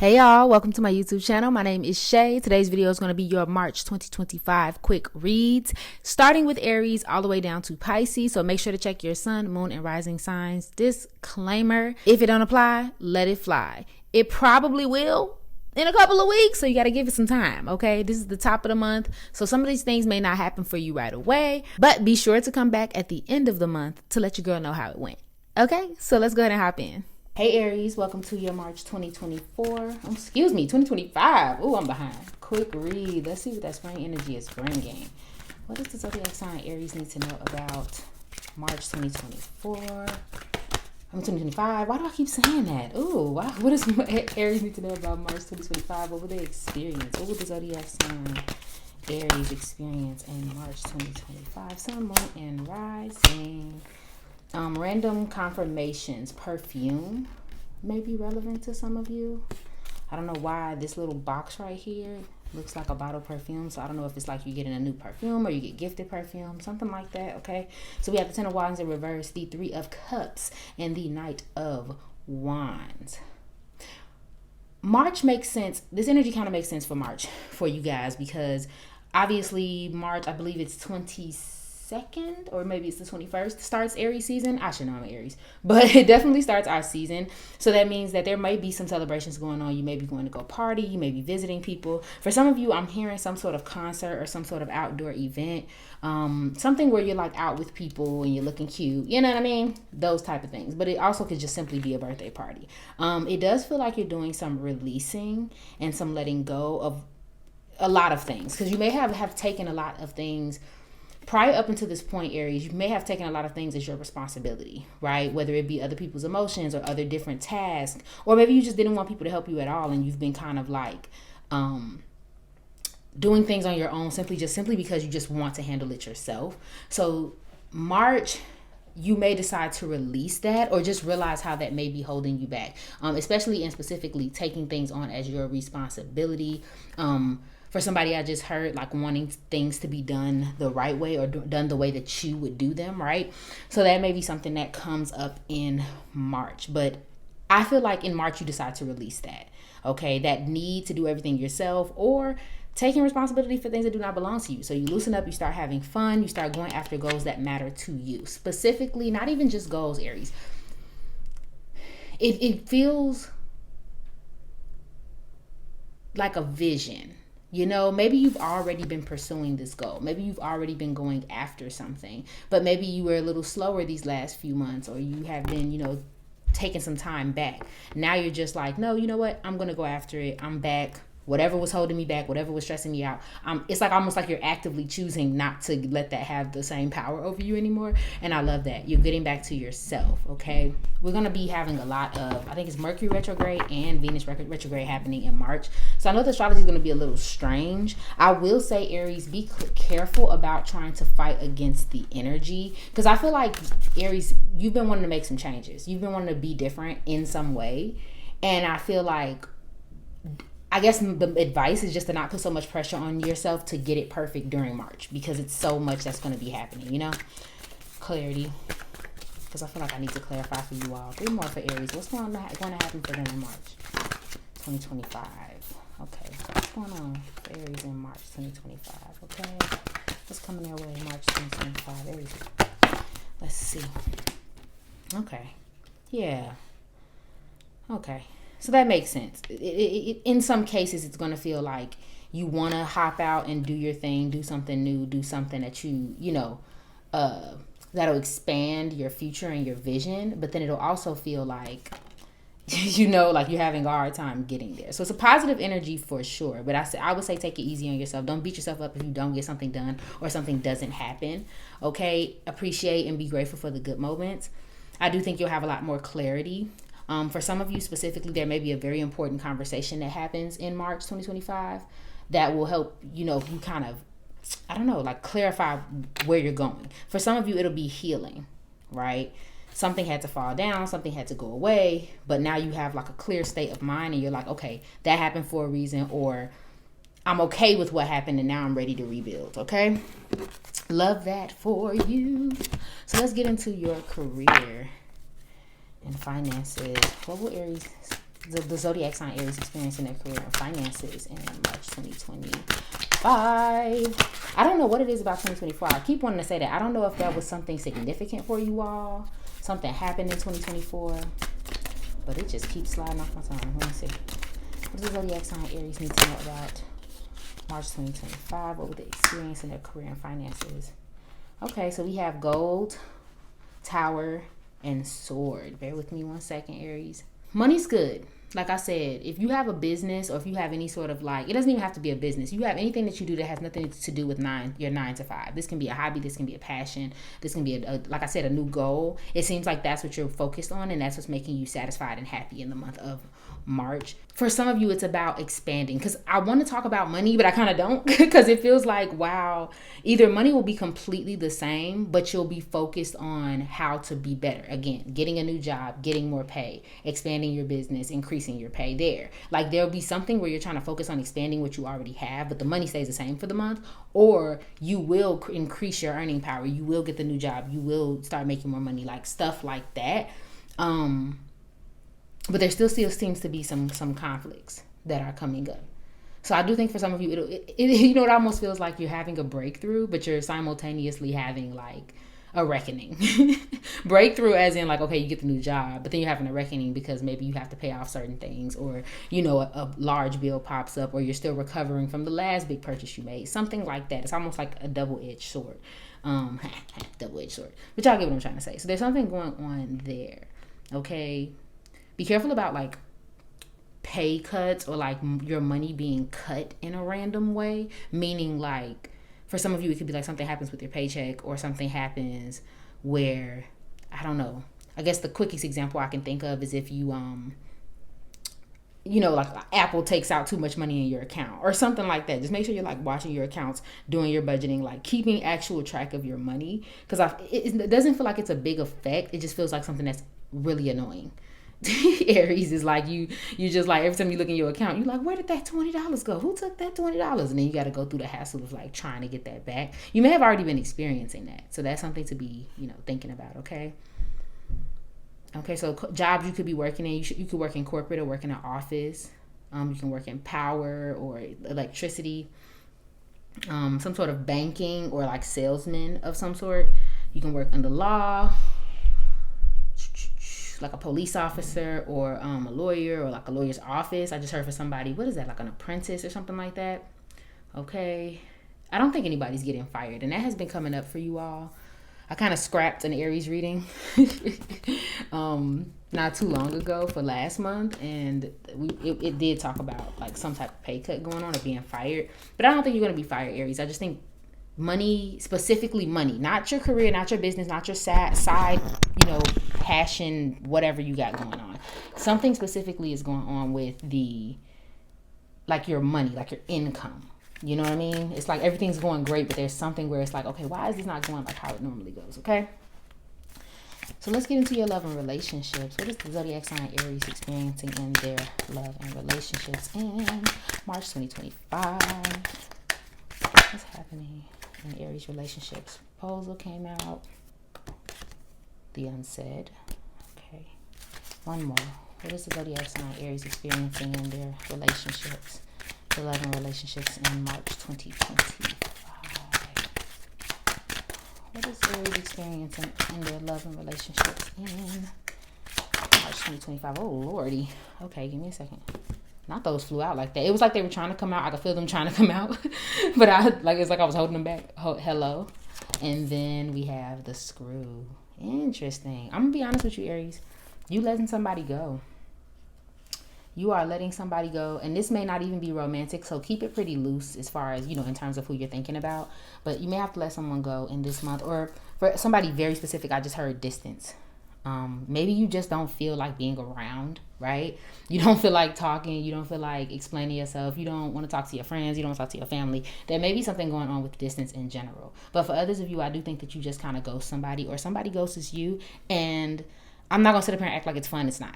Hey y'all, welcome to my YouTube channel. My name is Shay. Today's video is going to be your March 2025 quick reads, starting with Aries all the way down to Pisces. So make sure to check your sun, moon, and rising signs. Disclaimer, if it don't apply, let it fly. It probably will in a couple of weeks, so you got to give it some time, okay? This is the top of the month, so some of these things may not happen for you right away, but be sure to come back at the end of the month to let your girl know how it went. Okay, so let's go ahead and hop in. Hey Aries, welcome to your March 2025. Oh, I'm behind. Quick read. Let's see what that spring energy is bringing. What does the zodiac sign Aries need to know about March 2025? Why do I keep saying that? Ooh, wow. What does Aries need to know about March 2025? What will they experience? What will the zodiac sign Aries experience in March 2025? Sun, moon, and rising. Random confirmations. Perfume may be relevant to some of you. I don't know why this little box right here looks like a bottle of perfume. So I don't know if it's like you're getting a new perfume or you get gifted perfume, something like that. Okay. So we have the Ten of Wands in reverse, the Three of Cups, and the Knight of Wands. March makes sense. This energy kind of makes sense for March for you guys because obviously March, I believe it's 22nd or maybe it's the 21st starts Aries season. I should know I'm Aries, but it definitely starts our season. So that means that there might be some celebrations going on. You may be going to go party. You may be visiting people. For some of you, I'm hearing some sort of concert or some sort of outdoor event, something where you're like out with people and you're looking cute. You know what I mean? Those type of things. But it also could just simply be a birthday party. It does feel like you're doing some releasing and some letting go of a lot of things because you may have taken a lot of things prior up until this point, Aries. You may have taken a lot of things as your responsibility, right? Whether it be other people's emotions or other different tasks, or maybe you just didn't want people to help you at all and you've been kind of like doing things on your own simply because you just want to handle it yourself. So March, you may decide to release that or just realize how that may be holding you back, especially and specifically taking things on as your responsibility. For somebody, I just heard like wanting things to be done the right way or done the way that you would do them, right? So that may be something that comes up in March. But I feel like in March, you decide to release that, okay? That need to do everything yourself or taking responsibility for things that do not belong to you. So you loosen up, you start having fun, you start going after goals that matter to you. Specifically, not even just goals, Aries. It feels like a vision. You know, maybe you've already been pursuing this goal. Maybe you've already been going after something, but maybe you were a little slower these last few months, or you have been, taking some time back. Now you're just like, no, you know what? I'm going to go after it. I'm back. Whatever was holding me back, whatever was stressing me out. It's like almost like you're actively choosing not to let that have the same power over you anymore. And I love that. You're getting back to yourself, okay? We're going to be having a lot of, I think it's Mercury retrograde and Venus retrograde happening in March. So I know the astrology is going to be a little strange. I will say, Aries, be careful about trying to fight against the energy. Because I feel like, Aries, you've been wanting to make some changes. You've been wanting to be different in some way. And I feel like, I guess the advice is just to not put so much pressure on yourself to get it perfect during March because it's so much that's going to be happening, Clarity. Because I feel like I need to clarify for you all. 3 more for Aries. What's going to happen for them in March 2025? Okay. What's going on for Aries in March 2025? Okay. What's coming their way in March 2025? Aries. Let's see. Okay. Yeah. Okay. So that makes sense. In some cases, it's going to feel like you want to hop out and do your thing, do something new, do something that that'll expand your future and your vision. But then it'll also feel like, like you're having a hard time getting there. So it's a positive energy for sure. But I would say take it easy on yourself. Don't beat yourself up if you don't get something done or something doesn't happen. Okay? Appreciate and be grateful for the good moments. I do think you'll have a lot more clarity. For some of you specifically, there may be a very important conversation that happens in March 2025 that will help, you kind of, clarify where you're going. For some of you, it'll be healing, right? Something had to fall down, something had to go away, but now you have like a clear state of mind and you're like, okay, that happened for a reason, or I'm okay with what happened and now I'm ready to rebuild, okay? Love that for you. So let's get into your career and finances. What will Aries the zodiac sign Aries experiencing their career and finances in March 2025. I don't know what it is about 2024. I keep wanting to say that. I don't know if that was something significant for you all. Something happened in 2024. But it just keeps sliding off my tongue. Let me see. What does the zodiac sign Aries need to know about March 2025? What would they experience in their career and finances? Okay, so we have gold, tower, and sword. Bear with me one second, Aries. Money's good. Like I said, if you have a business or if you have any sort of like, it doesn't even have to be a business. You have anything that you do that has nothing to do with your 9 to 5. This can be a hobby. This can be a passion. This can be, like I said, a new goal. It seems like that's what you're focused on, and that's what's making you satisfied and happy in the month of March. For some of you, it's about expanding, because I want to talk about money, but I kind of don't, because it feels like, wow, either money will be completely the same, but you'll be focused on how to be better. Again, getting a new job, getting more pay, expanding your business, increasing your pay there. Like there'll be something where you're trying to focus on expanding what you already have, but the money stays the same for the month, or you will increase your earning power. You will get the new job. You will start making more money, like stuff like that. But there still seems to be some conflicts that are coming up. So I do think for some of you, it almost feels like you're having a breakthrough, but you're simultaneously having like a reckoning. Breakthrough as in like, okay, you get the new job, but then you're having a reckoning because maybe you have to pay off certain things, or, a large bill pops up, or you're still recovering from the last big purchase you made. Something like that. It's almost like a double-edged sword. Double-edged sword. But y'all get what I'm trying to say. So there's something going on there. Okay? Be careful about like pay cuts or like your money being cut in a random way. Meaning like for some of you, it could be like something happens with your paycheck, or something happens where, I don't know. I guess the quickest example I can think of is if you, like Apple takes out too much money in your account or something like that. Just make sure you're like watching your accounts, doing your budgeting, like keeping actual track of your money. Because it doesn't feel like it's a big effect. It just feels like something that's really annoying. Aries is like you just like every time you look in your account, you're like, where did that $20 go? Who took that $20? And then you got to go through the hassle of like trying to get that back. You may have already been experiencing that, so that's something to be thinking about. Okay, so jobs you could be working in, you could work in corporate or work in an office. You can work in power or electricity, some sort of banking or like salesman of some sort. You can work under law, like a police officer, or a lawyer, or like a lawyer's office. I just heard for somebody, what is that, like an apprentice or something like that. Okay, I don't think anybody's getting fired, and that has been coming up for you all. I kind of scrapped an Aries reading not too long ago for last month, and it did talk about like some type of pay cut going on or being fired, but I don't think you're going to be fired, Aries. I just think money, specifically money, not your career, not your business, not your side, passion, whatever you got going on. Something specifically is going on with your money, like your income. You know what I mean? It's like everything's going great, but there's something where it's like, okay, why is this not going like how it normally goes? Okay. So let's get into your love and relationships. What is the zodiac sign Aries experiencing in their love and relationships in March 2025? What's happening in Aries relationships? Proposal came out. The unsaid. Okay. One more. What is the zodiac sign Aries experiencing in their relationships? The love and relationships in March 2025. What is Aries experiencing in their love and relationships in March 2025? Oh, Lordy. Okay, give me a second. Not those flew out like that. It was like they were trying to come out. I could feel them trying to come out. But it's like I was holding them back. Hello. And then we have the screw. Interesting. I'm going to be honest with you, Aries. You letting somebody go. You are letting somebody go. And this may not even be romantic. So keep it pretty loose as far as, in terms of who you're thinking about. But you may have to let someone go in this month. Or for somebody very specific, I just heard distance. Maybe you just don't feel like being around, right? You don't feel like talking. You don't feel like explaining yourself. You don't want to talk to your friends. You don't want to talk to your family. There may be something going on with distance in general. But for others of you, I do think that you just kind of ghost somebody, or somebody ghosts you. And I'm not going to sit up here and act like it's fun. It's not.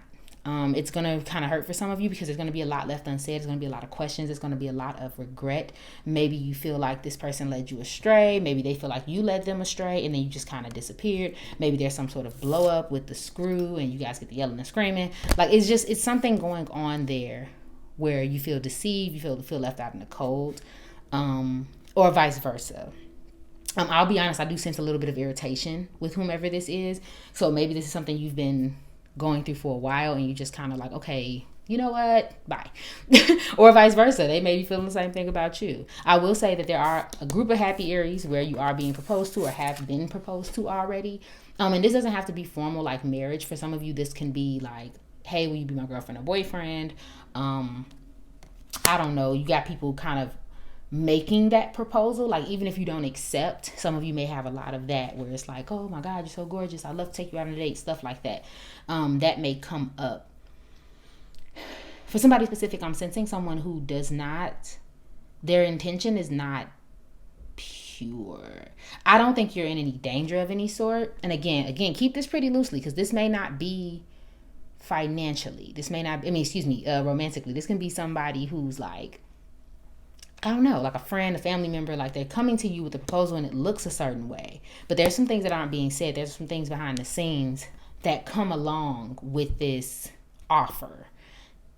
It's going to kind of hurt for some of you because there's going to be a lot left unsaid. There's going to be a lot of questions. There's going to be a lot of regret. Maybe you feel like this person led you astray. Maybe they feel like you led them astray and then you just kind of disappeared. Maybe there's some sort of blow up with the screw and you guys get the yelling and screaming. Like, it's something going on there where you feel deceived, you feel left out in the cold, or vice versa. I'll be honest, I do sense a little bit of irritation with whomever this is. So maybe this is something you've been going through for a while and you just kind of like, okay, you know what, bye. Or vice versa, they may be feeling the same thing about you. I will say that there are a group of happy Aries where you are being proposed to or have been proposed to already. And this doesn't have to be formal like marriage. For some of you, this can be like, hey, will you be my girlfriend or boyfriend? I don't know, you got people kind of making that proposal. Like, even if you don't accept, some of you may have a lot of that where it's like, oh my God, you're so gorgeous, I'd love to take you out on a date, stuff like that. That may come up. For somebody specific, I'm sensing someone who does not, their intention is not pure. I don't think you're in any danger of any sort. And again, keep this pretty loosely because this may not be financially. This may not, romantically. This can be somebody who's like, I don't know, like a friend, a family member, like they're coming to you with a proposal and it looks a certain way. But there's some things that aren't being said. There's some things behind the scenes that come along with this offer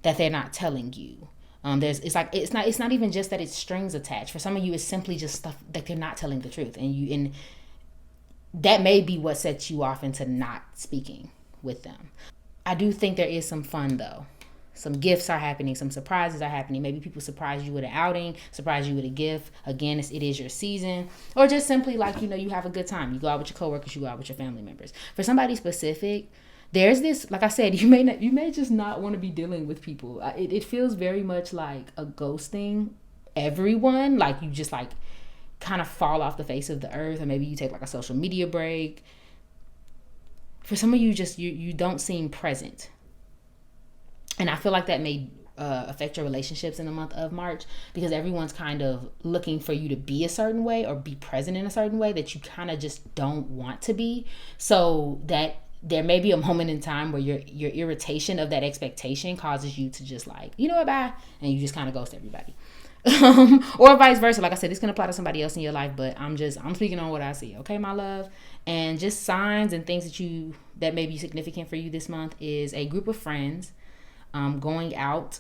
that they're not telling you. It's not even just that it's strings attached. For some of you, it's simply just stuff that they're not telling the truth. And that may be what sets you off into not speaking with them. I do think there is some fun though. Some gifts are happening. Some surprises are happening. Maybe people surprise you with an outing, surprise you with a gift. Again, it is your season. Or just simply like, you have a good time. You go out with your coworkers, you go out with your family members. For somebody specific, there's this, like I said, you may just not want to be dealing with people. It feels very much like a ghosting everyone. Like you just like kind of fall off the face of the earth, or maybe you take like a social media break. For some of you, just you don't seem present. And I feel like that may affect your relationships in the month of March because everyone's kind of looking for you to be a certain way or be present in a certain way that you kind of just don't want to be. So that there may be a moment in time where your irritation of that expectation causes you to just like, you know what, bye, and you just kind of ghost everybody. Or vice versa. Like I said, this can apply to somebody else in your life, but I'm speaking on what I see. Okay, my love. And just signs and things that may be significant for you this month is a group of friends going out,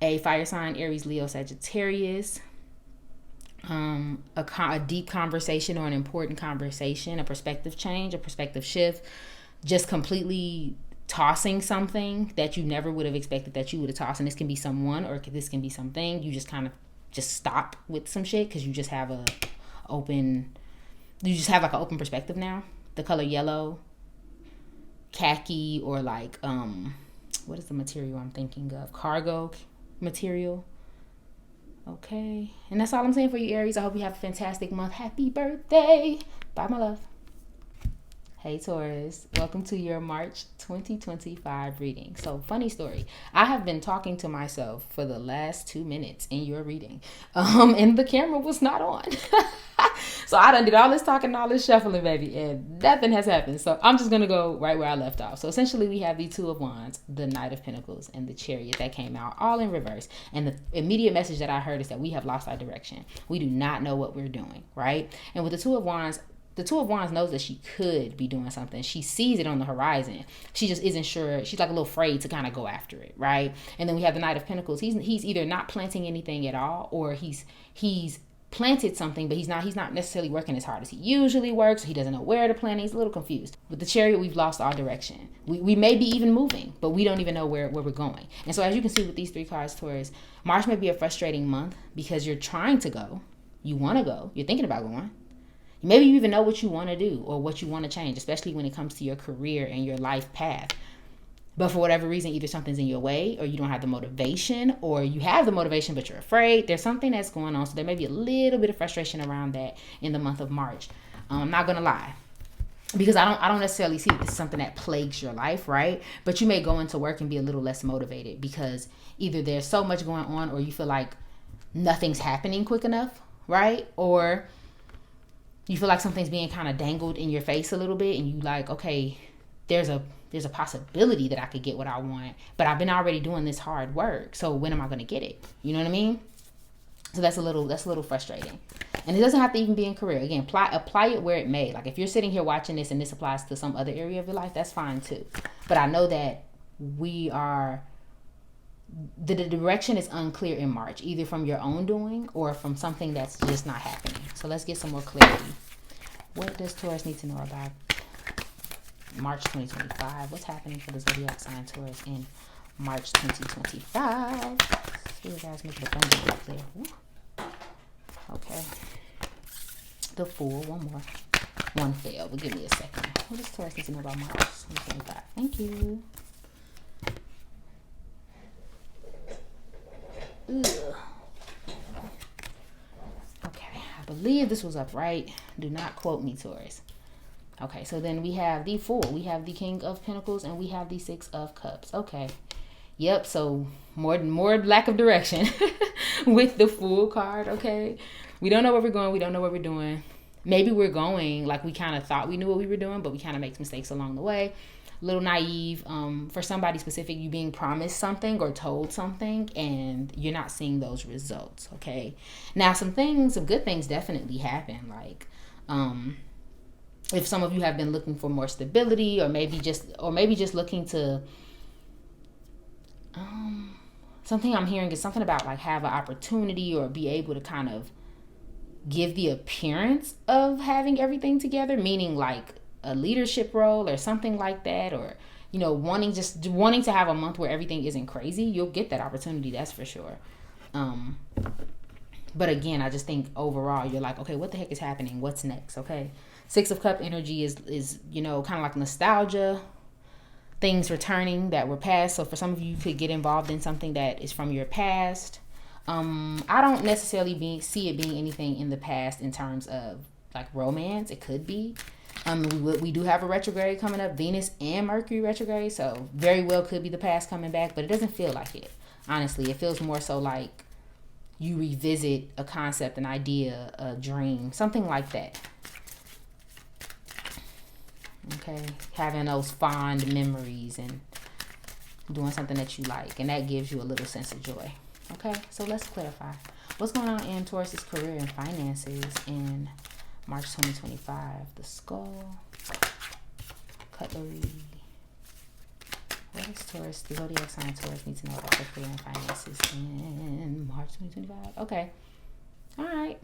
a fire sign, Aries, Leo, Sagittarius, a deep conversation or an important conversation, a perspective change, a perspective shift, just completely tossing something that you never would have expected that you would have tossed. And this can be someone or this can be something. You just kind of just stop with some shit because you just have like an open perspective now. The color yellow, khaki, or like, what is the material I'm thinking of? Cargo material. Okay. And that's all I'm saying for you, Aries. I hope you have a fantastic month. Happy birthday. Bye, my love. Hey, Taurus. Welcome to your March 2025 reading. So, funny story. I have been talking to myself for the last 2 minutes in your reading. And the camera was not on. So, I done did all this talking, all this shuffling, baby, and nothing has happened. So, I'm just going to go right where I left off. So, essentially, we have the Two of Wands, the Knight of Pentacles, and the Chariot that came out all in reverse. And the immediate message that I heard is that we have lost our direction. We do not know what we're doing, right? And with the Two of Wands, the Two of Wands knows that she could be doing something. She sees it on the horizon. She just isn't sure. She's like a little afraid to kind of go after it, right? And then we have the Knight of Pentacles. He's either not planting anything at all, or he's planted something, but he's not necessarily working as hard as he usually works. He doesn't know where to plant. He's a little confused. With the Chariot, we've lost our direction. We may be even moving, but we don't even know where we're going. And so as you can see with these three cards, Taurus, March may be a frustrating month because you're trying to go. You want to go. You're thinking about going. Maybe you even know what you want to do or what you want to change, especially when it comes to your career and your life path. But for whatever reason, either something's in your way or you don't have the motivation, or you have the motivation but you're afraid. There's something that's going on. So there may be a little bit of frustration around that in the month of March. I'm not going to lie, because I don't necessarily see this as something that plagues your life, right? But you may go into work and be a little less motivated because either there's so much going on or you feel like nothing's happening quick enough, right? Or you feel like something's being kind of dangled in your face a little bit and you like, okay, there's a there's a possibility that I could get what I want, but I've been already doing this hard work. So when am I going to get it? You know what I mean? So that's a little frustrating. And it doesn't have to even be in career. Again, apply it where it may. Like if you're sitting here watching this and this applies to some other area of your life, that's fine too. But I know that the direction is unclear in March, either from your own doing or from something that's just not happening. So let's get some more clarity. What does Taurus need to know about March 2025? What's happening for the zodiac sign Taurus in March 2025? See you guys make it abundantly clear. Woo. Okay. The Fool. One more. One failed. But give me a second. What does Taurus need to know about March 2025? Thank you. Ugh. Okay. I believe this was upright. Do not quote me, Taurus. Okay. So then we have the Fool. We have the King of Pentacles. And we have the Six of Cups. Okay. Yep, so more lack of direction with the Fool card, okay? We don't know where we're going. We don't know what we're doing. Maybe we're going like we kind of thought we knew what we were doing, but we kind of make mistakes along the way. A little naive. For somebody specific, you being promised something or told something, and you're not seeing those results, okay? Now, some good things definitely happen. Like, if some of you have been looking for more stability, or maybe just looking to... something I'm hearing is something about like have an opportunity or be able to kind of give the appearance of having everything together, meaning like a leadership role or something like that, or wanting to have a month where everything isn't crazy. You'll get that opportunity, that's for sure. But again, I just think overall you're like, okay, what the heck is happening? What's next? Okay, Six of Cup energy is kind of like nostalgia. Things returning that were past. So for some of you, you could get involved in something that is from your past. I don't necessarily see it being anything in the past in terms of like romance. It could be. We do have a retrograde coming up, Venus and Mercury retrograde. So very well could be the past coming back, but it doesn't feel like it. Honestly, it feels more so like you revisit a concept, an idea, a dream, something like that. Okay, having those fond memories and doing something that you like, and that gives you a little sense of joy. Okay, so let's clarify what's going on in Taurus's career and finances in March 2025. The Skull, Cutlery. What does Taurus, the zodiac sign Taurus, need to know about their career and finances in March 2025? Okay, all right.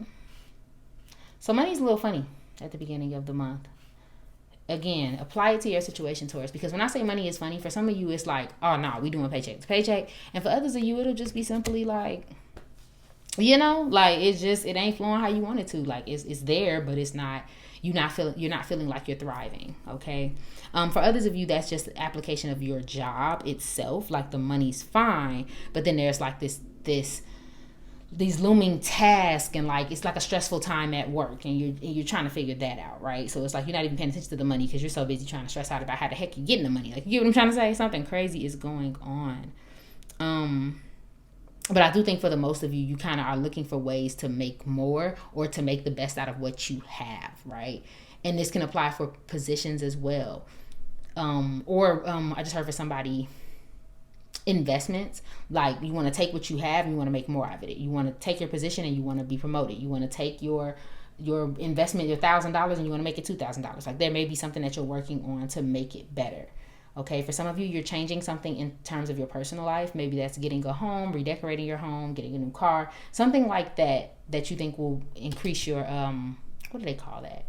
So money's a little funny at the beginning of the month. Again, apply it to your situation, Taurus, because when I say money is funny, for some of you, it's like, oh, no, we doing paycheck to paycheck. And for others of you, it'll just be simply like, like it ain't flowing how you want it to. Like it's there, but it's not, you're not feeling like you're thriving. Okay. For others of you, that's just the application of your job itself. Like the money's fine, but then there's like these looming tasks, and like it's like a stressful time at work, and you're trying to figure that out, right? So it's like you're not even paying attention to the money because you're so busy trying to stress out about how the heck you're getting the money. Like, you get what I'm trying to say? Something crazy is going on. But I do think for the most of you, you kind of are looking for ways to make more or to make the best out of what you have, right? And this can apply for positions as well. I just heard for somebody, investments, like you want to take what you have and you want to make more of it. You want to take your position and you want to be promoted. You want to take your investment, your $1,000, and you want to make it $2,000. Like there may be something that you're working on to make it better. Okay, for some of you, you're changing something in terms of your personal life. Maybe that's getting a home, redecorating your home, getting a new car, something like that you think will increase your what do they call that?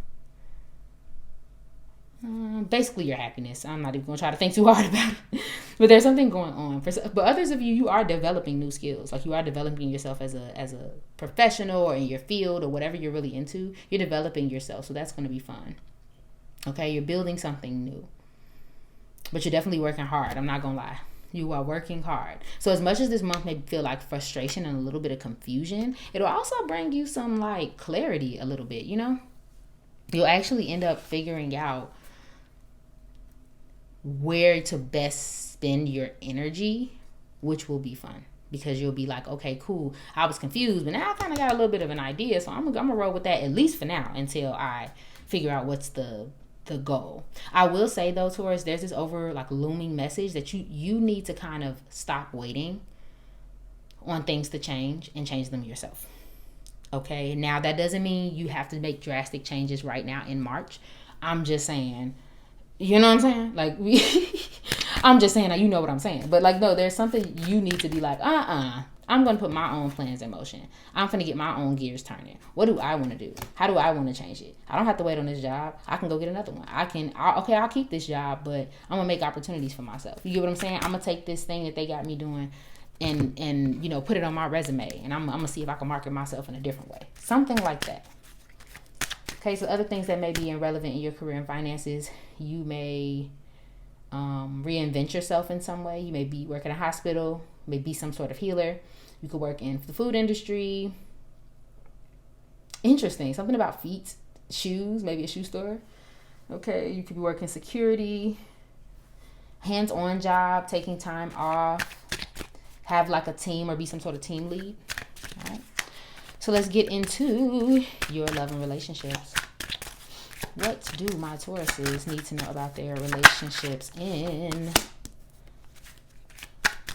Basically your happiness. I'm not even going to try to think too hard about it. But there's something going on. But others of you, you are developing new skills. Like you are developing yourself as a professional or in your field or whatever you're really into. You're developing yourself. So that's going to be fun. Okay, you're building something new. But you're definitely working hard. I'm not going to lie. You are working hard. So as much as this month may feel like frustration and a little bit of confusion, it'll also bring you some like clarity a little bit, you know? You'll actually end up figuring out where to best spend your energy, which will be fun. Because you'll be like, okay, cool. I was confused, but now I kind of got a little bit of an idea. So I'm gonna roll with that at least for now until I figure out what's the the goal. I will say though, Taurus, there's this over like looming message that you need to kind of stop waiting on things to change and change them yourself. Okay, now that doesn't mean you have to make drastic changes right now in March. I'm just saying, you know what I'm saying? Like, I'm just saying, you know what I'm saying. But like, no, there's something you need to be like, I'm going to put my own plans in motion. I'm going to get my own gears turning. What do I want to do? How do I want to change it? I don't have to wait on this job. I can go get another one. I'll keep this job, but I'm going to make opportunities for myself. You get what I'm saying? I'm going to take this thing that they got me doing and you know, put it on my resume, and I'm gonna see if I can market myself in a different way, something like that. Okay, so other things that may be irrelevant in your career and finances, you may reinvent yourself in some way. You may be working in a hospital, may be some sort of healer. You could work in the food industry. Interesting, something about feet, shoes, maybe a shoe store. Okay, you could be working security, hands-on job, taking time off, have like a team or be some sort of team lead. All right. So let's get into your love and relationships. What do my Tauruses need to know about their relationships in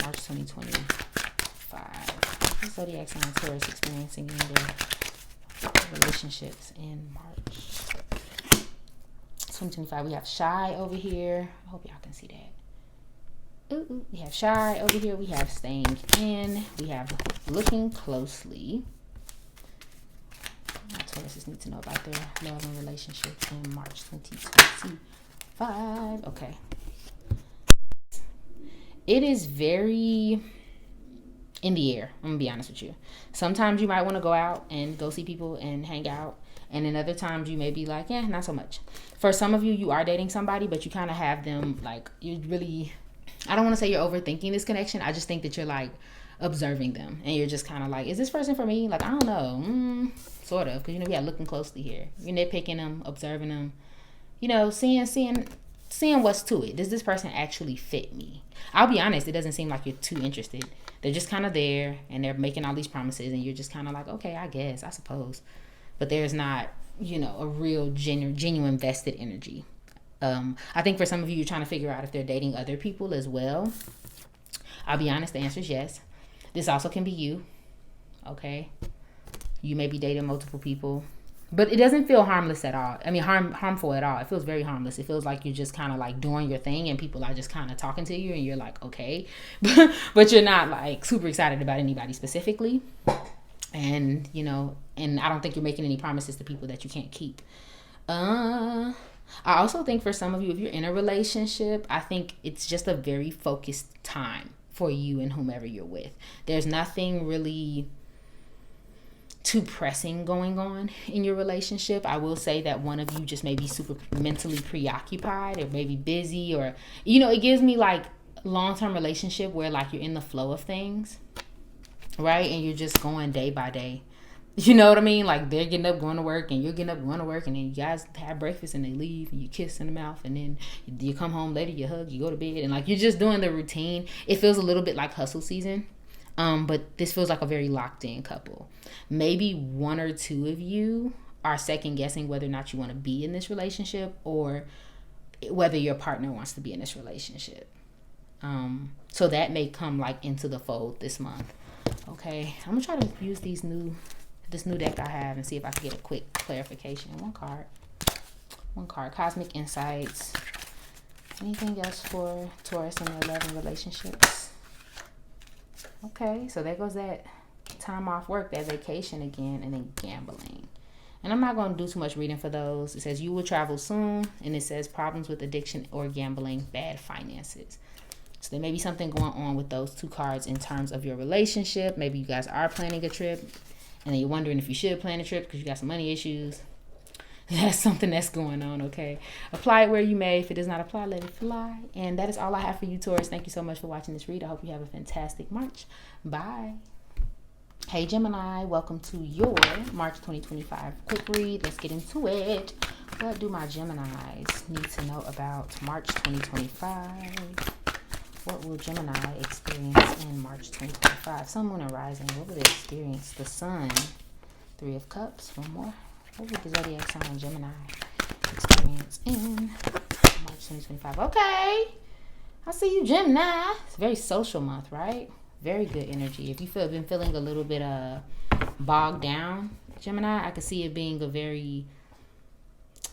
March 2025? What Zodiac sign Taurus experiencing in their relationships in March 2025? We have Shay over here. I hope y'all can see that. We have Shy over here. We have staying in. We have looking closely. My Tauruses need to know about their love and relationships in March 2025. Okay. It is very in the air. I'm going to be honest with you. Sometimes you might want to go out and go see people and hang out. And then other times you may be like, yeah, not so much. For some of you, you are dating somebody, but you kind of have them like, you really... I don't want to say you're overthinking this connection. I just think that you're like observing them and you're just kind of like, is this person for me? Like, I don't know. Sort of. Because, you know, we are looking closely here. You're nitpicking them, observing them, you know, seeing what's to it. Does this person actually fit me? I'll be honest. It doesn't seem like you're too interested. They're just kind of there and they're making all these promises and you're just kind of like, okay, I guess, I suppose. But there's not, you know, a real genuine vested energy. I think for some of you, you're trying to figure out if they're dating other people as well. I'll be honest, the answer is yes. This also can be you. Okay. You may be dating multiple people, but it doesn't feel harmless at all. I mean, harmful at all. It feels very harmless. It feels like you're just kind of like doing your thing and people are just kind of talking to you and you're like, okay, but you're not like super excited about anybody specifically. And, you know, and I don't think you're making any promises to people that you can't keep. I also think for some of you, if you're in a relationship, I think it's just a very focused time for you and whomever you're with. There's nothing really too pressing going on in your relationship. I will say that one of you just may be super mentally preoccupied or maybe busy, or, you know, it gives me like long-term relationship where like you're in the flow of things, right? And you're just going day by day. You know what I mean? Like they're getting up, going to work, and you're getting up, going to work, and then you guys have breakfast and they leave and you kiss in the mouth, and then you come home later, you hug, you go to bed, and like you're just doing the routine. It feels a little bit like hustle season, but this feels like a very locked in couple. Maybe one or two of you are second guessing whether or not you want to be in this relationship or whether your partner wants to be in this relationship. So that may come like into the fold this month. Okay, I'm gonna try to use this new deck I have and see if I can get a quick clarification. One card, Cosmic Insights. Anything else for Taurus and their love and relationships? Okay, so there goes that time off work, that vacation again, and then gambling. And I'm not going to do too much reading for those. It says you will travel soon, and it says problems with addiction or gambling, bad finances. So there may be something going on with those two cards in terms of your relationship. Maybe you guys are planning a trip, and then you're wondering if you should plan a trip because you got some money issues. That's something that's going on, okay? Apply it where you may. If it does not apply, let it fly. And that is all I have for you, Taurus. Thank you so much for watching this read. I hope you have a fantastic March. Bye. Hey, Gemini. Welcome to your March 2025 quick read. Let's get into it. What do my Geminis need to know about March 2025? What will Gemini experience in March 2025? Sun, Moon, and Rising. What will they experience? The Sun. 3 of Cups. One more. What will the Zodiac sign Gemini experience in March 2025. Okay. I see you, Gemini. It's a very social month, right? Very good energy. If you been feeling a little bit bogged down, Gemini, I could see it being a very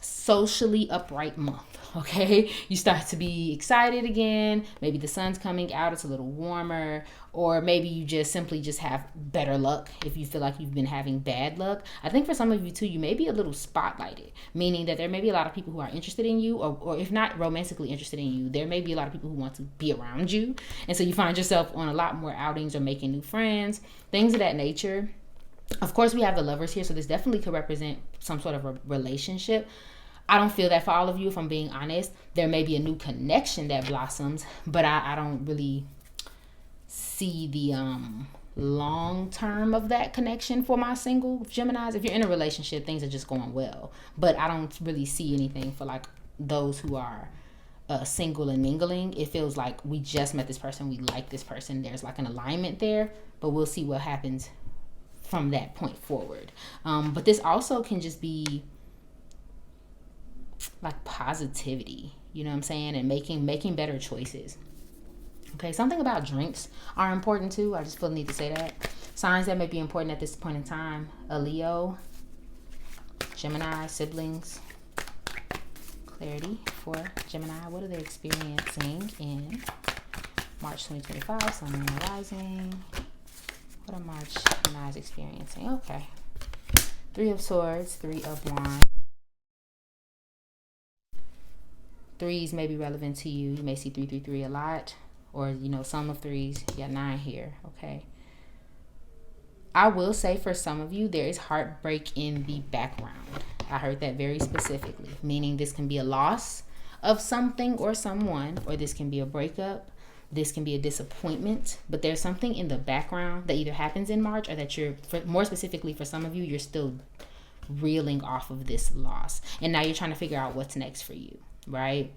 socially upright month. Okay, you start to be excited again. Maybe the sun's coming out, it's a little warmer, or maybe you just simply just have better luck if you feel like you've been having bad luck. I think for some of you too, you may be a little spotlighted, meaning that there may be a lot of people who are interested in you, or if not romantically interested in you, there may be a lot of people who want to be around you, and so you find yourself on a lot more outings or making new friends, things of that nature. Of course, we have the Lovers here, so this definitely could represent some sort of a relationship. I don't feel that for all of you, if I'm being honest. There may be a new connection that blossoms, but I don't really see the long term of that connection for my single Geminis. If you're in a relationship, things are just going well, but I don't really see anything for like those who are single and mingling. It feels like we just met this person, we like this person, there's like an alignment there, but we'll see what happens from that point forward. But this also can just be like positivity, you know what I'm saying, and making better choices. Okay, something about drinks are important too. I just feel the need to say that. Signs that may be important at this point in time: a Leo, Gemini, siblings. Clarity for Gemini. What are they experiencing in March 2025? Sun, Moon, and Rising. What are March Geminis experiencing? Okay. 3 of Swords, 3 of Wands. Threes may be relevant to you. You may see 333 a lot, or you know, some of threes. You got 9 here. Okay. I will say for some of you, there is heartbreak in the background. I heard that very specifically, meaning this can be a loss of something or someone, or this can be a breakup. This can be a disappointment, but there's something in the background that either happens in March, or that more specifically for some of you, you're still reeling off of this loss. And now you're trying to figure out what's next for you. Right?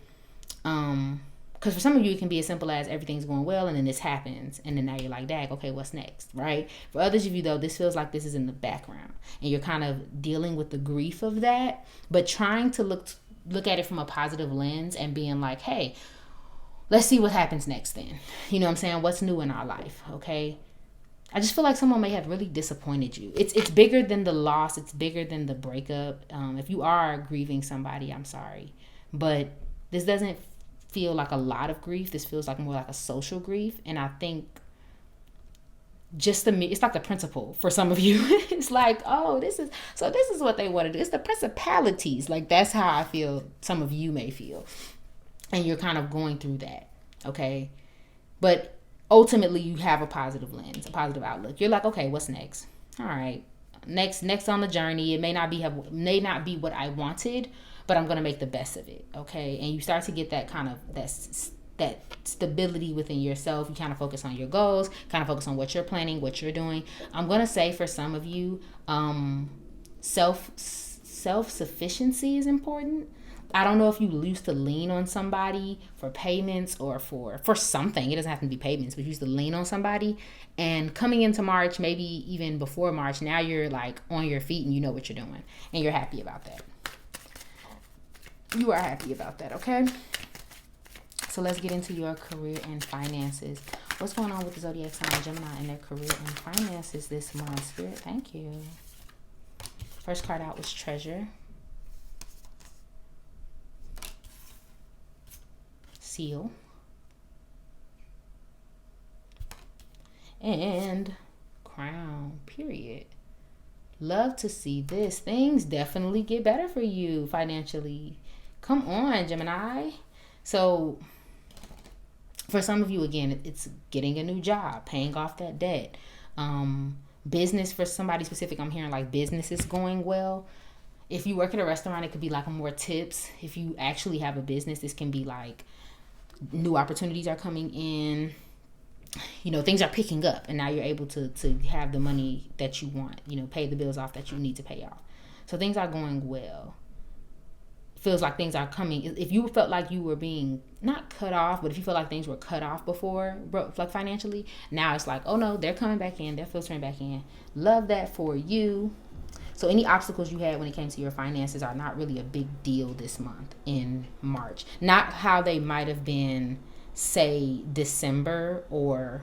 Because for some of you, it can be as simple as everything's going well and then this happens, and then now you're like, dag, okay, what's next? Right? For others of you though, this feels like this is in the background and you're kind of dealing with the grief of that, but trying to look at it from a positive lens and being like, hey, let's see what happens next then. You know what I'm saying? What's new in our life? Okay. I just feel like someone may have really disappointed you. It's bigger than the loss. It's bigger than the breakup. If you are grieving somebody, I'm sorry. But this doesn't feel like a lot of grief. This feels like more like a social grief. And I think it's like the principle for some of you. It's like, oh, this is what they want to do. It's the principalities. Like, that's how I feel some of you may feel. And you're kind of going through that. Okay. But ultimately you have a positive lens, a positive outlook. You're like, okay, what's next? All right. Next on the journey. It may not be what I wanted, but I'm going to make the best of it. Okay. And you start to get that kind of, that stability within yourself. You kind of focus on your goals, kind of focus on what you're planning, what you're doing. I'm going to say for some of you, self-sufficiency is important. I don't know if you used to lean on somebody for payments or for something. It doesn't have to be payments, but you used to lean on somebody. And coming into March, maybe even before March, now you're like on your feet and you know what you're doing. And you're happy about that. You are happy about that, okay? So let's get into your career and finances. What's going on with the Zodiac sign Gemini and their career and finances this month? Spirit, thank you. First card out was Treasure. Seal. And Crown, period. Love to see this. Things definitely get better for you financially. Come on, Gemini. So for some of you, again, it's getting a new job, paying off that debt. Business, for somebody specific, I'm hearing like business is going well. If you work at a restaurant, it could be like more tips. If you actually have a business, this can be like new opportunities are coming in. You know, things are picking up and now you're able to have the money that you want, you know, pay the bills off that you need to pay off. So things are going well. Feels like things are coming. If you felt like you were being not cut off, but if you felt like things were cut off before, like financially, now it's like, oh no, they're coming back in, they're filtering back in. Love that for you. So any obstacles you had when it came to your finances are not really a big deal this month in March. Not how they might have been, say, December or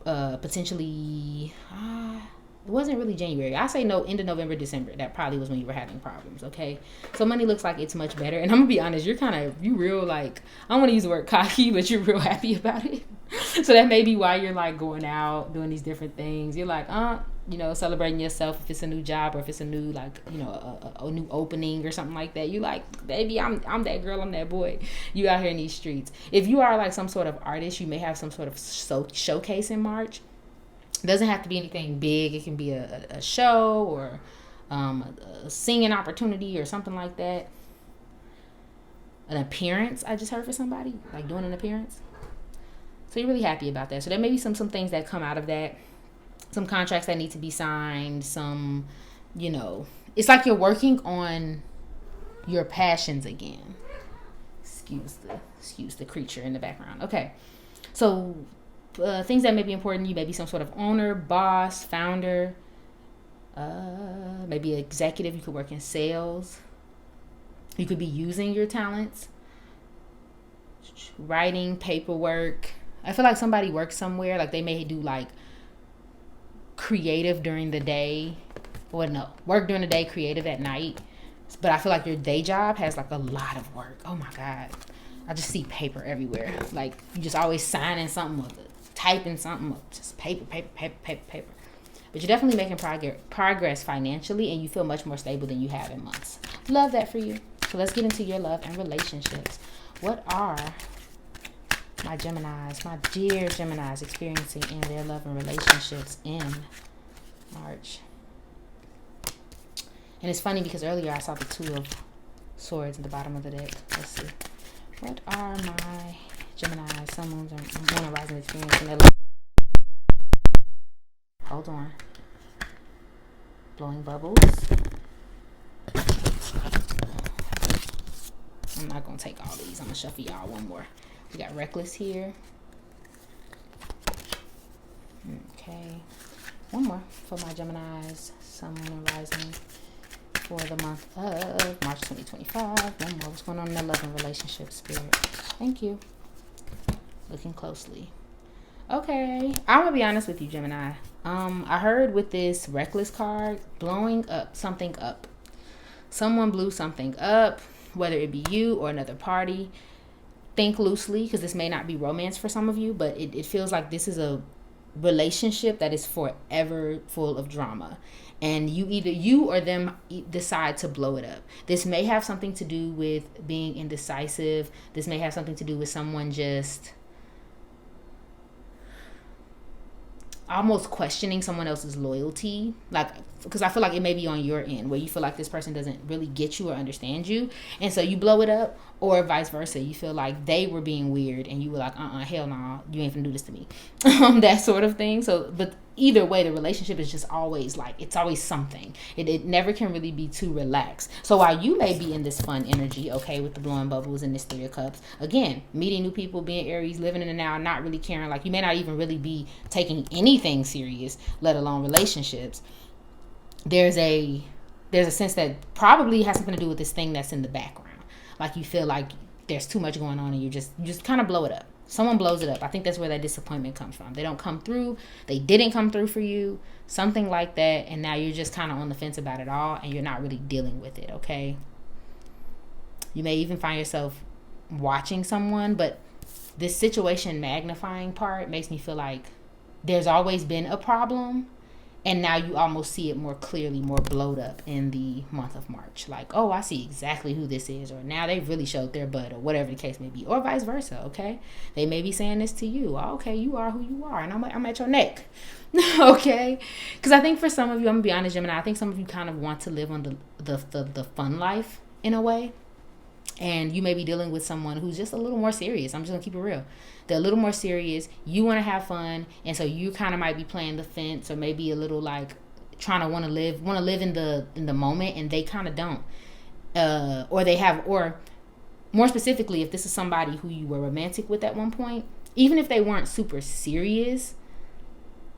potentially... it wasn't really January. I say no, end of November, December. That probably was when you were having problems, okay? So money looks like it's much better. And I'm going to be honest, you real like, I don't want to use the word cocky, but you're real happy about it. So that may be why you're like going out, doing these different things. You're like, celebrating yourself if it's a new job or if it's a new, like, a new opening or something like that. You like, baby, I'm that girl, I'm that boy. You out here in these streets. If you are like some sort of artist, you may have some sort of showcase in March. It doesn't have to be anything big. It can be a show or a singing opportunity or something like that. An appearance, I just heard for somebody, like doing an appearance. So you're really happy about that. So there may be some things that come out of that. Some contracts that need to be signed. Some, it's like you're working on your passions again. Excuse the creature in the background. Okay. So things that may be important, you may be some sort of owner, boss, founder, maybe an executive. You could work in sales. You could be using your talents, writing, paperwork. I feel like somebody works somewhere, like they may do like creative during the day, or no, work during the day, creative at night. But I feel like your day job has like a lot of work. Oh my God. I just see paper everywhere. Like you just always signing something with it. Typing something up, just paper. But you're definitely making progress financially, and you feel much more stable than you have in months. Love that for you. So let's get into your love and relationships. What are my Geminis, my dear Geminis, experiencing in their love and relationships in March? And it's funny because earlier I saw the Two of Swords at the bottom of the deck. Let's see. What are my Gemini, Sun, Moon, and Rising experiencing their love? Hold on. Blowing bubbles. I'm not going to take all these. I'm going to shuffle y'all one more. We got Reckless here. Okay. One more for my Geminis, Sun, Moon, and Rising for the month of March 2025. One more. What's going on in their love and relationship, Spirit? Thank you. Looking closely. Okay, I'm gonna be honest with you, Gemini. I heard with this Reckless card, blowing up something up. Someone blew something up, whether it be you or another party. Think loosely, because this may not be romance for some of you, but it feels like this is a relationship that is forever full of drama. And either you or them decide to blow it up. This may have something to do with being indecisive. This may have something to do with someone just almost questioning someone else's loyalty, like, because I feel like it may be on your end where you feel like this person doesn't really get you or understand you, and so you blow it up, or vice versa. You feel like they were being weird and you were like, hell no, you ain't gonna do this to me. That sort of thing. So, but either way, the relationship is just always like, it's always something. It never can really be too relaxed. So while you may be in this fun energy, okay, with the blowing bubbles and this Three of Cups, again, meeting new people, being Aries, living in the now, not really caring, like you may not even really be taking anything serious, let alone relationships. There's a sense that probably has something to do with this thing that's in the background. Like you feel like there's too much going on and you just kind of blow it up. Someone blows it up. I think that's where that disappointment comes from. They don't come through. They didn't come through for you. Something like that. And now you're just kind of on the fence about it all and you're not really dealing with it, okay? You may even find yourself watching someone, but this situation magnifying part makes me feel like there's always been a problem. And now you almost see it more clearly, more blowed up in the month of March. Like, oh, I see exactly who this is. Or now they really showed their butt, or whatever the case may be. Or vice versa, okay? They may be saying this to you. Oh, okay, you are who you are, and I'm at your neck. Okay? Because I think for some of you, I'm going to be honest, Gemini, I think some of you kind of want to live on the fun life in a way. And you may be dealing with someone who's just a little more serious. I'm just going to keep it real. They're a little more serious. You want to have fun. And so you kind of might be playing the fence, or maybe a little like trying to want to live in the moment, and they kind of don't. Or more specifically, if this is somebody who you were romantic with at one point, even if they weren't super serious,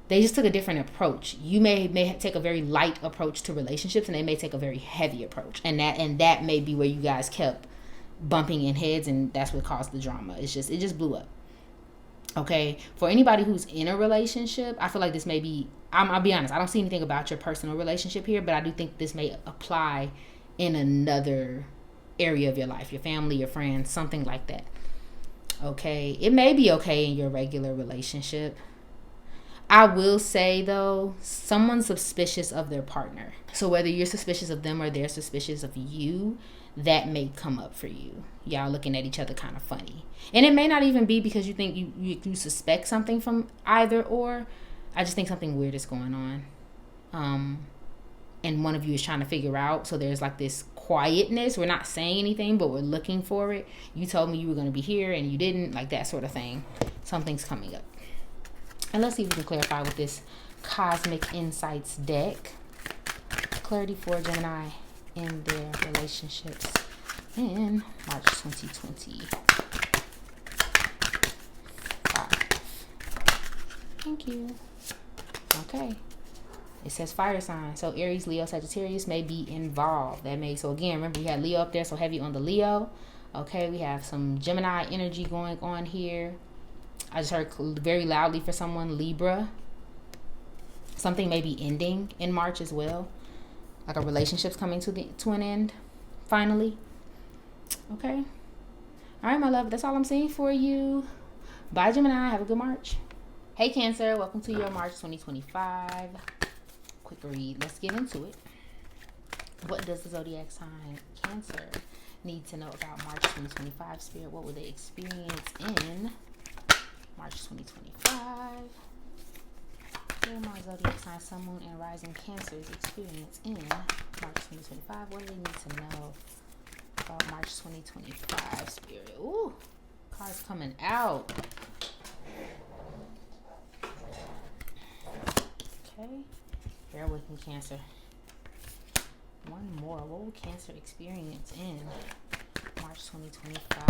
They just took a different approach. You may take a very light approach to relationships, and they may take a very heavy approach, and that may be where you guys kept bumping in heads, and that's what caused the drama. It just blew up. Okay, for anybody who's in a relationship, I feel like this may be, I'll be honest, I don't see anything about your personal relationship here, but I do think this may apply in another area of your life, your family, your friends, something like that. Okay, it may be okay in your regular relationship. I will say, though, someone's suspicious of their partner. So whether you're suspicious of them or they're suspicious of you, that may come up for you. Y'all looking at each other kind of funny. And it may not even be because you think you suspect something from either or. I just think something weird is going on. And one of you is trying to figure out. So there's like this quietness. We're not saying anything, but we're looking for it. You told me you were going to be here and you didn't. Like that sort of thing. Something's coming up. And let's see if we can clarify with this Cosmic Insights deck. Clarity for Gemini in their relationships in March 2025. Thank you. Okay. It says fire sign. So Aries, Leo, Sagittarius may be involved. So again, remember we had Leo up there, so heavy on the Leo. Okay, we have some Gemini energy going on here. I just heard very loudly for someone, Libra. Something may be ending in March as well. Like a relationship's coming to an end, finally. Okay. All right, my love. That's all I'm saying for you. Bye, Gemini. Have a good March. Hey, Cancer. Welcome to your March 2025. Quick read. Let's get into it. What does the zodiac sign Cancer need to know about March 2025, Spirit? What will they experience in March 2025? My zodiac sign, Sun, Moon, and Rising Cancer's experience in March 2025. What do they need to know about March 2025, Spirit? Ooh, cards coming out. Okay, bear with me, Cancer. One more. What will Cancer experience in March 2025?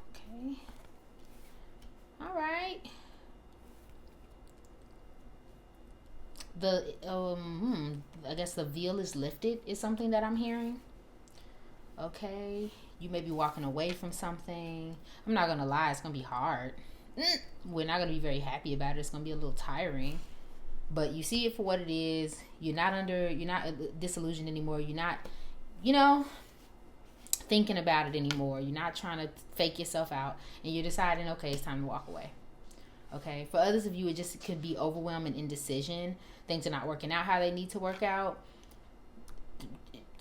Okay. All right. I guess the veil is lifted is something that I'm hearing. Okay, you may be walking away from something. I'm not gonna lie, it's gonna be hard. We're not gonna be very happy about it. It's gonna be a little tiring, but you see it for what it is. You're not disillusioned anymore. You're not, thinking about it anymore. You're not trying to fake yourself out, and you're deciding, okay, it's time to walk away. Okay, for others of you, it just could be overwhelm and indecision. Things are not working out how they need to work out.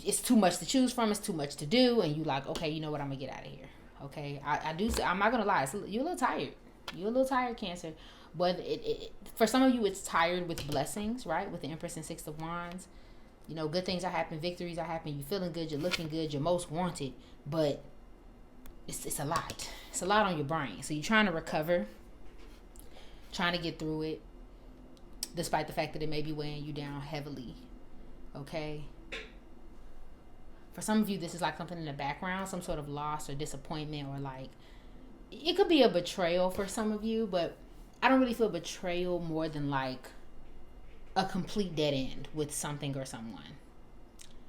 It's too much to choose from. It's too much to do. And you like, okay, you know what? I'm going to get out of here. Okay, I'm not going to lie. You're a little tired. You're a little tired, Cancer. But for some of you, it's tired with blessings, right? With the Empress and Six of Wands. Good things are happening. Victories are happening. You're feeling good. You're looking good. You're most wanted. But it's a lot. It's a lot on your brain. So you're trying to recover. Trying to get through it, despite the fact that it may be weighing you down heavily. Okay. For some of you, this is like something in the background, some sort of loss or disappointment, or like it could be a betrayal for some of you, but I don't really feel betrayal more than like a complete dead end with something or someone.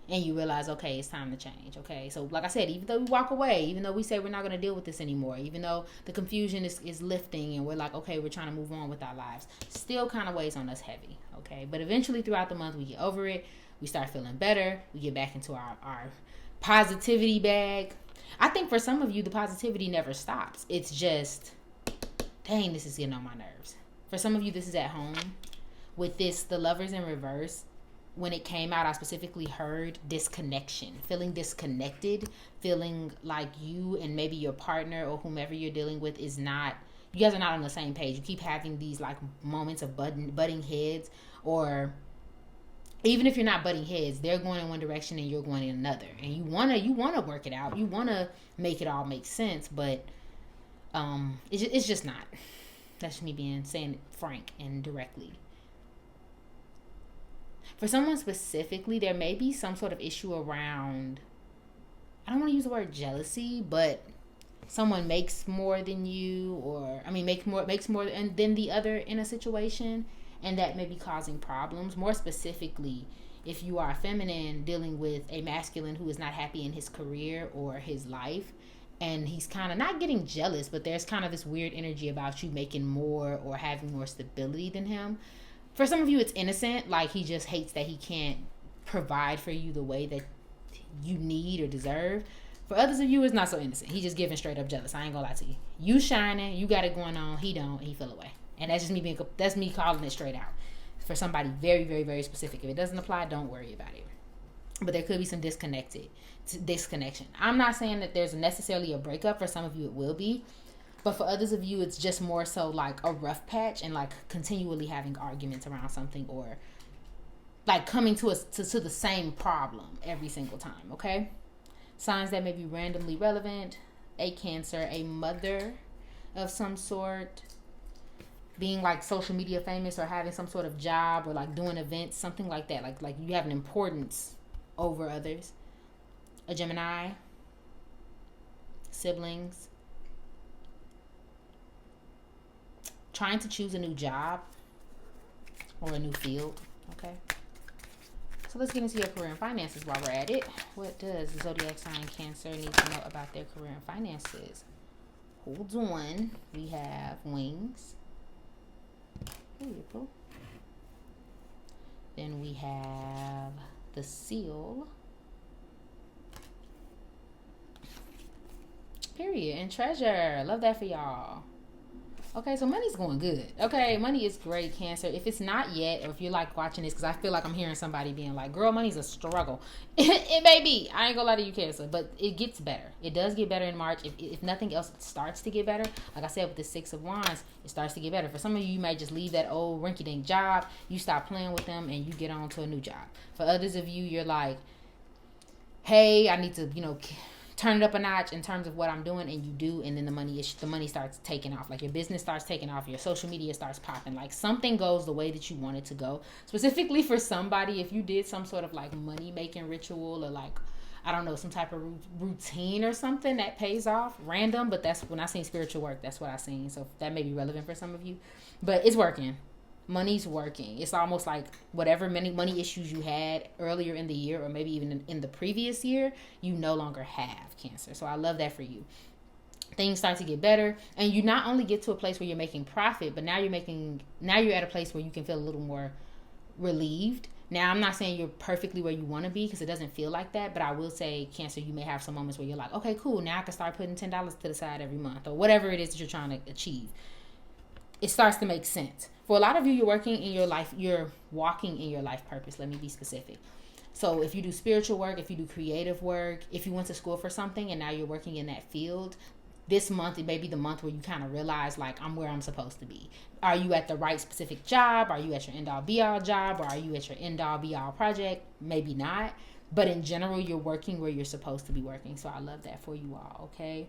And you realize, okay, it's time to change. Okay, so like I said, even though we walk away, even though we say we're not going to deal with this anymore, even though the confusion is lifting and we're like, okay, we're trying to move on with our lives, still kind of weighs on us heavy. Okay, but eventually throughout the month we get over it. We start feeling better. We get back into our positivity bag. I think for some of you, the positivity never stops. It's just, dang, this is getting on my nerves. For some of you, this is at home. With this, the Lovers in reverse. When it came out, I specifically heard disconnection, feeling disconnected, feeling like you and maybe your partner or whomever you're dealing with you guys are not on the same page. You keep having these like moments of butting heads, or even if you're not butting heads, they're going in one direction and you're going in another. And you wanna work it out. You wanna make it all make sense, but it's just not. That's me saying it frank and directly. For someone specifically, there may be some sort of issue around, I don't want to use the word jealousy, but someone makes more than you, or I mean makes more than the other in a situation, and that may be causing problems. More specifically, if you are feminine dealing with a masculine who is not happy in his career or his life, and he's kind of not getting jealous, but there's kind of this weird energy about you making more or having more stability than him. For some of you, it's innocent, like he just hates that he can't provide for you the way that you need or deserve. For others of you, it's not so innocent. He just giving straight up jealous. I ain't gonna lie to you. You shining, you got it going on. He don't. He feel away, and that's just me that's me calling it straight out. For somebody very, very, very specific. If it doesn't apply, don't worry about it. But there could be some disconnection. I'm not saying that there's necessarily a breakup. For some of you, it will be. But for others of you, it's just more so like a rough patch and like continually having arguments around something, or like coming to the same problem every single time, okay? Signs that may be randomly relevant: a Cancer, a mother of some sort, being like social media famous, or having some sort of job, or like doing events, something like that. Like you have an importance over others. A Gemini, siblings, trying to choose a new job or a new field, okay? So let's get into your career and finances while we're at it. What does the zodiac sign Cancer need to know about their career and finances? Hold on. We have wings. Beautiful. Then we have the seal. Period. And treasure. Love that for y'all. Okay, so money's going good. Okay, money is great, Cancer. If it's not yet, or if you're like watching this, because I feel like I'm hearing somebody being like, girl, money's a struggle. It may be. I ain't gonna lie to you, Cancer, but it gets better. It does get better in March. If nothing else, it starts to get better. Like I said, with the Six of Wands, it starts to get better. For some of you, you might just leave that old rinky-dink job. You stop playing with them and you get on to a new job. For others of you, you're like, hey, I need to, turn it up a notch in terms of what I'm doing, and you do, and then the money starts taking off. Like your business starts taking off, your social media starts popping, like something goes the way that you want it to go. Specifically for somebody, if you did some sort of like money making ritual, or like, I don't know, some type of routine or something that pays off, random, but that's when I seen spiritual work, that's what I seen. So that may be relevant for some of you, but it's working. Money's working. It's almost like whatever money issues you had earlier in the year, or maybe even in the previous year, you no longer have, Cancer. So I love that for you. Things start to get better, and you not only get to a place where you're making profit, but now you're at a place where you can feel a little more relieved. Now, I'm not saying you're perfectly where you want to be, because it doesn't feel like that, but I will say, Cancer, you may have some moments where you're like, okay, cool, now I can start putting $10 to the side every month, or whatever it is that you're trying to achieve. It starts to make sense. For a lot of you, you're walking in your life purpose. Let me be specific. So if you do spiritual work, if you do creative work, if you went to school for something and now you're working in that field, this month, it may be the month where you kind of realize, like, I'm where I'm supposed to be. Are you at the right specific job? Are you at your end-all be-all job? Or are you at your end-all be-all project? Maybe not. But in general, you're working where you're supposed to be working. So I love that for you all, okay?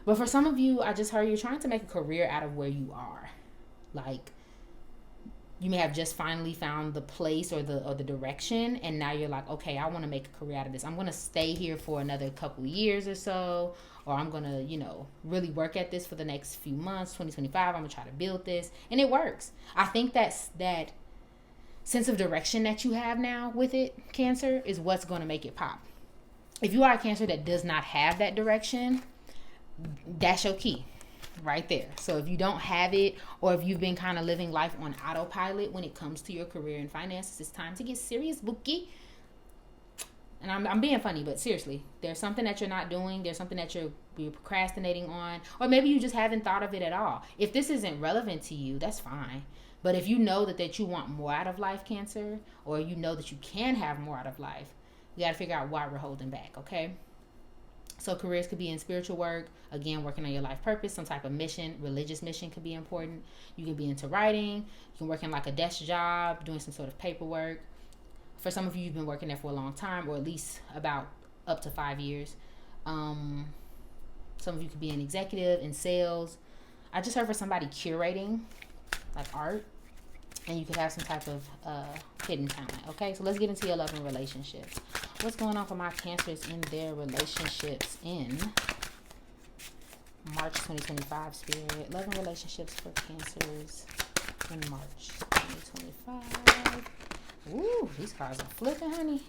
But for some of you, I just heard you're trying to make a career out of where you are. Like, you may have just finally found the place or the direction, and now you're like, okay, I want to make a career out of this. I'm going to stay here for another couple years or so, or I'm going to, really work at this for the next few months, 2025. I'm going to try to build this, and it works. I think that sense of direction that you have now with it, Cancer, is what's going to make it pop. If you are a Cancer that does not have that direction, that's your key right there. So if you don't have it, or if you've been kind of living life on autopilot when it comes to your career and finances, it's time to get serious, bookie. And I'm being funny, but seriously, there's something that you're not doing. There's something that you're procrastinating on, or maybe you just haven't thought of it at all. If this isn't relevant to you, that's fine. But if you know that you want more out of life, Cancer, or you know that you can have more out of life, you got to figure out why we're holding back, okay? So careers could be in spiritual work, again, working on your life purpose, some type of mission, religious mission could be important. You could be into writing. You can work in like a desk job, doing some sort of paperwork. For some of you, you've been working there for a long time, or at least about up to 5 years. Some of you could be an executive in sales. I just heard for somebody curating, like art, and you could have some type of hidden talent. Okay, so let's get into your love and relationships. What's going on for my Cancers in their relationships in March 2025 spirit. Love and relationships for Cancers in March 2025. Ooh, these cards are flipping, honey.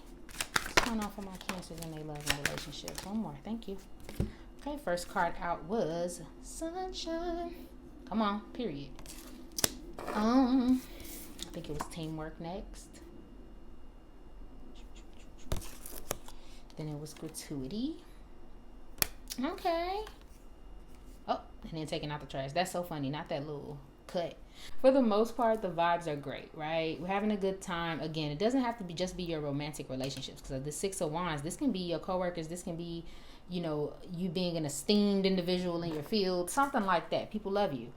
What's going on for my Cancers and their love and relationships? One more, thank you. Okay, first card out was Sunshine. Come on, period. I think it was teamwork next. Then it was gratuity. Okay. Oh, and then taking out the trash. That's so funny. Not that little cut. For the most part, the vibes are great, right? We're having a good time. Again, it doesn't have to be just be your romantic relationships, because the Six of Wands, this can be your coworkers. This can be, you know, you being an esteemed individual in your field, something like that. People love you.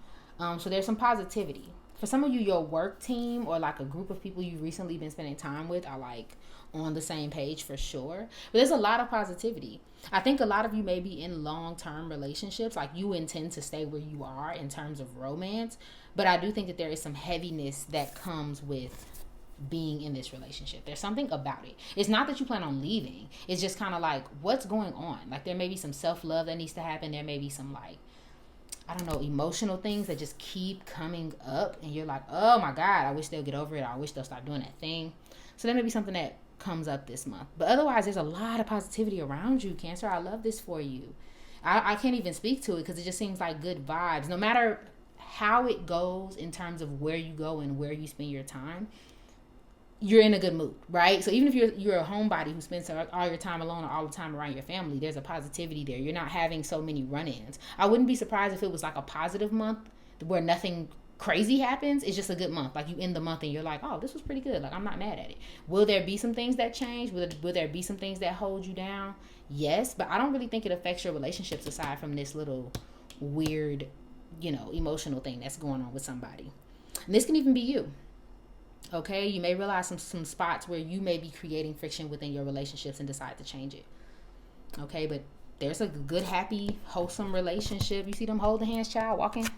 So there's some positivity. For some of you, your work team or like a group of people you've recently been spending time with are like on the same page for sure. But there's a lot of positivity. I think a lot of you may be in long-term relationships, like you intend to stay where you are in terms of romance. But I do think that there is some heaviness that comes with being in this relationship. There's something about it. It's not that you plan on leaving. It's just kind of like, what's going on? Like there may be some self-love that needs to happen. There may be some like, I don't know, emotional things that just keep coming up. And you're like, oh my God, I wish they'll get over it. Or I wish they'll stop doing that thing. So there may be something that comes up this month. But otherwise, there's a lot of positivity around you, Cancer. I love this for you. I can't even speak to it because it just seems like good vibes. No matter how it goes in terms of where you go and where you spend your time, you're in a good mood, right? So even if you're a homebody who spends all your time alone or all the time around your family, there's a positivity there. You're not having so many run-ins. I wouldn't be surprised if it was like a positive month where nothing crazy happens. It's just a good month. Like you end the month and you're like, oh, this was pretty good. Like I'm not mad at it. Will there be some things that change? Will there be some things that hold you down? Yes, but I don't really think it affects your relationships aside from this little weird, you know, emotional thing that's going on with somebody. And this can even be you. Okay, you may realize some spots where you may be creating friction within your relationships and decide to change it. Okay, but there's a good, happy, wholesome relationship. You see them holding hands, child, walking,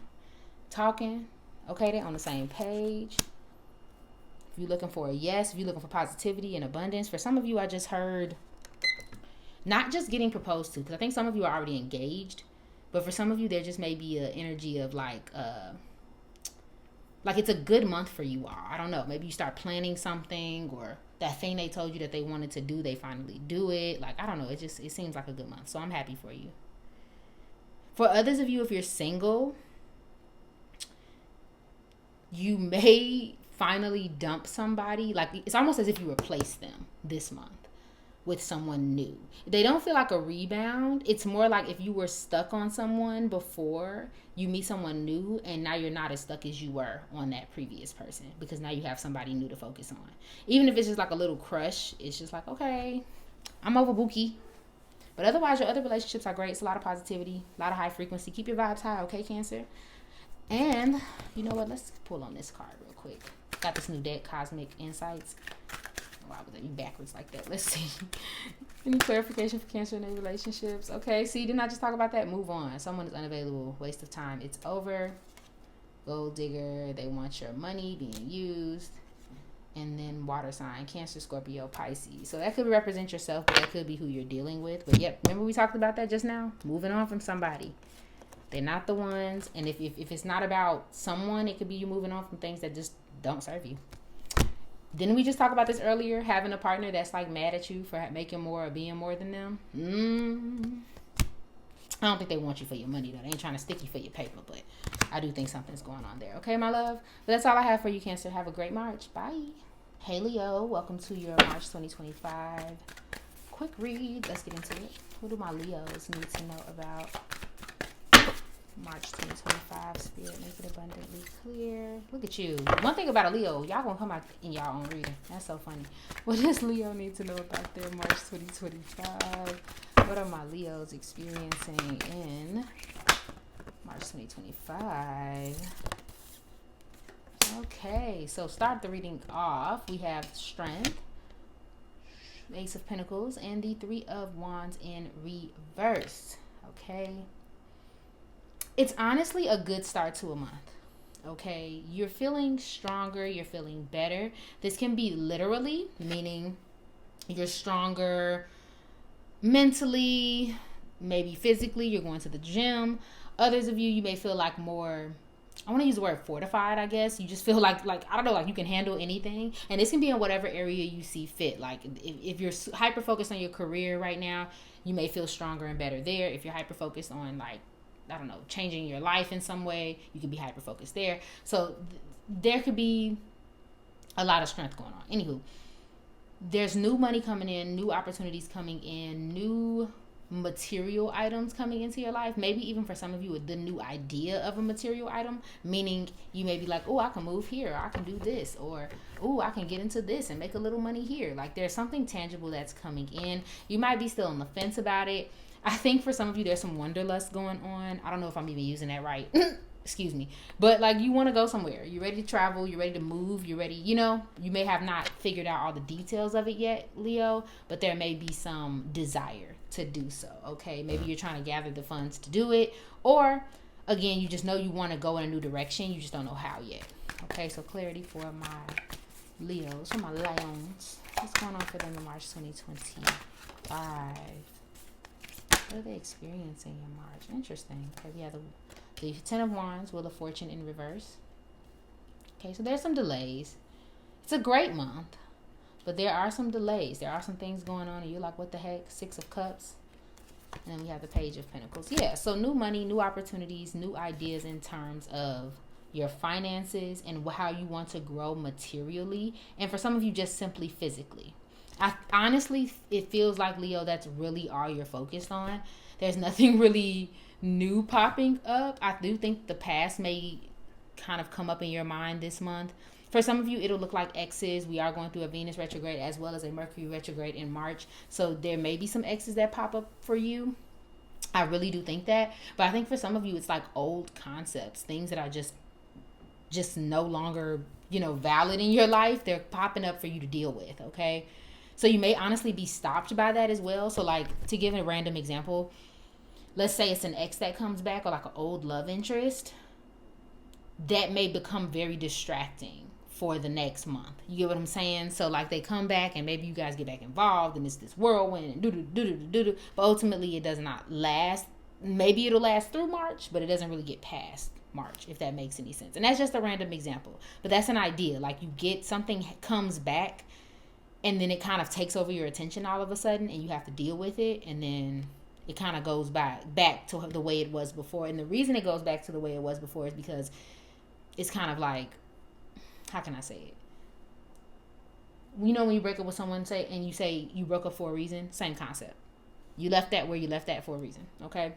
talking. Okay, they're on the same page. If you're looking for a yes, if you're looking for positivity and abundance, for some of you, I just heard not just getting proposed to, because I think some of you are already engaged, but for some of you, there just may be an energy of like it's a good month for you all. I don't know. Maybe you start planning something, or that thing they told you that they wanted to do, they finally do it. Like, I don't know. It seems like a good month. So I'm happy for you. For others of you, if you're single, you may finally dump somebody. Like, it's almost as if you replaced them this month with someone new. They don't feel like a rebound. It's more like if you were stuck on someone before, you meet someone new and now you're not as stuck as you were on that previous person, because now you have somebody new to focus on. Even if it's just like a little crush, it's just like, okay, I'm over Buki. But otherwise, your other relationships are great. It's a lot of positivity, a lot of high frequency. Keep your vibes high, okay, Cancer? And you know what? Let's pull on this card real quick. Got this new deck, Cosmic Insights. Why was you backwards like that? Let's see. Any clarification for Cancer in their relationships? Okay, see, didn't I just talk about that? Move on. Someone is unavailable. Waste of time. It's over. Gold digger. They want your money being used. And then water sign. Cancer, Scorpio, Pisces. So that could represent yourself, but that could be who you're dealing with. But yep, remember we talked about that just now? Moving on from somebody. They're not the ones. And if it's not about someone, it could be you moving on from things that just don't serve you. Didn't we just talk about this earlier? Having a partner that's like mad at you for making more or being more than them? I don't think they want you for your money though. They ain't trying to stick you for your paper, but I do think something's going on there. Okay, my love? But that's all I have for you, Cancer. Have a great March. Bye. Hey, Leo. Welcome to your March 2025 quick read. Let's get into it. What do my Leos need to know about March 2025, Spirit, make it abundantly clear. Look at you. One thing about a Leo, y'all gonna come out in y'all own reading. That's so funny. What does Leo need to know about their March 2025? What are my Leos experiencing in March 2025? Okay, so start the reading off. We have Strength, Ace of Pentacles, and the Three of Wands in reverse. Okay. It's honestly a good start to a month. Okay, you're feeling stronger, you're feeling better. This can be literally, meaning you're stronger mentally, maybe physically, you're going to the gym. Others of you may feel like more, I want to use the word fortified, I guess. You just feel like I don't know, like you can handle anything. And this can be in whatever area you see fit. Like if you're hyper focused on your career right now, you may feel stronger and better there. If you're hyper focused on, like, I don't know, changing your life in some way, you could be hyper focused there. So there could be a lot of strength going on. Anywho, there's new money coming in, new opportunities coming in, new material items coming into your life. Maybe even for some of you, the new idea of a material item, meaning you may be like, oh, I can move here, I can do this, or oh, I can get into this and make a little money here. Like there's something tangible that's coming in. You might be still on the fence about it. I think for some of you, there's some wanderlust going on. I don't know if I'm even using that right. Excuse me. But like you want to go somewhere. You're ready to travel. You're ready to move. You're ready, you may have not figured out all the details of it yet, Leo, but there may be some desire to do so. Okay. Maybe you're trying to gather the funds to do it. Or again, you just know you want to go in a new direction. You just don't know how yet. Okay. So clarity for my Leos, for my Lions. What's going on for them in March 2025? What are they experiencing in March? Interesting. Okay, we have the Ten of Wands, Wheel of Fortune in reverse. Okay, so there's some delays. It's a great month, but there are some delays. There are some things going on, and you're like, what the heck? Six of Cups. And then we have the Page of Pentacles. Yeah, so new money, new opportunities, new ideas in terms of your finances and how you want to grow materially. And for some of you, just simply physically. Honestly, it feels like, Leo, that's really all you're focused on. There's nothing really new popping up. I do think the past may kind of come up in your mind this month. For some of you, it'll look like exes. We are going through a Venus retrograde as well as a Mercury retrograde in March. So there may be some exes that pop up for you. I really do think that. But I think for some of you, it's like old concepts, things that are just no longer, valid in your life. They're popping up for you to deal with, okay? So you may honestly be stopped by that as well. So like, to give a random example, let's say it's an ex that comes back, or like an old love interest, that may become very distracting for the next month. You get what I'm saying? So like they come back and maybe you guys get back involved and it's this whirlwind and do, but ultimately it does not last. Maybe it'll last through March, but it doesn't really get past March, if that makes any sense. And that's just a random example, but that's an idea. Like you get something comes back, and then it kind of takes over your attention all of a sudden, and you have to deal with it, and then it kind of goes back to the way it was before. And the reason it goes back to the way it was before is because it's kind of like, how can I say it? When you break up with someone, and you say you broke up for a reason, same concept. You left that where you left that for a reason, okay?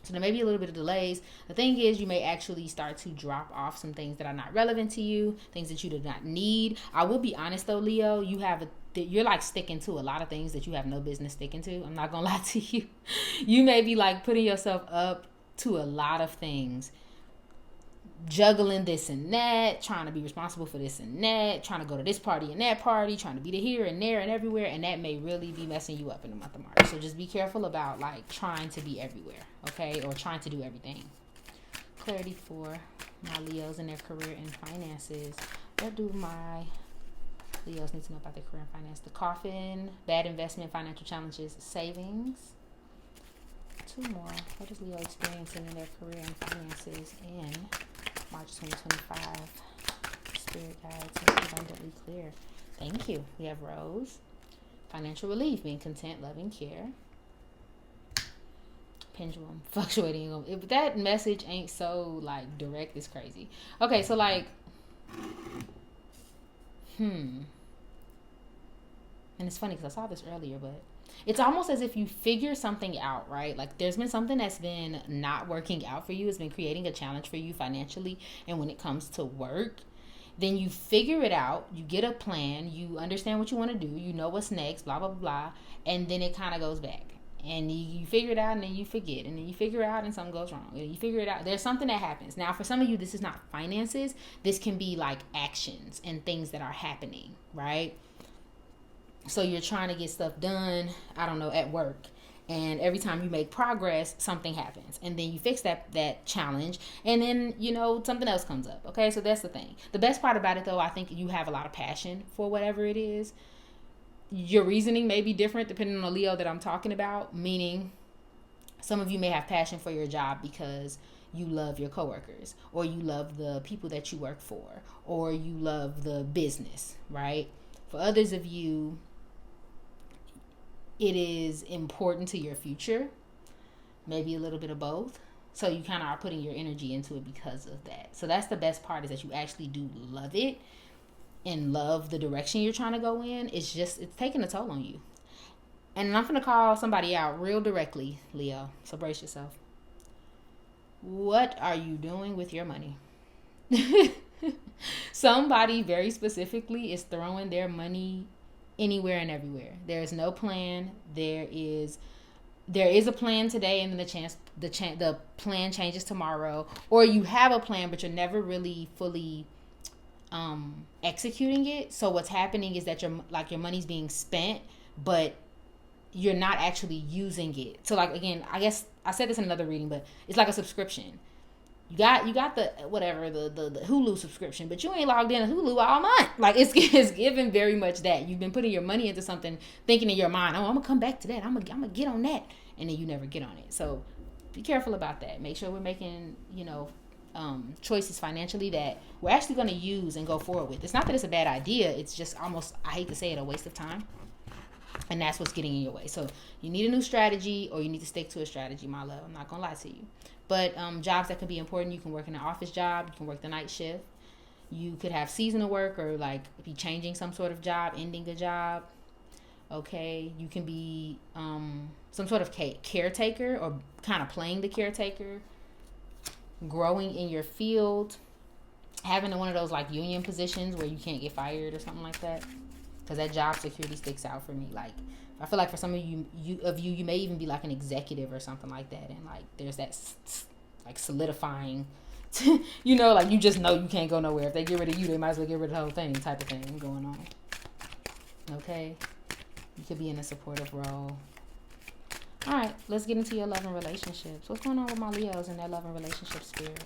So there may be a little bit of delays. The thing is, you may actually start to drop off some things that are not relevant to you, things that you do not need. I will be honest though, Leo, you're like sticking to a lot of things that you have no business sticking to. I'm not gonna lie to you. You may be like putting yourself up to a lot of things, juggling this and that, trying to be responsible for this and that, trying to go to this party and that party, trying to be here and there and everywhere, and that may really be messing you up in the month of March. So just be careful about like trying to be everywhere, okay, or trying to do everything. Clarity for my Leos in their career and finances. What do my Leos need to know about their career and finance? The Coffin, bad investment, financial challenges, savings. Two more. What is Leo experiencing in their career and finances in March 2025? Spirit guides, make it abundantly clear. Thank you. We have Rose. Financial relief, being content, loving, care. Pendulum, fluctuating. If that message ain't so like direct, it's crazy. Okay, so like, and it's funny because I saw this earlier, but it's almost as if you figure something out, right? Like there's been something that's been not working out for you. It's been creating a challenge for you financially. And when it comes to work, then you figure it out. You get a plan. You understand what you want to do. You know what's next, blah, blah, blah. And then it kind of goes back. And you figure it out and then you forget. And then you figure it out and something goes wrong. And you figure it out. There's something that happens. Now, for some of you, this is not finances. This can be like actions and things that are happening, right? So you're trying to get stuff done, I don't know, at work. And every time you make progress, something happens. And then you fix that challenge. And then, something else comes up. Okay, so that's the thing. The best part about it, though, I think you have a lot of passion for whatever it is. Your reasoning may be different depending on the Leo that I'm talking about. Meaning, Some of you may have passion for your job because you love your coworkers, or you love the people that you work for, or you love the business, right? For others of you, it is important to your future, maybe a little bit of both. So you kind of are putting your energy into it because of that. So that's the best part, is that you actually do love it and love the direction you're trying to go in. It's taking a toll on you. And I'm going to call somebody out real directly, Leo. So brace yourself. What are you doing with your money? Somebody very specifically is throwing their money anywhere and everywhere. There is no plan. There is a plan today, and then the plan changes tomorrow. Or you have a plan, but you're never really fully executing it. So what's happening is that your money's being spent, but you're not actually using it. So like, again, I guess I said this in another reading, but it's like a subscription. You got the whatever, the Hulu subscription, but you ain't logged in to Hulu all month. Like, it's given very much that. You've been putting your money into something, thinking in your mind, oh, I'm gonna come back to that. I'm gonna get on that, and then you never get on it. So be careful about that. Make sure we're making, choices financially that we're actually gonna use and go forward with. It's not that it's a bad idea. It's just almost, I hate to say it, a waste of time. And that's what's getting in your way. So you need a new strategy, or you need to stick to a strategy, my love. I'm not going to lie to you. But jobs that can be important, you can work in an office job. You can work the night shift. You could have seasonal work, or like be changing some sort of job, ending a job. Okay. You can be some sort of caretaker, or kind of playing the caretaker, growing in your field, having one of those like union positions where you can't get fired or something like that. Because that job security sticks out for me. Like, I feel like for some of you may even be like an executive or something like that. And like, there's that like solidifying, like you just know you can't go nowhere. If they get rid of you, they might as well get rid of the whole thing type of thing going on. Okay. You could be in a supportive role. All right. Let's get into your love and relationships. What's going on with my Leos in their love and relationship spirit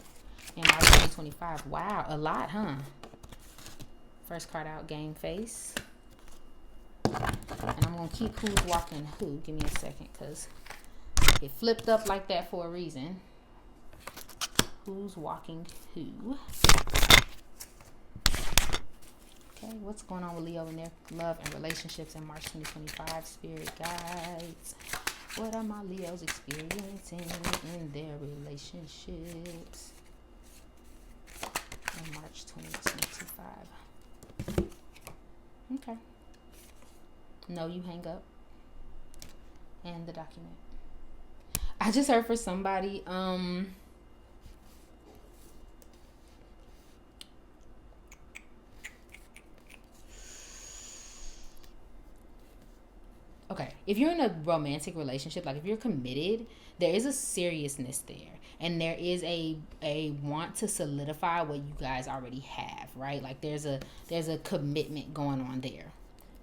in March 2025? Wow. A lot, huh? First card out, game face. And I'm going to keep who's walking who. Give me a second, because it flipped up like that for a reason. Who's walking who? Okay, what's going on with Leo in their love and relationships in March 2025? Spirit guides. What are my Leos experiencing in their relationships in March 2025? Okay. No, you hang up. And the document. I just heard for somebody, okay, if you're in a romantic relationship, like if you're committed, there is a seriousness there. And there is a want to solidify what you guys already have, right? Like there's a commitment going on there.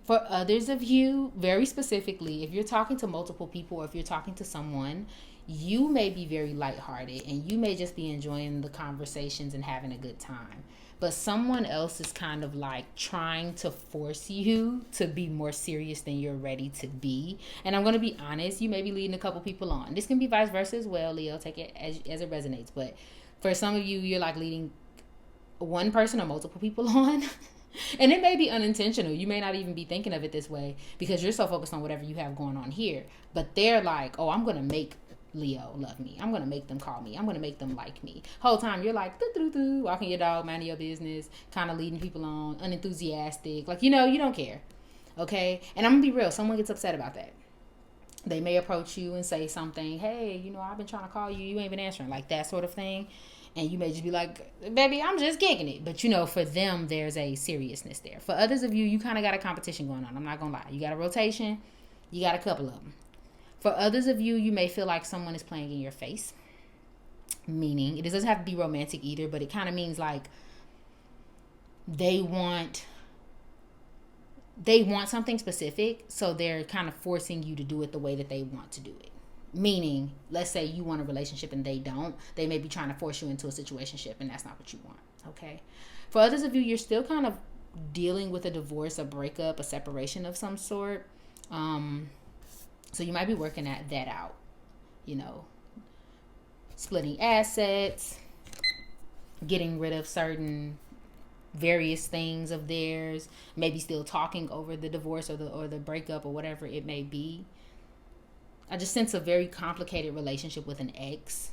For others of you, very specifically, if you're talking to multiple people, or if you're talking to someone, you may be very lighthearted and you may just be enjoying the conversations and having a good time. But someone else is kind of like trying to force you to be more serious than you're ready to be. And I'm going to be honest, you may be leading a couple people on. This can be vice versa as well, Leo. Take it as it resonates. But for some of you, you're like leading one person or multiple people on. And it may be unintentional. You may not even be thinking of it this way because you're so focused on whatever you have going on here. But they're like, oh, I'm going to make Leo love me. I'm going to make them call me. I'm going to make them like me. Whole time you're like, walking your dog, minding your business, kind of leading people on, unenthusiastic. Like, you don't care. Okay? And I'm going to be real. Someone gets upset about that. They may approach you and say something, hey, I've been trying to call you. You ain't been answering. Like that sort of thing. And you may just be like, baby, I'm just kicking it. But, for them, there's a seriousness there. For others of you, you kind of got a competition going on. I'm not going to lie. You got a rotation. You got a couple of them. For others of you, you may feel like someone is playing in your face. Meaning, it doesn't have to be romantic either, but it kind of means like they want something specific. So they're kind of forcing you to do it the way that they want to do it. Meaning, let's say you want a relationship and they don't. They may be trying to force you into a situationship and that's not what you want. Okay. For others of you, you're still kind of dealing with a divorce, a breakup, a separation of some sort. So you might be working that out. you know, splitting assets, getting rid of certain various things of theirs, maybe still talking over the divorce or the breakup or whatever it may be. I just sense a very complicated relationship with an ex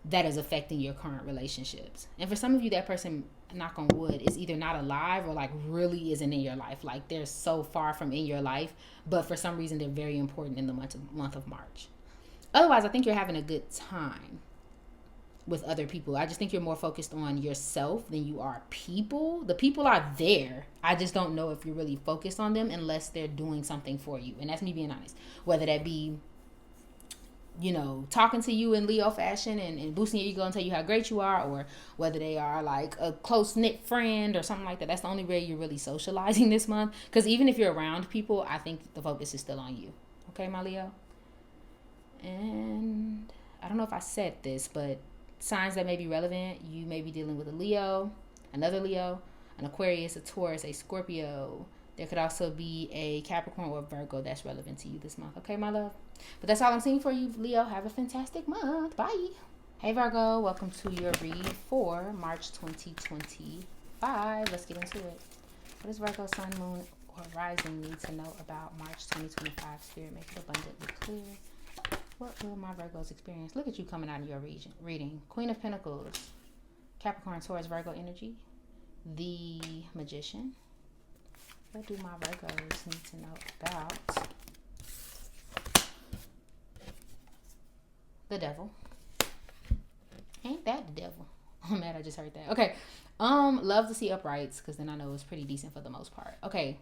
that is affecting your current relationships. And for some of you, that person, knock on wood, is either not alive or like really isn't in your life. Like they're so far from in your life, but for some reason they're very important in the month of March. Otherwise, I think you're having a good time with other people. I just think you're more focused on yourself than you are people. The people are there. I just don't know if you're really focused on them unless they're doing something for you. And that's me being honest. Whether that be, you know, talking to you in Leo fashion and boosting your ego and tell you how great you are, or whether they are like a close-knit friend or something like that. That's the only way you're really socializing this month. Because even if you're around people, I think the focus is still on you. Okay, my Leo? And I don't know if I said this, but signs that may be relevant: you may be dealing with a Leo, another Leo, an Aquarius, a Taurus, a Scorpio. There could also be a Capricorn or a Virgo that's relevant to you this month. Okay, my love? But that's all I'm seeing for you, Leo. Have a fantastic month. Bye. Hey, Virgo. Welcome to your read for March 2025. Let's get into it. What does Virgo, Sun, Moon, or Rising need to know about March 2025? Spirit, make it abundantly clear. What will my Virgos experience? Look at you coming out of your reading. Queen of Pentacles, Capricorn, Taurus, Virgo energy. The Magician. What do my Virgos need to know about the Devil? Ain't that the devil? Oh man, I just heard that. Okay. Love to see uprights, because then I know it's pretty decent for the most part. Okay.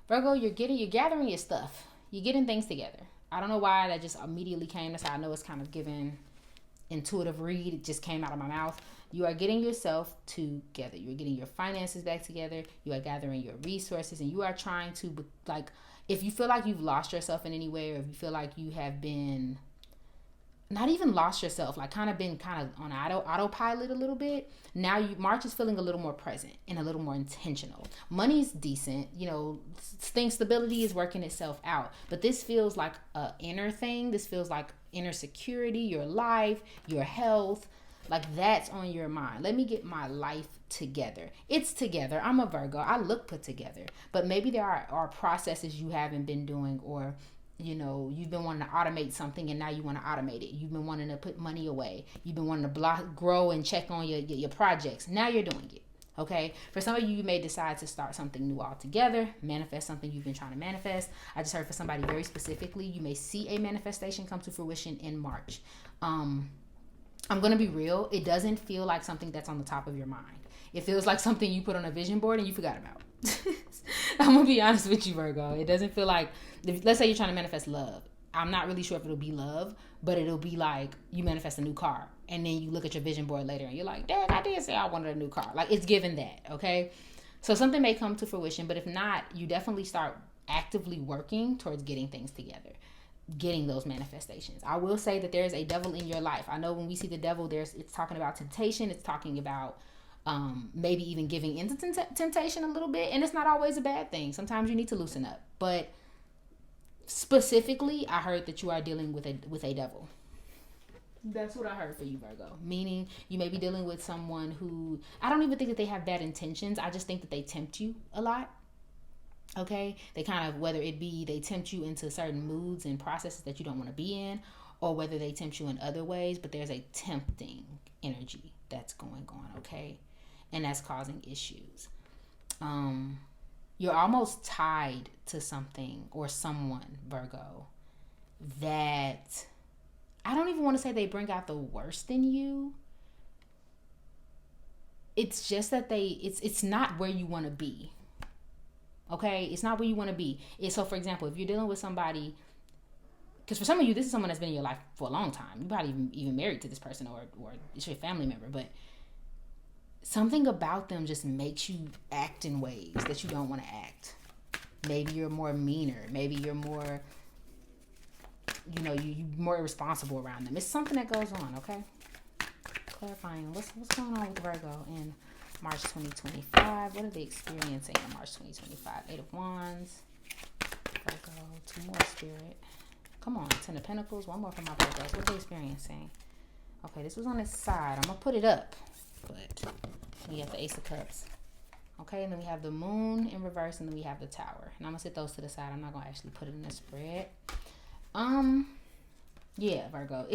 Virgo, you're gathering your stuff. You're getting things together. I don't know why that just immediately came. That's how I know it's kind of given intuitive read. It just came out of my mouth. You are getting yourself together. You are getting your finances back together. You are gathering your resources, and you are trying to, like, if you feel like you've lost yourself in any way, or if you feel like you have been not even lost yourself, like kind of been kind of on autopilot a little bit. Now March is feeling a little more present and a little more intentional. Money's decent, you know, stability is working itself out. But this feels like a inner thing. This feels like inner security, your life, your health. Like that's on your mind. Let me get my life together. It's together. I'm a Virgo. I look put together. But maybe there are processes you haven't been doing, or you know, you've been wanting to automate something and now you want to automate it. You've been wanting to put money away. You've been wanting to grow and check on your projects. Now you're doing it. Okay. For some of you, you may decide to start something new altogether, manifest something you've been trying to manifest. I just heard for somebody very specifically, you may see a manifestation come to fruition in March. I'm going to be real. It doesn't feel like something that's on the top of your mind. It feels like something you put on a vision board and you forgot about. I'm going to be honest with you, Virgo. It doesn't feel like, let's say you're trying to manifest love. I'm not really sure if it'll be love, but it'll be like you manifest a new car. And then you look at your vision board later and you're like, dang, I did say I wanted a new car. Like it's given that, okay? So something may come to fruition, but if not, you definitely start actively working towards getting things together, getting those manifestations. I will say that there is a devil in your life. I know when we see the devil, it's talking about temptation. It's talking about maybe even giving into temptation a little bit. And it's not always a bad thing. Sometimes you need to loosen up. But specifically, I heard that you are dealing with a devil. That's what I heard for you, Virgo. Meaning you may be dealing with someone who, I don't even think that they have bad intentions. I just think that they tempt you a lot. Okay? They kind of, whether it be they tempt you into certain moods and processes that you don't want to be in, or whether they tempt you in other ways, but there's a tempting energy that's going on, okay? And that's causing issues. You're almost tied to something or someone, Virgo, that I don't even want to say they bring out the worst in you. It's just that it's not where you want to be. Okay? It's not where you want to be. So, for example, if you're dealing with somebody, because for some of you, this is someone that's been in your life for a long time. You're probably even married to this person, or it's your family member, but something about them just makes you act in ways that you don't want to act. Maybe you're more meaner. Maybe you're more, you're more irresponsible around them. It's something that goes on, okay? Clarifying, what's going on with Virgo in March 2025? What are they experiencing in March 2025? 8 of Wands. Virgo, 2 more, Spirit. Come on, Ten of Pentacles. One more for my Virgos. What they experiencing? Okay, this was on this side. I'm going to put it up. But we have the Ace of Cups. Okay, and then we have the Moon in reverse, and then we have the Tower. And I'm going to set those to the side. I'm not going to actually put it in the spread. Yeah, Virgo.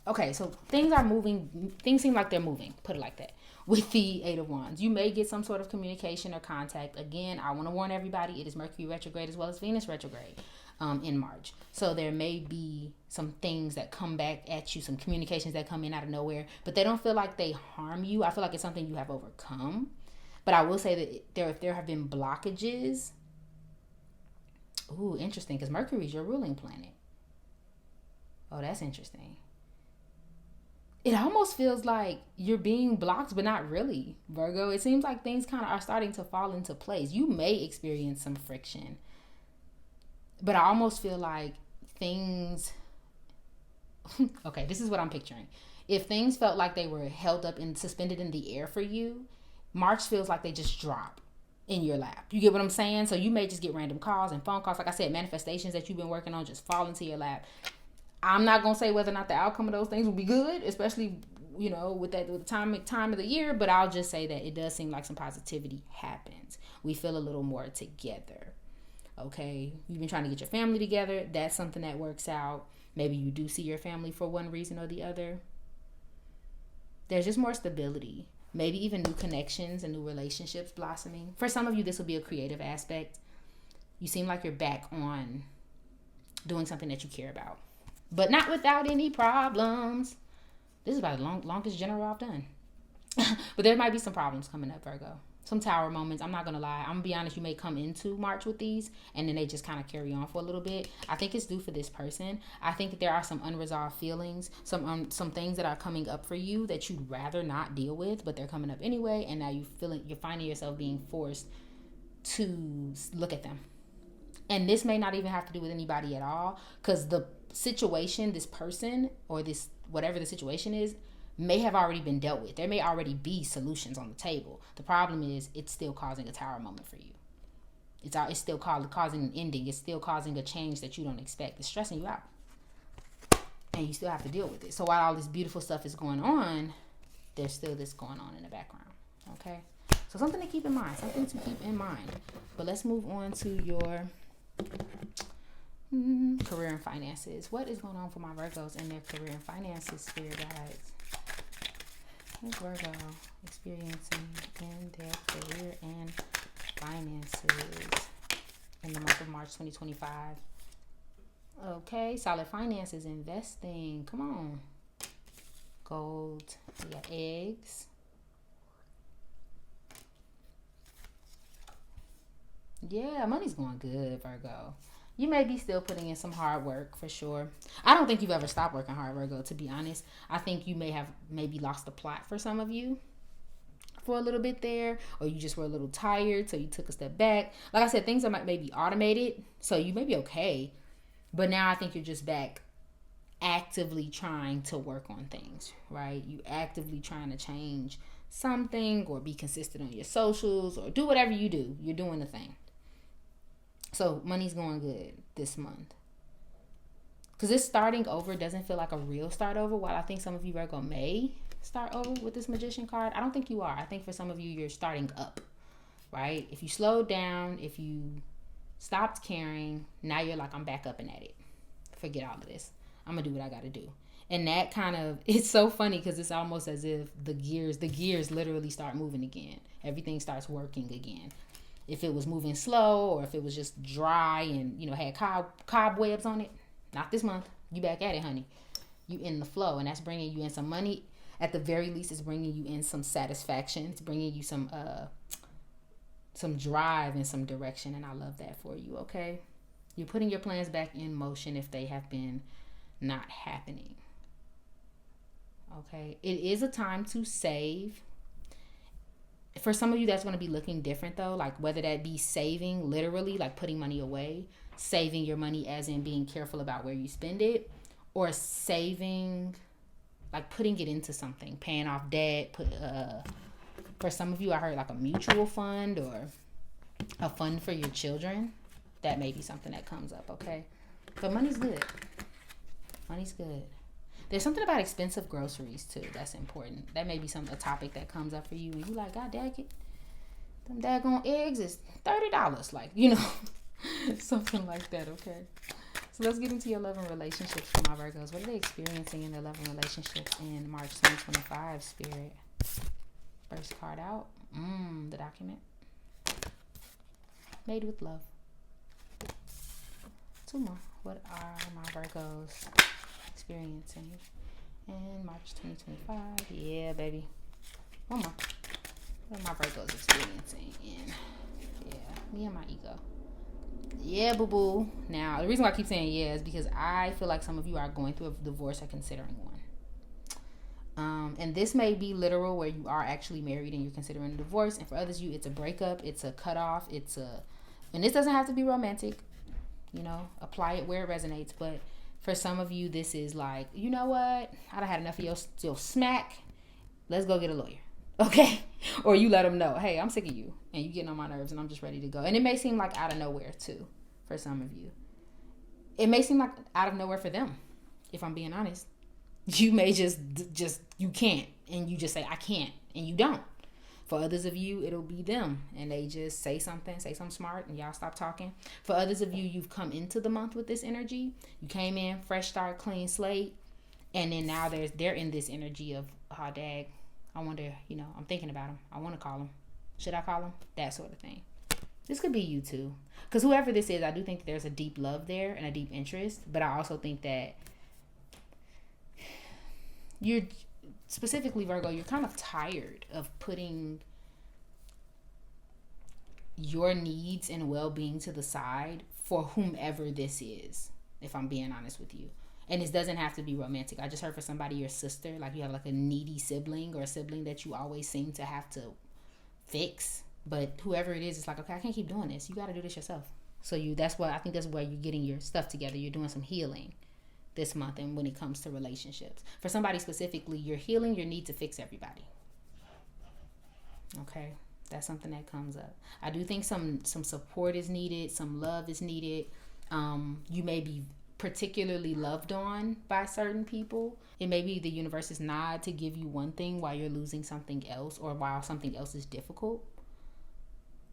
Okay, so things are moving. Things seem like they're moving. Put it like that. With the Eight of Wands, you may get some sort of communication or contact. Again, I want to warn everybody, it is Mercury retrograde as well as Venus retrograde in March. So there may be some things that come back at you, some communications that come in out of nowhere, but they don't feel like they harm you. I feel like it's something you have overcome. But I will say that if there have been blockages, ooh, interesting, because Mercury is your ruling planet. Oh, that's interesting. It almost feels like you're being blocked, but not really, Virgo. It seems like things kind of are starting to fall into place. You may experience some friction, but I almost feel like things... Okay, this is what I'm picturing. If things felt like they were held up and suspended in the air for you, March feels like they just drop in your lap. You get what I'm saying? So you may just get random calls and phone calls. Like I said, manifestations that you've been working on just fall into your lap. I'm not going to say whether or not the outcome of those things will be good, especially, you know, with the time of the year, but I'll just say that it does seem like some positivity happens. We feel a little more together. Okay. You've been trying to get your family together. That's something that works out. Maybe you do see your family for one reason or the other. There's just more stability. Maybe even new connections and new relationships blossoming. For some of you, this will be a creative aspect. You seem like you're back on doing something that you care about, but not without any problems. This is about the longest general I've done. But there might be some problems coming up, Virgo. Some Tower moments. I'm not going to lie. I'm going to be honest. You may come into March with these, and then they just kind of carry on for a little bit. I think it's due for this person. I think that there are some unresolved feelings, some things that are coming up for you that you'd rather not deal with, but they're coming up anyway, and now you're finding yourself being forced to look at them. And this may not even have to do with anybody at all, because the situation, this person, or this whatever the situation is, may have already been dealt with. There may already be solutions on the table. The problem is it's still causing a Tower moment for you. It's still causing an ending. It's still causing a change that you don't expect. It's stressing you out, and you still have to deal with it. So while all this beautiful stuff is going on, there's still this going on in the background. Okay, so something to keep in mind. But let's move on to your career and finances. What is going on for my Virgos in their career and finances, spirit guides? What's Virgo experiencing in their career and finances in the month of March 2025? Okay, solid finances, investing. Come on. Gold. We got eggs. Yeah, money's going good, Virgo. You may be still putting in some hard work for sure. I don't think you've ever stopped working hard, Virgo, to be honest. I think you may have maybe lost the plot for some of you for a little bit there, or you just were a little tired, so you took a step back. Like I said, things are maybe automated, so you may be okay. But now I think you're just back actively trying to work on things, right? You actively trying to change something or be consistent on your socials or do whatever you do. You're doing the thing. So money's going good this month. Because this starting over doesn't feel like a real start over. While I think some of you Virgo may start over with this Magician card, I don't think you are. I think for some of you, you're starting up, right? If you slowed down, if you stopped caring, now you're like, I'm back up and at it. Forget all of this. I'm going to do what I got to do. And that kind of, it's so funny because it's almost as if the gears literally start moving again. Everything starts working again. If it was moving slow or if it was just dry and, you know, had cobwebs on it, not this month. You back at it, honey. You in the flow, and that's bringing you in some money. At the very least, it's bringing you in some satisfaction. It's bringing you some drive and some direction, and I love that for you, okay? You're putting your plans back in motion if they have been not happening, okay? It is a time to save. For some of you, that's going to be looking different, though, like whether that be saving, literally, like putting money away, saving your money as in being careful about where you spend it, or saving, like putting it into something, paying off debt. For some of you, I heard like a mutual fund or a fund for your children. That may be something that comes up, okay? But money's good. Money's good. There's something about expensive groceries too that's important. That may be a topic that comes up for you and you like, God dang it, them daggone eggs is $30. Like, you know, something like that, okay? So let's get into your love and relationships for my Virgos. What are they experiencing in their love and relationships in March 2025, Spirit? First card out. The document. Made with love. Two more. What are my Virgos experiencing in March 2025? Yeah, baby. One more. What are my Virgos experiencing in? Yeah, me and my ego. Yeah, boo-boo. Now, the reason why I keep saying yeah is because I feel like some of you are going through a divorce or considering one. And this may be literal where you are actually married and you're considering a divorce. And for others of you, it's a breakup. It's a cutoff. And this doesn't have to be romantic. You know, apply it where it resonates. But for some of you, this is like, you know what? I done had enough of your smack. Let's go get a lawyer. Okay? Or you let them know, hey, I'm sick of you. And you getting on my nerves and I'm just ready to go. And it may seem like out of nowhere too, for some of you. It may seem like out of nowhere for them, if I'm being honest. You may just you can't. And you just say, I can't. And you don't. For others of you, it'll be them. And they just say something smart, and y'all stop talking. For others of you, you've come into the month with this energy. You came in, fresh start, clean slate. And then now they're in this energy of, oh, dag, I wonder, you know, I'm thinking about him. I want to call him. Should I call him? That sort of thing. This could be you too. Because whoever this is, I do think there's a deep love there and a deep interest. But I also think that you're, specifically Virgo, you're kind of tired of putting your needs and well-being to the side for whomever this is, if I'm being honest with you. And this doesn't have to be romantic. I just heard for somebody, your sister, like you have like a needy sibling or a sibling that you always seem to have to fix. But whoever it is, it's like, okay, I can't keep doing this. You got to do this yourself. So that's why you're getting your stuff together. You're doing some healing this month. And when it comes to relationships, for somebody specifically, you're healing your need to fix everybody. Okay. That's something that comes up. I do think some support is needed. Some love is needed. You may be particularly loved on by certain people. It may be the universe's nod to give you one thing while you're losing something else, or while something else is difficult.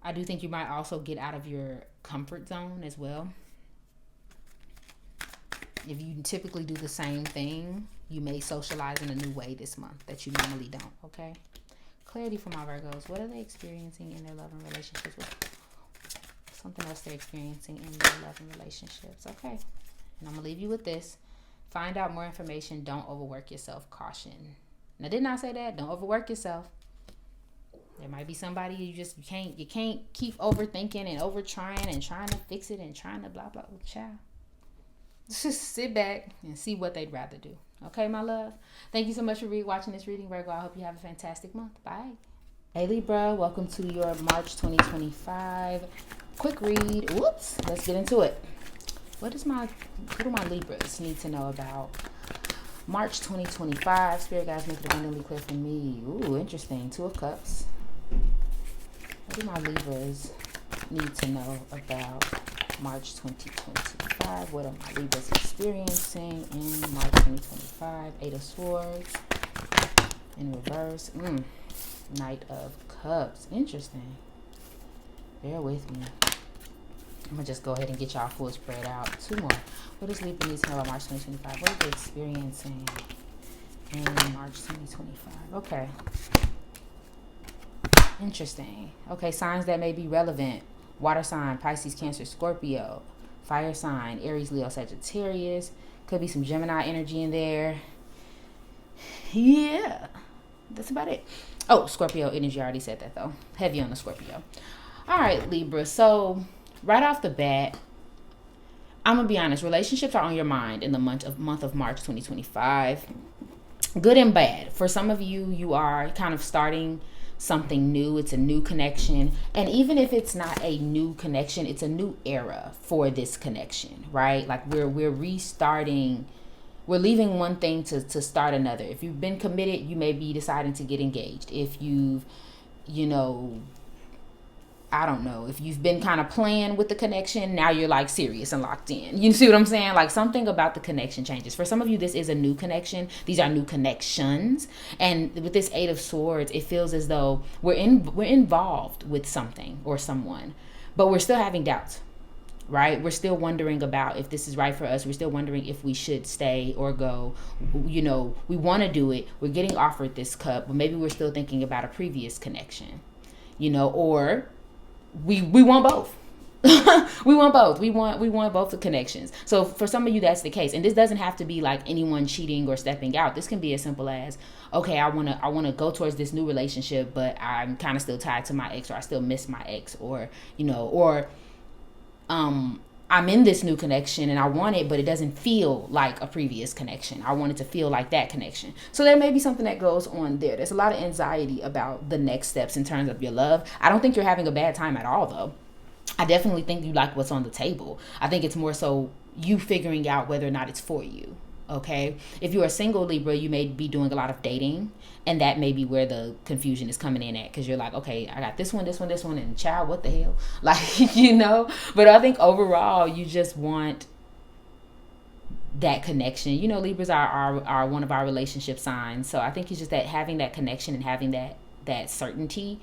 I do think you might also get out of your comfort zone as well. If you typically do the same thing, you may socialize in a new way this month that you normally don't, okay? Clarity for my Virgos. What are they experiencing in their love and relationships? Something else they're experiencing in their love and relationships. Okay. And I'm going to leave you with this. Find out more information. Don't overwork yourself. Caution. Now, didn't I say that? Don't overwork yourself. There might be somebody you can't keep overthinking and over trying and trying to fix it and trying to blah, blah, blah. Child. Just sit back and see what they'd rather do. Okay, my love? Thank you so much for watching this reading, Virgo. I hope you have a fantastic month. Bye. Hey, Libra. Welcome to your March 2025 quick read. Whoops. Let's get into it. What do my Libras need to know about March 2025? Spirit guides, make it abundantly clear for me. Ooh, interesting. 2 of Cups. What do my Libras need to know about March 2025? What are my Libras experiencing in March 2025? 8 of Swords in reverse. Knight of Cups. Interesting. Bear with me. I'm going to just go ahead and get y'all full spread out. 2 more. What does Libra need to know about March 2025? What are they experiencing in March 2025? Okay. Interesting. Okay, signs that may be relevant. Water sign, Pisces, Cancer, Scorpio. Fire sign, Aries, Leo, Sagittarius. Could be some Gemini energy in there. Yeah. That's about it. Oh, Scorpio energy. I already said that, though. Heavy on the Scorpio. All right, Libra. So, right off the bat, I'm going to be honest. Relationships are on your mind in the month of March 2025. Good and bad. For some of you, you are kind of starting something new. It's a new connection. And even if it's not a new connection, it's a new era for this connection, right? Like we're restarting. We're leaving one thing to start another. If you've been committed, you may be deciding to get engaged. If you've, I don't know, if you've been kind of playing with the connection, now you're like serious and locked in. You see what I'm saying? Like something about the connection changes. For some of you, this is a new connection. These are new connections. And with this Eight of Swords, it feels as though we're involved with something or someone, but we're still having doubts, right? We're still wondering about if this is right for us. We're still wondering if we should stay or go. You know, we want to do it. We're getting offered this cup, but maybe we're still thinking about a previous connection, you know, or we want both. We want both. We want both the connections. So for some of you, that's the case. And this doesn't have to be like anyone cheating or stepping out. This can be as simple as, okay, I wanna go towards this new relationship, but I'm kind of still tied to my ex, or I still miss my ex, or you know, or I'm in this new connection and I want it, but it doesn't feel like a previous connection. I want it to feel like that connection. So there may be something that goes on there. There's a lot of anxiety about the next steps in terms of your love. I don't think you're having a bad time at all, though. I definitely think you like what's on the table. I think it's more so you figuring out whether or not it's for you. Okay. If you're a single Libra, you may be doing a lot of dating, and that may be where the confusion is coming in at, because you're like, okay, I got this one, and child, what the hell? Like, you know, but I think overall you just want that connection. You know, Libras are one of our relationship signs. So I think it's just that having that connection and having that certainty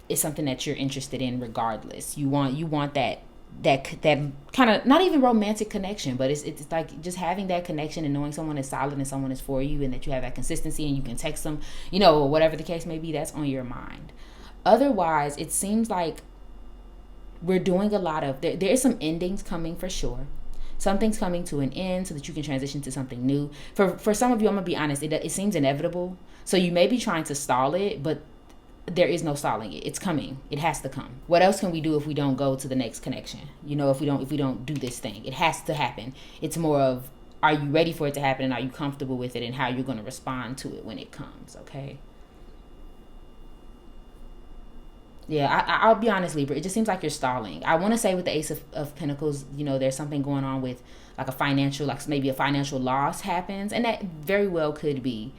is something that you're interested in regardless. You want that kind of, not even romantic connection, but it's like just having that connection and knowing someone is solid and someone is for you, and that you have that consistency and you can text them, you know, whatever the case may be, that's on your mind. Otherwise, it seems like we're doing a lot of, there is some endings coming for sure. Something's coming to an end so that you can transition to something new. For some of you, I'm gonna be honest, it seems inevitable. So you may be trying to stall it, but there is no stalling it. It's coming. It has to come. What else can we do if we don't go to the next connection? You know, if we don't do this thing, it has to happen. It's more of, are you ready for it to happen, and are you comfortable with it, and how you're going to respond to it when it comes? Okay. Yeah, I'll be honest, Libra. It just seems like you're stalling. I want to say with the Ace of Pentacles, you know, there's something going on with like maybe a financial loss happens, and that very well could be.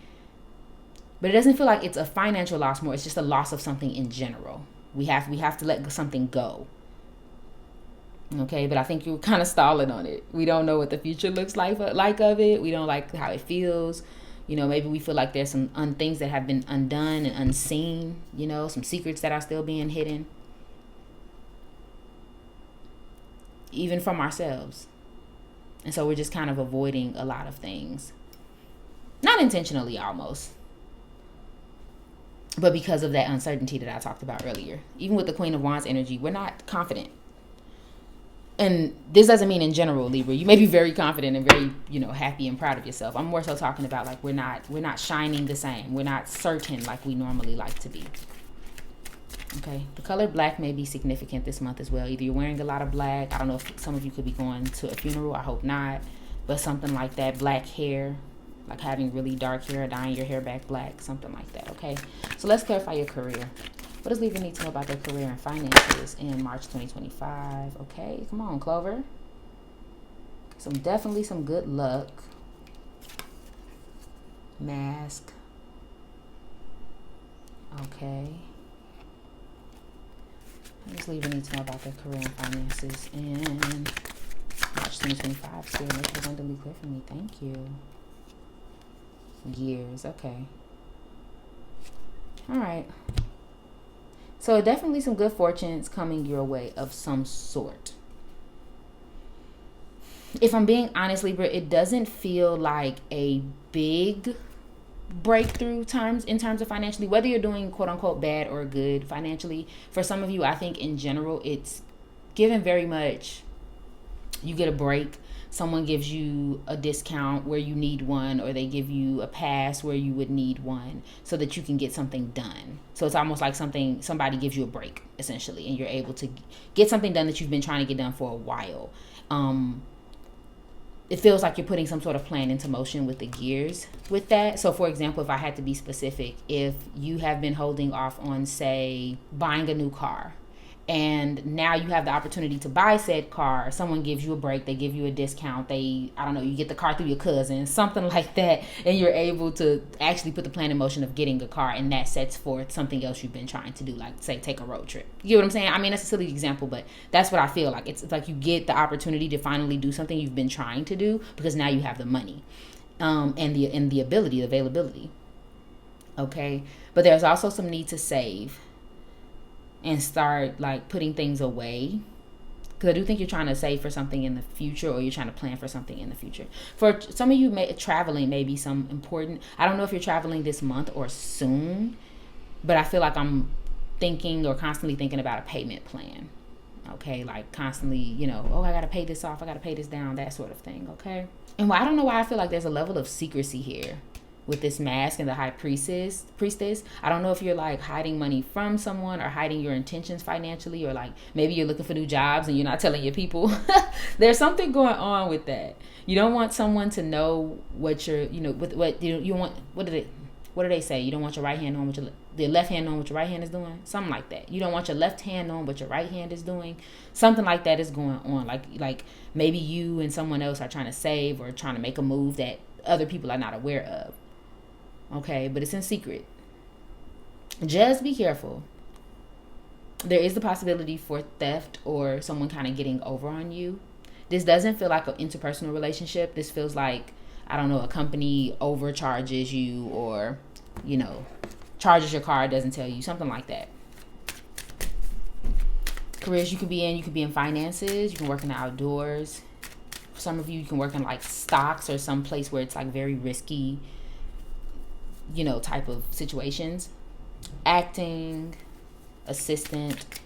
But it doesn't feel like it's a financial loss more. It's just a loss of something in general. We have to let something go. Okay, but I think you're kind of stalling on it. We don't know what the future looks like of it. We don't like how it feels. You know, maybe we feel like there's some things that have been undone and unseen. You know, some secrets that are still being hidden, even from ourselves. And so we're just kind of avoiding a lot of things. Not intentionally, almost. But because of that uncertainty that I talked about earlier. Even with the Queen of Wands energy, we're not confident. And this doesn't mean in general, Libra. You may be very confident and very, you know, happy and proud of yourself. I'm more so talking about like we're not shining the same. We're not certain like we normally like to be. Okay. The color black may be significant this month as well. Either you're wearing a lot of black. I don't know if some of you could be going to a funeral. I hope not. But something like that. Black hair. Like having really dark hair, dyeing your hair back black, something like that, okay? So let's clarify your career. What does Libra need to know about their career and finances in March 2025? Okay, come on, Clover. Definitely some good luck. Mask. Okay. What does Libra need to know about their career and finances in March 2025? Spirit, make it abundantly clear for me. Thank you. Years. Okay. All right. So definitely some good fortunes coming your way of some sort. If I'm being honest, Libra, it doesn't feel like a big breakthrough in terms of financially, whether you're doing quote unquote bad or good financially. For some of you, I think in general, it's given very much, you get a break. Someone gives you a discount where you need one, or they give you a pass where you would need one, so that you can get something done. So it's almost like somebody gives you a break, essentially, and you're able to get something done that you've been trying to get done for a while. It feels like you're putting some sort of plan into motion with the gears with that. So for example, if I had to be specific, if you have been holding off on, say, buying a new car, and now you have the opportunity to buy said car. Someone gives you a break, they give you a discount, I don't know, you get the car through your cousin, something like that, and you're able to actually put the plan in motion of getting a car, and that sets forth something else you've been trying to do, like say take a road trip. You know what I'm saying? I mean, that's a silly example, but that's what I feel like. It's like you get the opportunity to finally do something you've been trying to do because now you have the money, and the ability, the availability. Okay, but there's also some need to save and start like putting things away, because I do think you're trying to save for something in the future, or you're trying to plan for something in the future. For some of you, traveling may be some important. I don't know if you're traveling this month or soon, but I feel like I'm thinking or constantly thinking about a payment plan. Okay, like constantly, you know, oh, I gotta pay this off, I gotta pay this down, that sort of thing. Okay, and I don't know why I feel like there's a level of secrecy here with this mask and the high priestess. I don't know if you're like hiding money from someone or hiding your intentions financially, or like maybe you're looking for new jobs and you're not telling your people. There's something going on with that. You don't want someone to know what you're, you know, what you want. What do they say? You don't want your right hand knowing what the left hand knowing what your right hand is doing. Something like that. You don't want your left hand knowing what your right hand is doing. Something like that is going on. Like maybe you and someone else are trying to save or trying to make a move that other people are not aware of. Okay, but it's in secret. Just be careful. There is the possibility for theft or someone kind of getting over on you. This doesn't feel like an interpersonal relationship. This feels like, I don't know, a company overcharges you, or, you know, charges your card, doesn't tell you, something like that. Careers you could be in finances. You can work in the outdoors. For some of you, you can work in like stocks or some place where it's like very risky, you know, type of situations. Acting, assistant.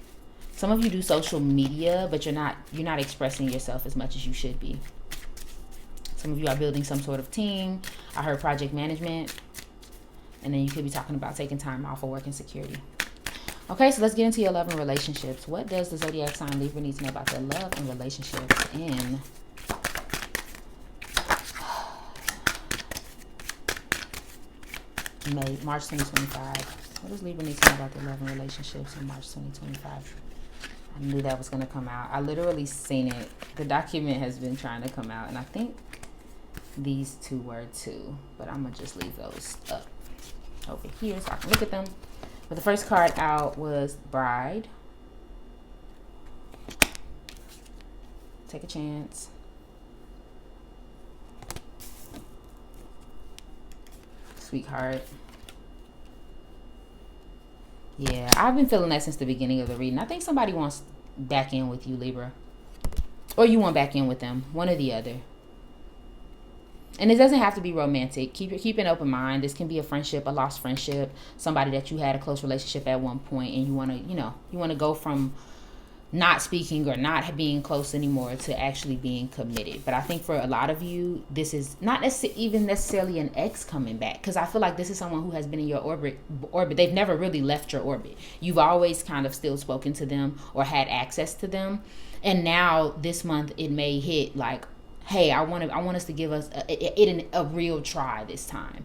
Some of you do social media, but you're not expressing yourself as much as you should be. Some of you are building some sort of team. I heard project management. And then you could be talking about taking time off for work and security. Okay, so let's get into your love and relationships. What does the Zodiac sign Libra need to know about their love and relationships in March 2025? What does Libra need to know about their love and relationships in March 2025? I knew that was going to come out. I literally seen it. The document has been trying to come out, and I think these two were too, but I'm going to just leave those up over here so I can look at them. But the first card out was Bride. Take a chance. Sweetheart. Yeah, I've been feeling that since the beginning of the reading. I think somebody wants back in with you, Libra. Or you want back in with them. One or the other. And it doesn't have to be romantic. Keep an open mind. This can be a friendship, a lost friendship, somebody that you had a close relationship at one point, and you want to go from not speaking or not being close anymore to actually being committed. But I think for a lot of you, this is not even necessarily an ex coming back, because I feel like this is someone who has been in your orbit. They've never really left your orbit. You've always kind of still spoken to them or had access to them. And now this month it may hit like, hey, I want us to give us a real try this time.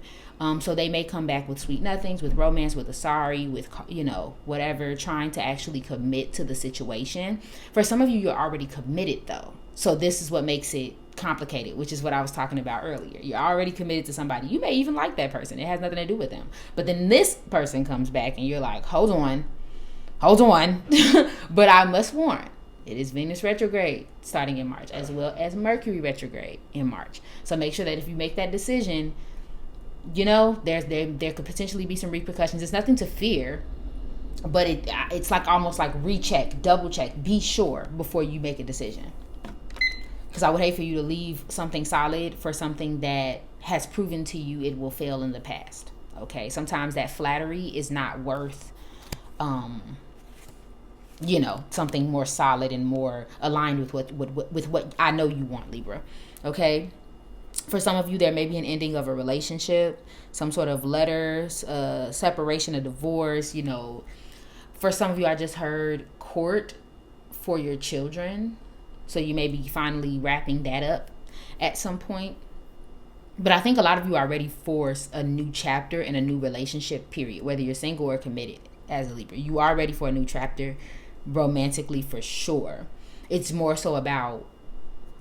So they may come back with sweet nothings, with romance, with a sorry, with, you know, whatever, trying to actually commit to the situation. For some of you, you're already committed though. So this is what makes it complicated, which is what I was talking about earlier. You're already committed to somebody. You may even like that person. It has nothing to do with them. But then this person comes back and you're like, hold on. But I must warn. It is Venus retrograde starting in March, as well as Mercury retrograde in March. So make sure that if you make that decision, you know, there could potentially be some repercussions. It's nothing to fear, but it's like almost like recheck, double check, be sure before you make a decision. Because I would hate for you to leave something solid for something that has proven to you it will fail in the past. Okay, sometimes that flattery is not worth you know, something more solid and more aligned with what I know you want, Libra. Okay. For some of you, there may be an ending of a relationship, some sort of letters, separation, a divorce, you know. For some of you, I just heard court for your children. So you may be finally wrapping that up at some point. But I think a lot of you are ready for a new chapter in a new relationship, period. Whether you're single or committed as a Libra, you are ready for a new chapter. romantically for sure. It's more so about,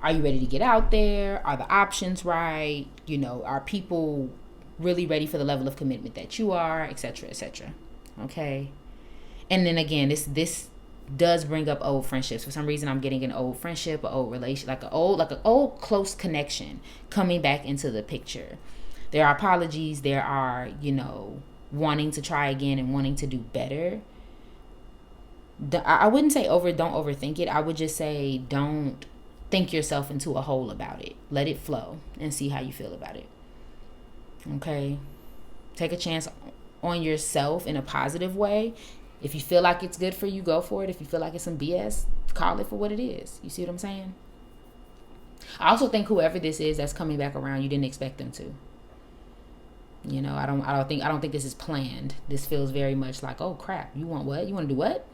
are you ready to get out there? Are the options right? You know, are people really ready for the level of commitment that you are, etc., etc. Okay. And then again, this does bring up old friendships. For some reason, I'm getting an old friendship, an old relation, like an old close connection coming back into the picture. There are apologies. There are, you know, wanting to try again and wanting to do better. I wouldn't say don't overthink it. I would just say don't think yourself into a hole about it. Let it flow and see how you feel about it. Okay? Take a chance on yourself in a positive way. If you feel like it's good for you, go for it. If you feel like it's some BS, call it for what it is. You see what I'm saying? I also think whoever this is that's coming back around, you didn't expect them to. You know, I don't think this is planned. This feels very much like, oh crap, you want what? You want to do what?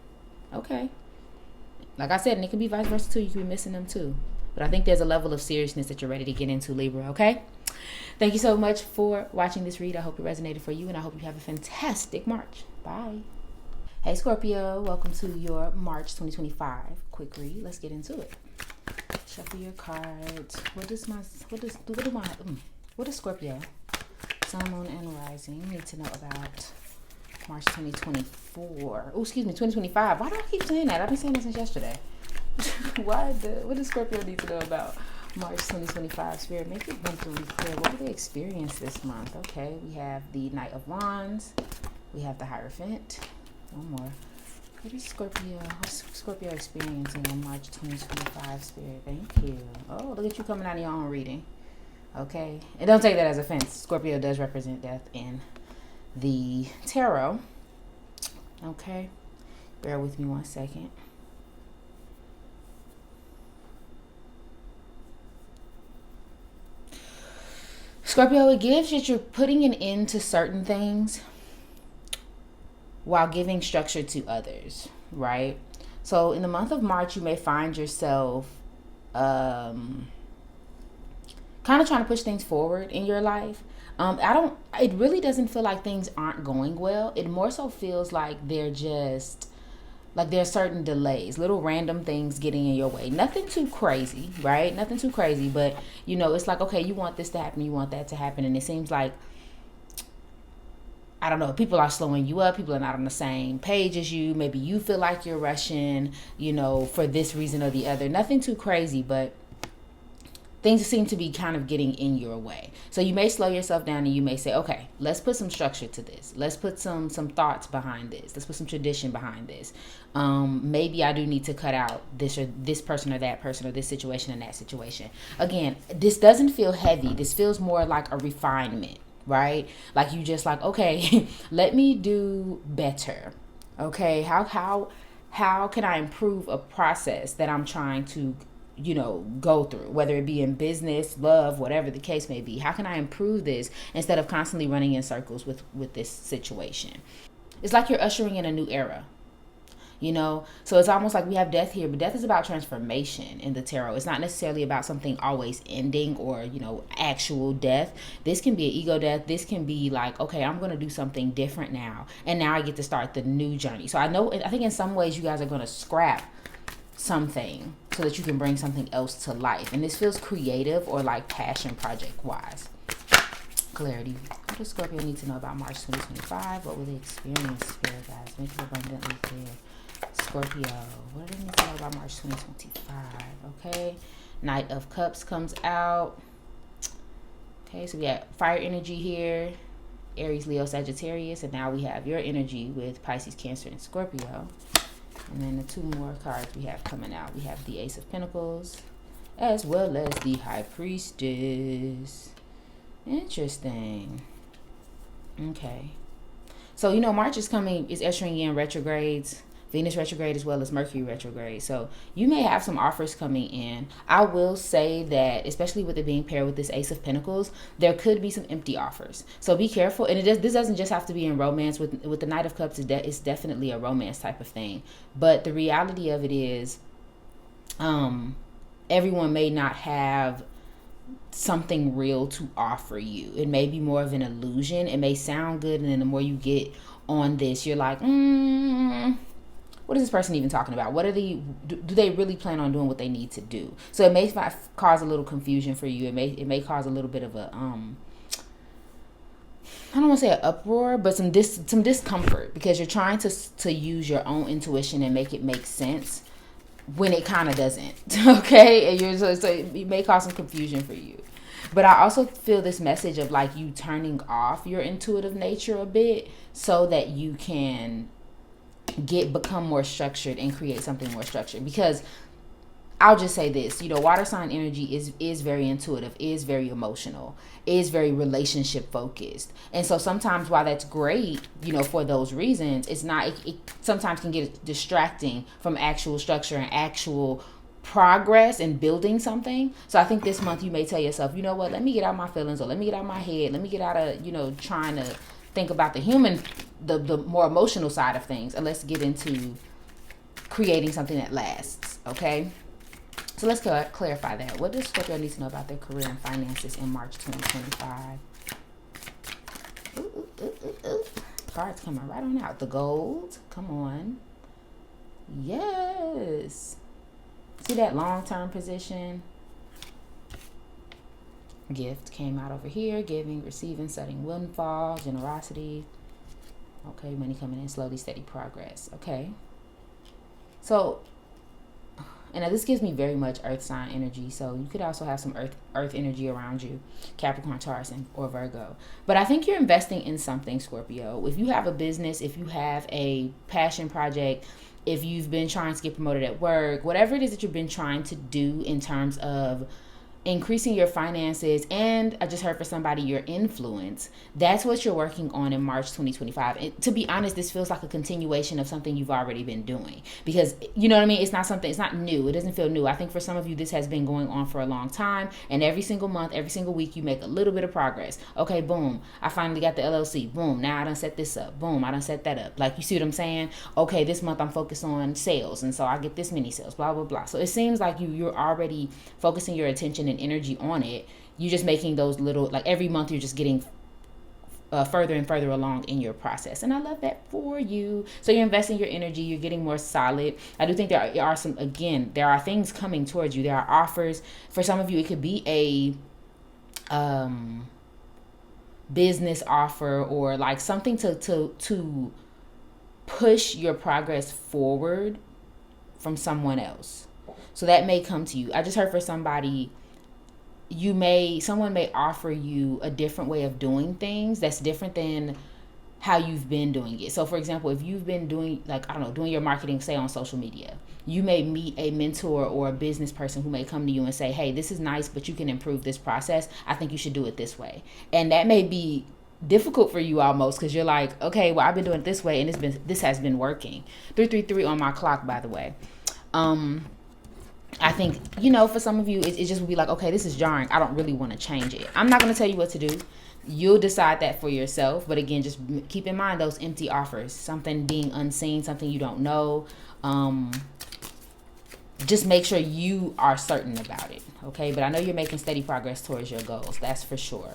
Okay. Like I said, and it can be vice versa too. You can be missing them too. But I think there's a level of seriousness that you're ready to get into, Libra, okay? Thank you so much for watching this read. I hope it resonated for you, and I hope you have a fantastic March. Bye. Hey, Scorpio. Welcome to your March 2025 quick read. Let's get into it. Shuffle your cards. What does Scorpio, Sun, Moon, and Rising need to know about March 2024? Oh, excuse me, 2025. Why do I keep saying that? I've been saying that since yesterday. What does Scorpio need to know about March 2025? Spirit, make it abundantly clear. What do they experience this month? Okay, we have the Knight of Wands. We have the Hierophant. One more. What is Scorpio? What's Scorpio experiencing in March 2025, Spirit? Thank you. Oh, look at you coming out of your own reading. Okay. And don't take that as offense. Scorpio does represent death in the tarot. Okay. Bear with me 1 second. Scorpio, it gives that you're putting an end to certain things while giving structure to others, right? So in the month of March, you may find yourself kind of trying to push things forward in your life. It really doesn't feel like things aren't going well. It more so feels like there's certain delays, little random things getting in your way. Nothing too crazy, right? Nothing too crazy, but you know, it's like, okay, you want this to happen, you want that to happen, and it seems like, I don't know, people are slowing you up. People are not on the same page as you. Maybe you feel like you're rushing, you know, for this reason or the other. Nothing too crazy, but things seem to be kind of getting in your way. So you may slow yourself down and you may say, okay, let's put some structure to this. Let's put some thoughts behind this. Let's put some tradition behind this. Maybe I do need to cut out this or this person or that person or this situation and that situation. Again, this doesn't feel heavy. This feels more like a refinement. Right? Like you just like, okay, let me do better. Okay, how can I improve a process that I'm trying to, you know, go through, whether it be in business, love, whatever the case may be? How can I improve this instead of constantly running in circles with this situation? It's like you're ushering in a new era. You know, so it's almost like we have death here, but death is about transformation in the tarot. It's not necessarily about something always ending or, you know, actual death. This can be an ego death. This can be like, okay, I'm going to do something different now. And now I get to start the new journey. So I think in some ways you guys are going to scrap something so that you can bring something else to life. And this feels creative or like passion project wise. Clarity. What does Scorpio need to know about March 2025? What will they experience, Spirit guys? Make it abundantly clear. Scorpio, what do they need to know about March 2025? Okay, Knight of Cups comes out. Okay, so we have fire energy here, Aries, Leo, Sagittarius, and now we have your energy with Pisces, Cancer, and Scorpio. And then the two more cards we have coming out. We have the Ace of Pentacles as well as the High Priestess. Interesting. Okay, so you know, March is ushering in retrogrades. Venus retrograde as well as Mercury retrograde. So you may have some offers coming in. I will say that, especially with it being paired with this Ace of Pentacles, there could be some empty offers. So be careful. And this doesn't just have to be in romance. With the Knight of Cups, it's definitely a romance type of thing. But the reality of it is, everyone may not have something real to offer you. It may be more of an illusion. It may sound good, and then the more you get on this, you're like, what is this person even talking about? What are do they really plan on doing what they need to do? So it may cause a little confusion for you. It may cause a little bit of a I don't want to say an uproar, but some discomfort, because you're trying to use your own intuition and make it make sense when it kind of doesn't. Okay, and so it may cause some confusion for you. But I also feel this message of like you turning off your intuitive nature a bit so that you can become more structured and create something more structured. Because I'll just say this, you know, water sign energy is very intuitive, is very emotional, is very relationship focused. And so sometimes while that's great, you know, for those reasons, it's not, it sometimes can get distracting from actual structure and actual progress and building something. So I think this month you may tell yourself, you know what, let me get out my feelings, or let me get out my head, let me get out of, you know, trying to think about the human, the more emotional side of things, and let's get into creating something that lasts. Okay, so let's clarify that. What does Scorpio need to know about their career and finances in March 2025? Cards coming right on out. The gold, come on. Yes. See that long-term position? Gift came out over here. Giving, receiving, setting windfall, generosity. Okay, money coming in, slowly, steady progress. Okay. So, and now this gives me very much earth sign energy. So you could also have some earth energy around you. Capricorn, Taurus, or Virgo. But I think you're investing in something, Scorpio. If you have a business, if you have a passion project, if you've been trying to get promoted at work, whatever it is that you've been trying to do in terms of increasing your finances, and I just heard for somebody your influence, that's what you're working on in March 2025. And to be honest, this feels like a continuation of something you've already been doing, because you know what I mean, it's not new. It doesn't feel new. I think for some of you this has been going on for a long time, and every single month, every single week you make a little bit of progress. Okay, boom, I finally got the LLC. Boom, now I done set this up. Boom, I done set that up. Like, you see what I'm saying? Okay, this month I'm focused on sales, and so I get this many sales, blah blah blah. So it seems like you're already focusing your attention and energy on it. You're just making those little, like, every month you're just getting further and further along in your process, and I love that for you. So you're investing your energy, you're getting more solid. I do think there are things coming towards you. There are offers. For some of you, it could be a business offer, or like something to push your progress forward from someone else. So that may come to you. I just heard for somebody, someone may offer you a different way of doing things that's different than how you've been doing it. So for example, if you've been doing, like, I don't know, doing your marketing, say on social media, you may meet a mentor or a business person who may come to you and say, hey, this is nice, but you can improve this process. I think you should do it this way. And that may be difficult for you almost, because you're like, okay, well, I've been doing it this way, and this has been working. 333 on my clock, by the way. I think, you know, for some of you, it just would be like, okay, this is jarring. I don't really want to change it. I'm not going to tell you what to do. You'll decide that for yourself. But again, just keep in mind those empty offers, something being unseen, something you don't know. Just make sure you are certain about it. Okay. But I know you're making steady progress towards your goals. That's for sure.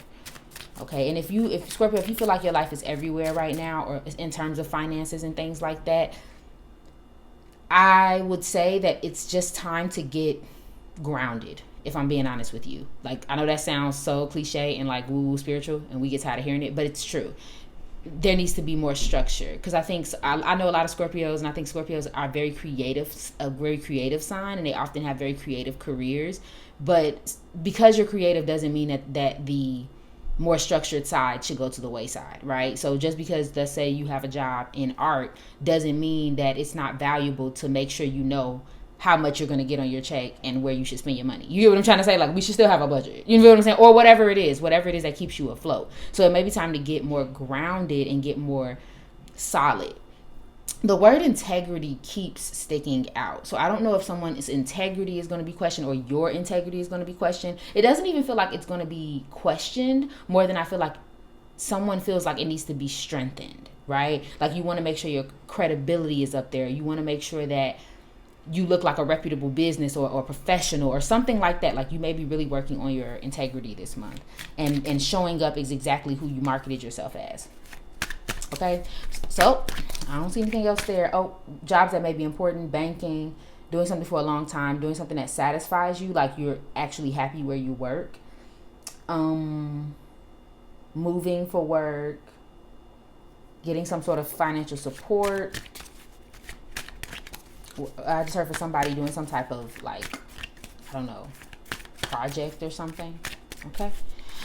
Okay. And if Scorpio, if you feel like your life is everywhere right now, or in terms of finances and things like that, I would say that it's just time to get grounded, if I'm being honest with you. Like, I know that sounds so cliche and like woo-woo spiritual, and we get tired of hearing it, but it's true. There needs to be more structure, because I think I know a lot of Scorpios, and I think Scorpios are a very creative sign, and they often have very creative careers. But because you're creative doesn't mean that the more structured side should go to the wayside, right? So just because, let's say, you have a job in art doesn't mean that it's not valuable to make sure you know how much you're going to get on your check and where you should spend your money. You get what I'm trying to say? Like, we should still have a budget. You know what I'm saying? Or whatever it is that keeps you afloat. So it may be time to get more grounded and get more solid. The word integrity keeps sticking out. So I don't know if someone's integrity is going to be questioned, or your integrity is going to be questioned. It doesn't even feel like it's going to be questioned more than I feel like someone feels like it needs to be strengthened, right? Like, you want to make sure your credibility is up there. You want to make sure that you look like a reputable business or professional or something like that. Like, you may be really working on your integrity this month, and showing up is exactly who you marketed yourself as. Okay, so I don't see anything else there. Oh, jobs that may be important, banking, doing something for a long time, doing something that satisfies you, like you're actually happy where you work. Moving for work, getting some sort of financial support. I just heard for somebody doing some type of, like, I don't know, project or something. Okay.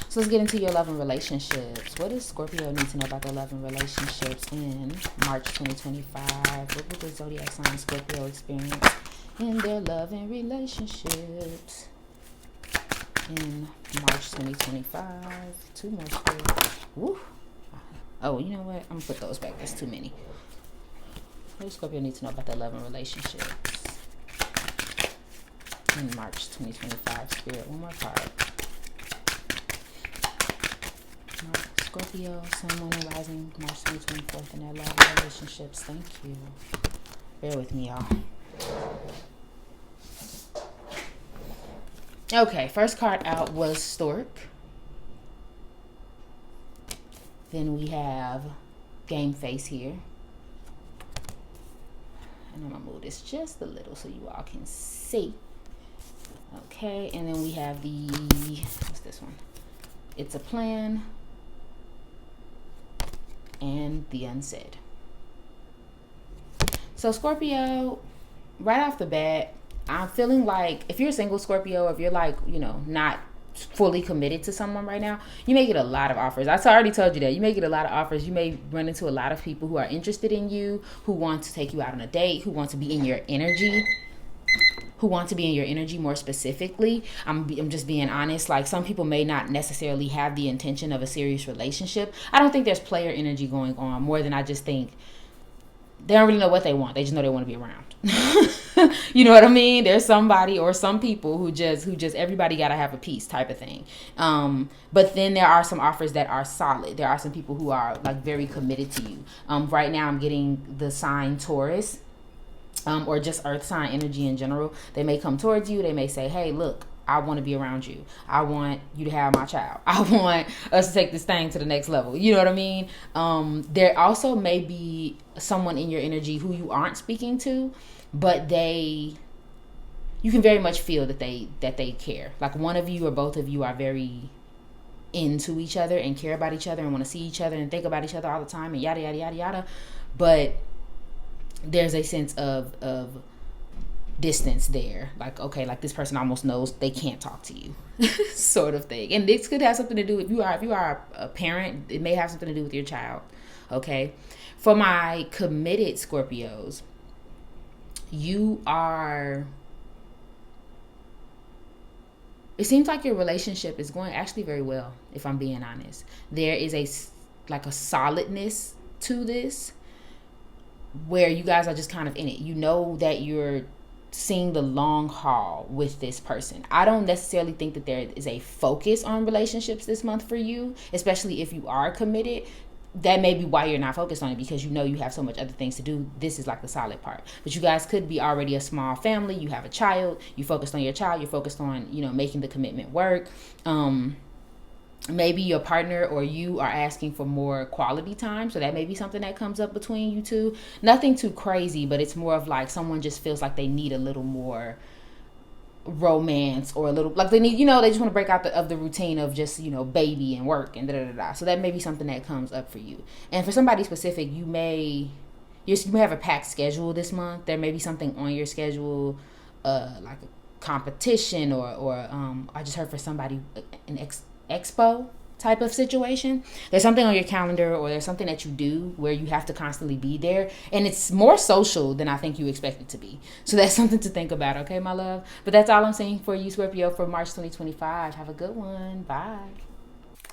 So let's get into your love and relationships. What does Scorpio need to know about their love and relationships in March 2025? What will the Zodiac sign Scorpio experience in their love and relationships in March 2025? Two more squares. Woo. Oh, you know what? I'm going to put those back. That's too many. What does Scorpio need to know about their love and relationships in March 2025? Spirit, one more card. Scorpio, Sun, Moon, and Rising, March 2024, in their love and relationships. Thank you. Bear with me, y'all. Okay, first card out was Stork. Then we have Game Face here. And I'm going to move this just a little so you all can see. Okay, and then we have the, what's this one? It's a Plan. And the Unsaid. So Scorpio, right off the bat, I'm feeling like if you're a single Scorpio, if you're like, you know, not fully committed to someone right now, you may get a lot of offers. I already told you that. You may get a lot of offers. You may run into a lot of people who are interested in you, who want to take you out on a date, who want to be in your energy. More specifically. I'm just being honest. Like, some people may not necessarily have the intention of a serious relationship. I don't think there's player energy going on, more than I just think they don't really know what they want. They just know they want to be around. You know what I mean? There's somebody or some people who just everybody got to have a piece type of thing. But then there are some offers that are solid. There are some people who are like very committed to you. Right now I'm getting the sign Taurus. Or just earth sign energy in general. They may come towards you. They may say, hey, look, I want to be around you. I want you to have my child. I want us to take this thing to the next level. You know what I mean? There also may be someone in your energy who you aren't speaking to, but you can very much feel that they care. Like, one of you or both of you are very into each other and care about each other and want to see each other and think about each other all the time and yada, yada, yada, yada. But there's a sense of distance there. Like, okay, like this person almost knows they can't talk to you sort of thing. And this could have something to do with, if you are a parent, it may have something to do with your child. Okay. For my committed Scorpios, it seems like your relationship is going actually very well, if I'm being honest. There is a solidness to this, where you guys are just kind of in it. You know that you're seeing the long haul with this person. I don't necessarily think that there is a focus on relationships this month for you, especially if you are committed. That may be why you're not focused on it, because you know you have so much other things to do. This is like the solid part. But you guys could be already a small family. You have a child. You focused on your child. You're focused on, making the commitment work. Maybe your partner or you are asking for more quality time. So that may be something that comes up between you two. Nothing too crazy, but it's more of like someone just feels like they need a little more romance, or a little, like they need, they just want to break out of the routine of just, baby and work and da-da-da-da. So that may be something that comes up for you. And for somebody specific, you may have a packed schedule this month. There may be something on your schedule, like a competition or I just heard for somebody an expo type of situation. There's something on your calendar, or there's something that you do where you have to constantly be there, and it's more social than I think you expect it to be. So that's something to think about, okay, my love? But that's all I'm saying for you, Scorpio, for March 2025. Have a good one. Bye.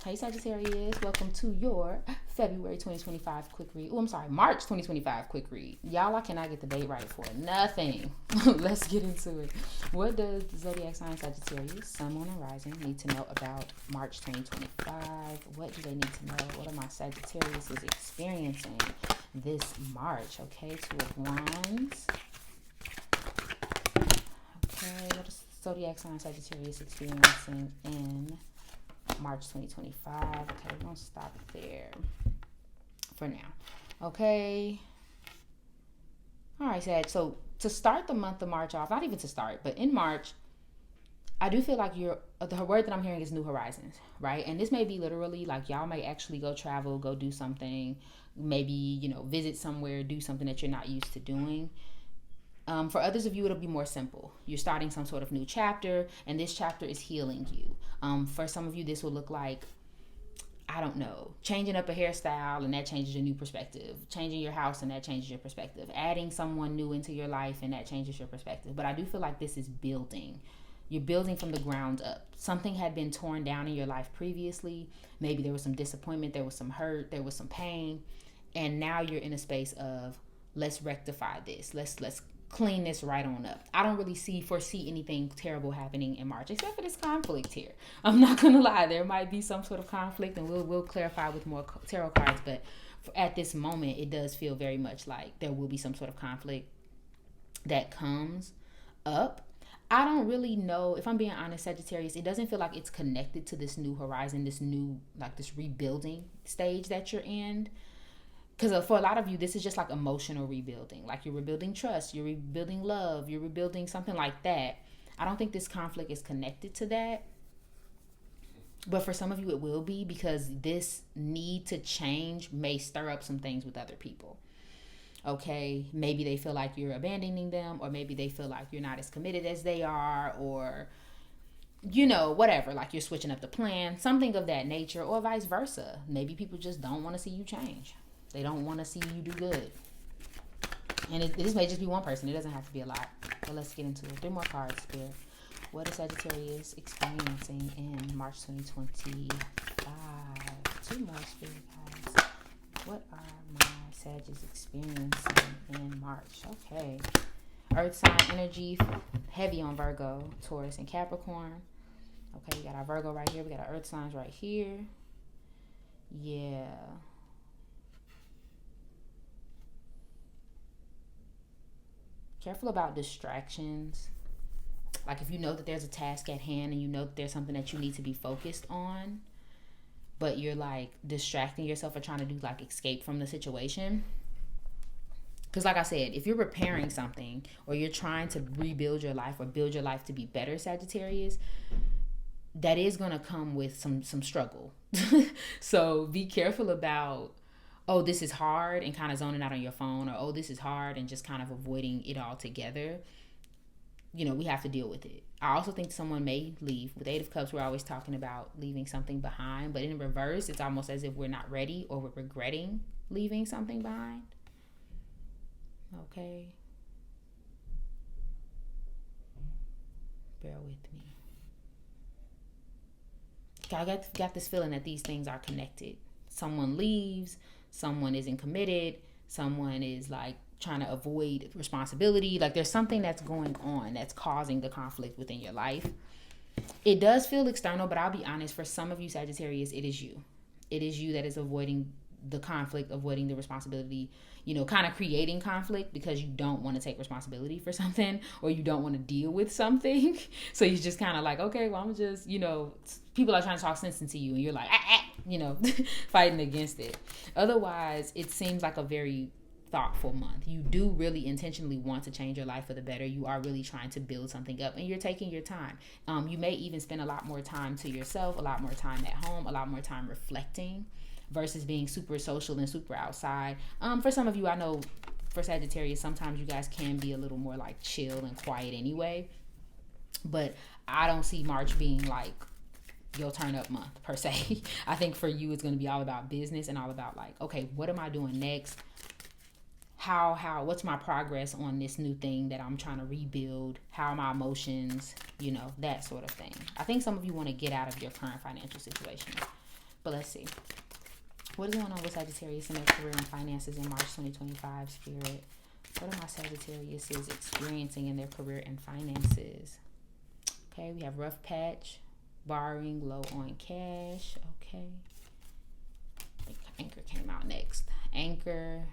Hey, Sagittarius, welcome to your February 2025 quick read. Oh, I'm sorry, March 2025 quick read. Y'all, I cannot get the date right for nothing. Let's get into it. What does the Zodiac sign Sagittarius, Sun, Moon, and Rising need to know about March 2025? What do they need to know? What are my Sagittarius is experiencing this March? Okay, Two of Wands. Okay, what is Zodiac sign Sagittarius experiencing in March 2025. Okay, we're gonna stop there for now. Okay, All right, Sag. So to start the month of March off, not even to start, but in March, I do feel like the word that I'm hearing is new horizons, right? And this may be literally like y'all may actually go travel, go do something, maybe, visit somewhere, do something that you're not used to doing. For others of you, it'll be more simple. You're starting some sort of new chapter, and this chapter is healing you. For some of you, this will look like, I don't know, changing up a hairstyle, and that changes your new perspective. Changing your house, and that changes your perspective. Adding someone new into your life, and that changes your perspective. But I do feel like this is building. You're building from the ground up. Something had been torn down in your life previously. Maybe there was some disappointment, there was some hurt, there was some pain, and now you're in a space of, let's rectify this. Let's clean this right on up. I don't really foresee anything terrible happening in March, except for this conflict here. I'm not gonna lie, there might be some sort of conflict, and we'll clarify with more tarot cards. But at this moment, it does feel very much like there will be some sort of conflict that comes up. I don't really know, if I'm being honest, Sagittarius, it doesn't feel like it's connected to this new horizon, this new, like this rebuilding stage that you're in. Because for a lot of you, this is just like emotional rebuilding. Like you're rebuilding trust, you're rebuilding love, you're rebuilding something like that. I don't think this conflict is connected to that. But for some of you, it will be, because this need to change may stir up some things with other people. Okay, maybe they feel like you're abandoning them, or maybe they feel like you're not as committed as they are, or whatever, like you're switching up the plan, something of that nature, or vice versa. Maybe people just don't want to see you change. They don't want to see you do good. And this may just be one person. It doesn't have to be a lot. But let's get into it. 3 more cards, Spirit. What is Sagittarius experiencing in March 2025? 2 more, Spirit guys. What are my Sagittarius experiencing in March? Okay. Earth sign energy, heavy on Virgo, Taurus, and Capricorn. Okay, we got our Virgo right here. We got our Earth signs right here. Yeah. Careful about distractions. Like if you know that there's a task at hand, and you know that there's something that you need to be focused on, but you're like distracting yourself or trying to do like escape from the situation. Because like I said, if you're repairing something, or you're trying to rebuild your life or build your life to be better, Sagittarius, that is going to come with some struggle. So be careful about, oh, this is hard, and kind of zoning out on your phone, or oh, this is hard, and just kind of avoiding it altogether. We have to deal with it. I also think someone may leave. With 8 of Cups, we're always talking about leaving something behind, but in reverse, it's almost as if we're not ready, or we're regretting leaving something behind. Okay. Bear with me. I got this feeling that these things are connected. Someone leaves, someone isn't committed, someone is like trying to avoid responsibility. Like there's something that's going on that's causing the conflict within your life. It does feel external, but I'll be honest, for some of you Sagittarius, it is you. It is you that is avoiding the conflict, avoiding the responsibility, kind of creating conflict because you don't want to take responsibility for something, or you don't want to deal with something. So you just kind of like, okay, well, I'm just, people are trying to talk sense into you, and you're like, fighting against it. Otherwise, it seems like a very thoughtful month. You do really intentionally want to change your life for the better. You are really trying to build something up, and you're taking your time. You may even spend a lot more time to yourself, a lot more time at home, a lot more time reflecting, versus being super social and super outside. For some of you, I know for Sagittarius, sometimes you guys can be a little more like chill and quiet anyway. But I don't see March being like your turn up month per se. I think for you, it's going to be all about business and all about like, okay, what am I doing next? What's my progress on this new thing that I'm trying to rebuild? How are my emotions? That sort of thing. I think some of you want to get out of your current financial situation. But let's see. What is going on with Sagittarius in their career and finances in March 2025, Spirit? What are my Sagittarius experiencing in their career and finances? Okay, we have rough patch, borrowing, low on cash. Okay. I think Anchor came out next. Anchor.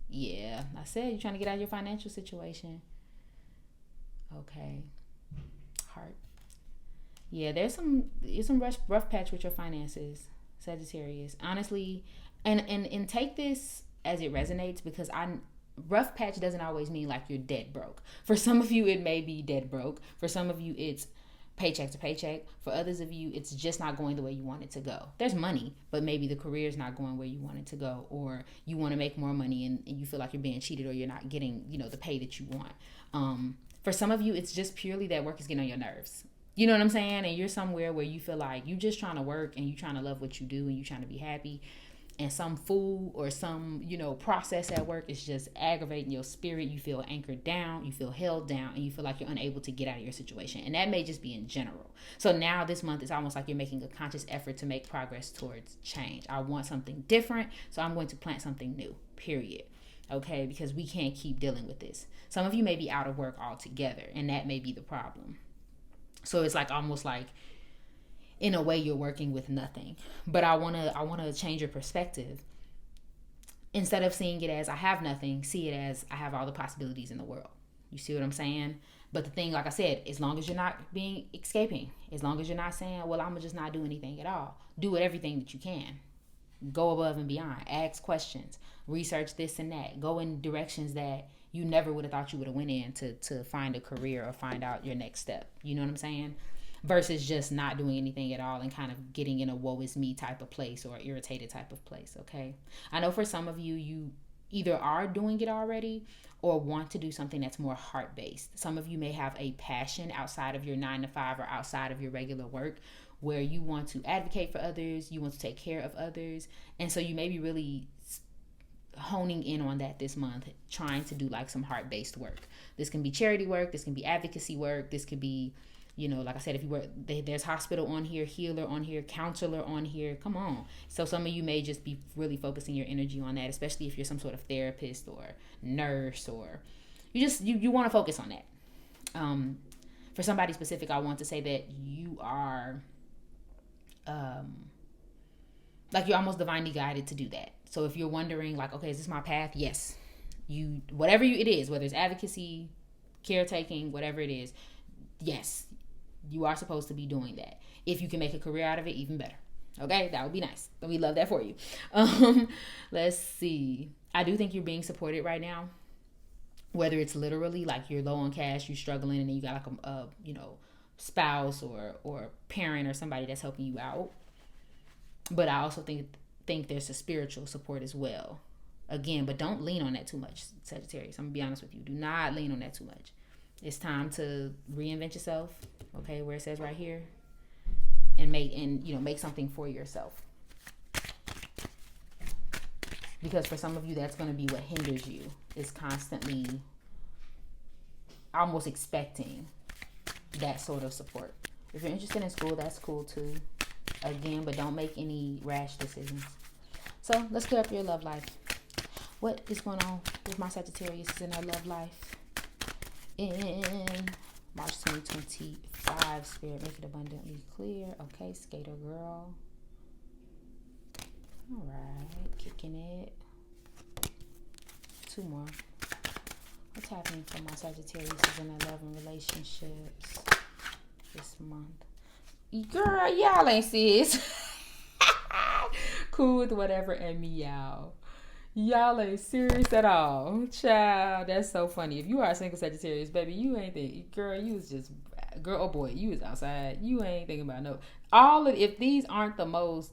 Yeah, I said you're trying to get out of your financial situation. Okay. Heart. Yeah, there's some rough patch with your finances, Sagittarius. Honestly, and take this as it resonates, because rough patch doesn't always mean like you're dead broke. For some of you, it may be dead broke. For some of you, it's paycheck to paycheck. For others of you, it's just not going the way you want it to go. There's money, but maybe the career is not going where you want it to go, or you want to make more money and you feel like you're being cheated, or you're not getting, the pay that you want. For some of you, it's just purely that work is getting on your nerves. You know what I'm saying? And you're somewhere where you feel like you're just trying to work and you're trying to love what you do and you're trying to be happy. And some fool or some, process at work is just aggravating your spirit. You feel anchored down, you feel held down, and you feel like you're unable to get out of your situation. And that may just be in general. So now this month, it's almost like you're making a conscious effort to make progress towards change. I want something different, so I'm going to plant something new, period. Okay, because we can't keep dealing with this. Some of you may be out of work altogether, and that may be the problem. So it's like almost like, in a way, you're working with nothing. But I wanna change your perspective. Instead of seeing it as I have nothing, see it as I have all the possibilities in the world. You see what I'm saying? But the thing, like I said, as long as you're not escaping, as long as you're not saying, well, I'm gonna just not do anything at all. Do everything that you can. Go above and beyond. Ask questions. Research this and that. Go in directions that you never would have thought you would have went in to find a career or find out your next step. You know what I'm saying? Versus just not doing anything at all and kind of getting in a woe is me type of place or irritated type of place, okay? I know for some of you, you either are doing it already or want to do something that's more heart-based. Some of you may have a passion outside of your 9-to-5 or outside of your regular work where you want to advocate for others, you want to take care of others, and so you may be really honing in on that this month, trying to do like some heart-based work. This can be charity work, this can be advocacy work, this could be, like I said, if you were, there's hospital on here, healer on here, counselor on here. Come on. So some of you may just be really focusing your energy on that, especially if you're some sort of therapist or nurse, or you want to focus on that. For somebody specific, I want to say that you are, like you're almost divinely guided to do that. So if you're wondering, like, okay, is this my path? Yes. Whatever it is, whether it's advocacy, caretaking, whatever it is, yes. You are supposed to be doing that. If you can make a career out of it, even better. Okay, that would be nice. We love that for you. Let's see. I do think you're being supported right now. Whether it's literally like you're low on cash, you're struggling, and then you got like a spouse or parent or somebody that's helping you out. But I also think there's a spiritual support as well. Again, but don't lean on that too much, Sagittarius. I'm gonna be honest with you. Do not lean on that too much. It's time to reinvent yourself, okay, where it says right here, and make something for yourself. Because for some of you, that's going to be what hinders you, is constantly almost expecting that sort of support. If you're interested in school, that's cool too. Again, but don't make any rash decisions. So let's clear up your love life. What is going on with my Sagittarius in their love life? In March 2025, Spirit, make it abundantly clear. Okay, skater girl. All right, kicking it. 2 more. What's happening for my Sagittarius in their love and relationships this month? Girl, y'all ain't sis. Cool with whatever and meow. Y'all ain't serious at all. Child, that's so funny. If you are a single Sagittarius, baby, you ain't thinking, girl, you was just, girl, oh boy, you was outside. You ain't thinking about no. If these aren't the most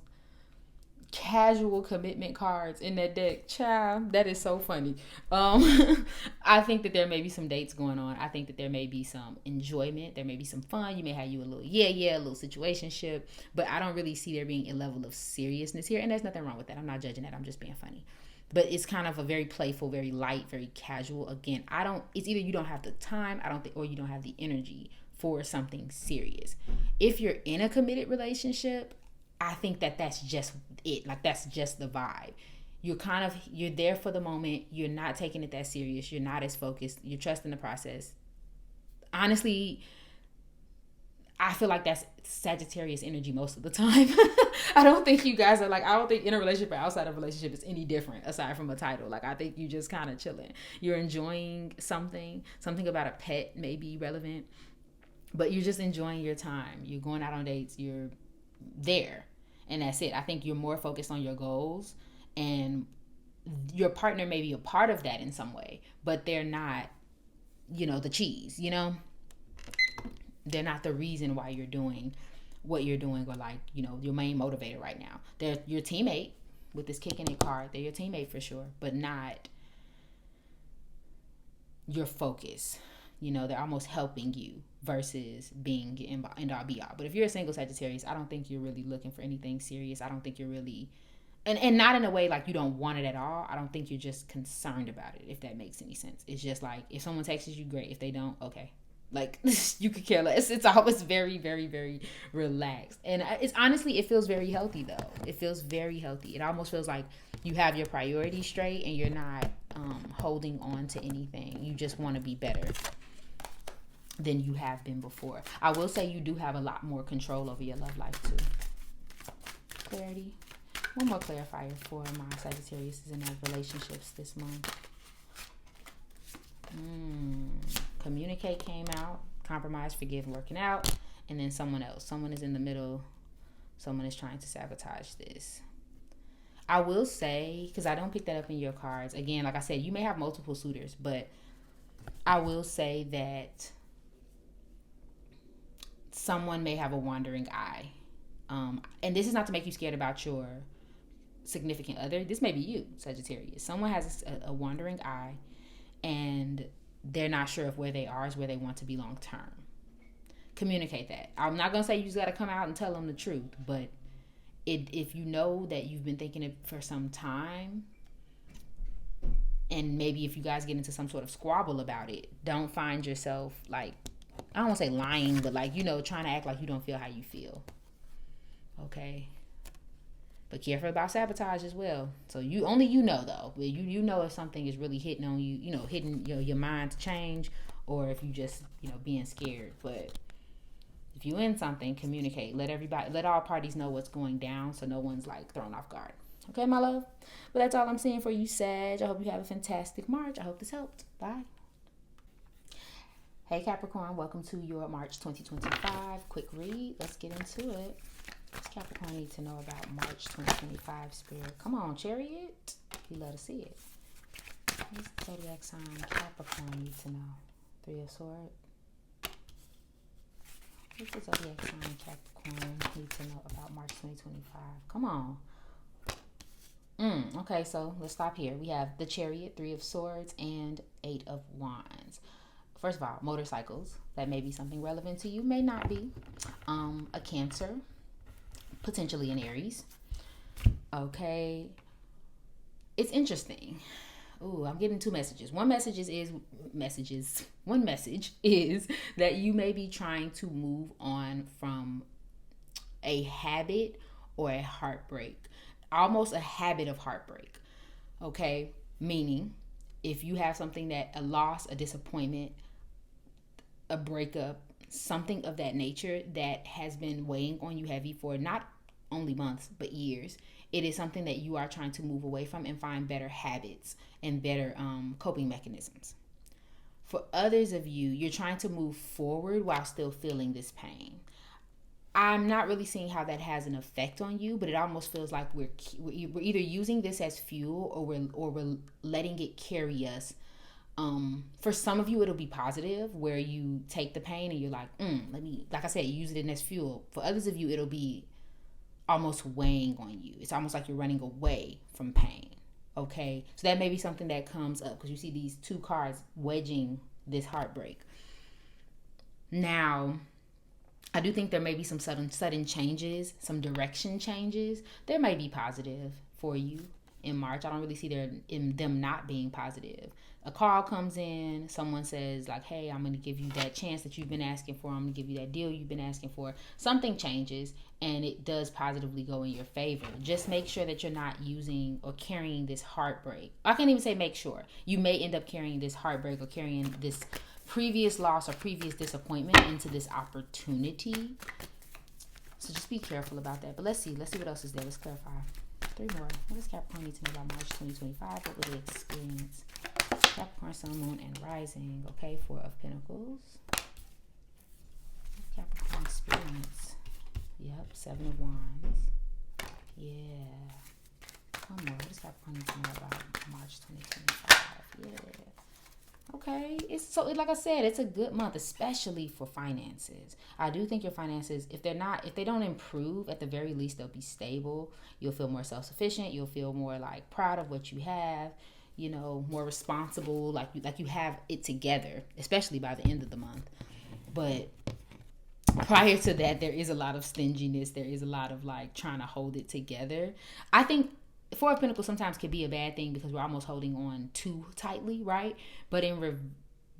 casual commitment cards in that deck, child, that is so funny. I think that there may be some dates going on. I think that there may be some enjoyment. There may be some fun. You may have a little a little situationship, but I don't really see there being a level of seriousness here, and there's nothing wrong with that. I'm not judging that. I'm just being funny. But it's kind of a very playful, very light, very casual. Again, it's either you don't have the time, or you don't have the energy for something serious. If you're in a committed relationship, I think that that's just it. Like, that's just the vibe. You're there for the moment. You're not taking it that serious. You're not as focused. You're trusting the process. Honestly, I feel like that's Sagittarius energy most of the time. I don't think you guys are I don't think in a relationship or outside of a relationship is any different aside from a title. Like, I think you just kind of chilling. You're enjoying something about a pet may be relevant, but you're just enjoying your time. You're going out on dates. You're there. And that's it. I think you're more focused on your goals and your partner may be a part of that in some way, but they're not, the cheese, they're not the reason why you're doing what you're doing, or like, your main motivator right now. They're your teammate with this kicking it card. They're your teammate for sure, but not your focus. They're almost helping you versus being end all be all. But if you're a single Sagittarius, I don't think you're really looking for anything serious. I don't think you're really, and not in a way like you don't want it at all. I don't think you're just concerned about it, if that makes any sense. It's just like, if someone texts you, great. If they don't, okay. Like, you could care less. It's always very, very, very relaxed. And it's honestly, it feels very healthy though. It feels very healthy. It almost feels like you have your priorities straight and you're not holding on to anything. You just want to be better than you have been before. I will say you do have a lot more control over your love life too. Clarity. One more clarifier for my Sagittarius in their relationships this month. Communicate came out. Compromise, forgive, working out. And then someone else. Someone is in the middle. Someone is trying to sabotage this. I will say, because I don't pick that up in your cards. Again, like I said, you may have multiple suitors. But I will say that someone may have a wandering eye. And this is not to make you scared about your significant other. This may be you, Sagittarius. Someone has a wandering eye, and they're not sure if where they are is where they want to be long term. Communicate that. I'm not going to say you just got to come out and tell them the truth, but if you know that you've been thinking it for some time, and maybe if you guys get into some sort of squabble about it, don't find yourself like, I don't want to say lying, but like, trying to act like you don't feel how you feel. Okay? But careful about sabotage as well. So you know though. You know if something is really hitting on you, hitting your mind to change, or if you just, being scared. But if you in something, communicate. Let all parties know what's going down so no one's like thrown off guard. Okay, my love? But that's all I'm saying for you, Sag. I hope you have a fantastic March. I hope this helped. Bye. Hey Capricorn, welcome to your March 2025 quick read. Let's get into it. What's Capricorn need to know about March 2025, Spirit? Come on, Chariot. You let us see it. What's the Zodiac sign Capricorn need to know? 3 of Swords. What's the Zodiac sign Capricorn need to know about March 2025? Come on. Okay, so let's stop here. We have the Chariot, 3 of Swords, and 8 of Wands. First of all, motorcycles. That may be something relevant to you. May not be. A Cancer. Potentially an Aries. Okay. It's interesting. Ooh, I'm getting 2 messages. One message is that you may be trying to move on from a habit or a heartbreak. Almost a habit of heartbreak. Okay? Meaning, if you have something that, a loss, a disappointment, a breakup, something of that nature that has been weighing on you heavy for not only months, but years, it is something that you are trying to move away from and find better habits and better coping mechanisms. For others of you, you're trying to move forward while still feeling this pain. I'm not really seeing how that has an effect on you, but it almost feels like we're either using this as fuel or we're letting it carry us. For some of you, it'll be positive, where you take the pain and you're like, like I said, use it as fuel. For others of you, it'll be almost weighing on you. It's almost like you're running away from pain. Okay, so that may be something that comes up because you see these 2 cards wedging this heartbreak. Now, I do think there may be some sudden changes, some direction changes. There may be positive for you in March. I don't really see them not being positive. A call comes in, someone says like, hey, I'm going to give you that chance that you've been asking for. I'm going to give you that deal you've been asking for. Something changes and it does positively go in your favor. Just make sure that you're not using or carrying this heartbreak. I can't even say make sure. You may end up carrying this heartbreak or carrying this previous loss or previous disappointment into this opportunity. So just be careful about that. But let's see what else is there. Let's clarify. 3 more. What does Capricorn need to know about March 2025? What will they experience? Capricorn, Sun, Moon, and Rising. Okay, 4 of Pentacles. Capricorn experience. Yep, 7 of Wands. Yeah. One more. What does Capricorn need to know about March 2025? Yeah. Okay, like I said, it's a good month, especially for finances. I do think your finances, if they don't improve, at the very least they'll be stable. You'll feel more self-sufficient. You'll feel more like proud of what you have. You know, more responsible, like you have it together, especially by the end of the month. But prior to that, there is a lot of stinginess. There is a lot of like trying to hold it together. I think Four of Pentacles sometimes can be a bad thing because we're almost holding on too tightly, right? But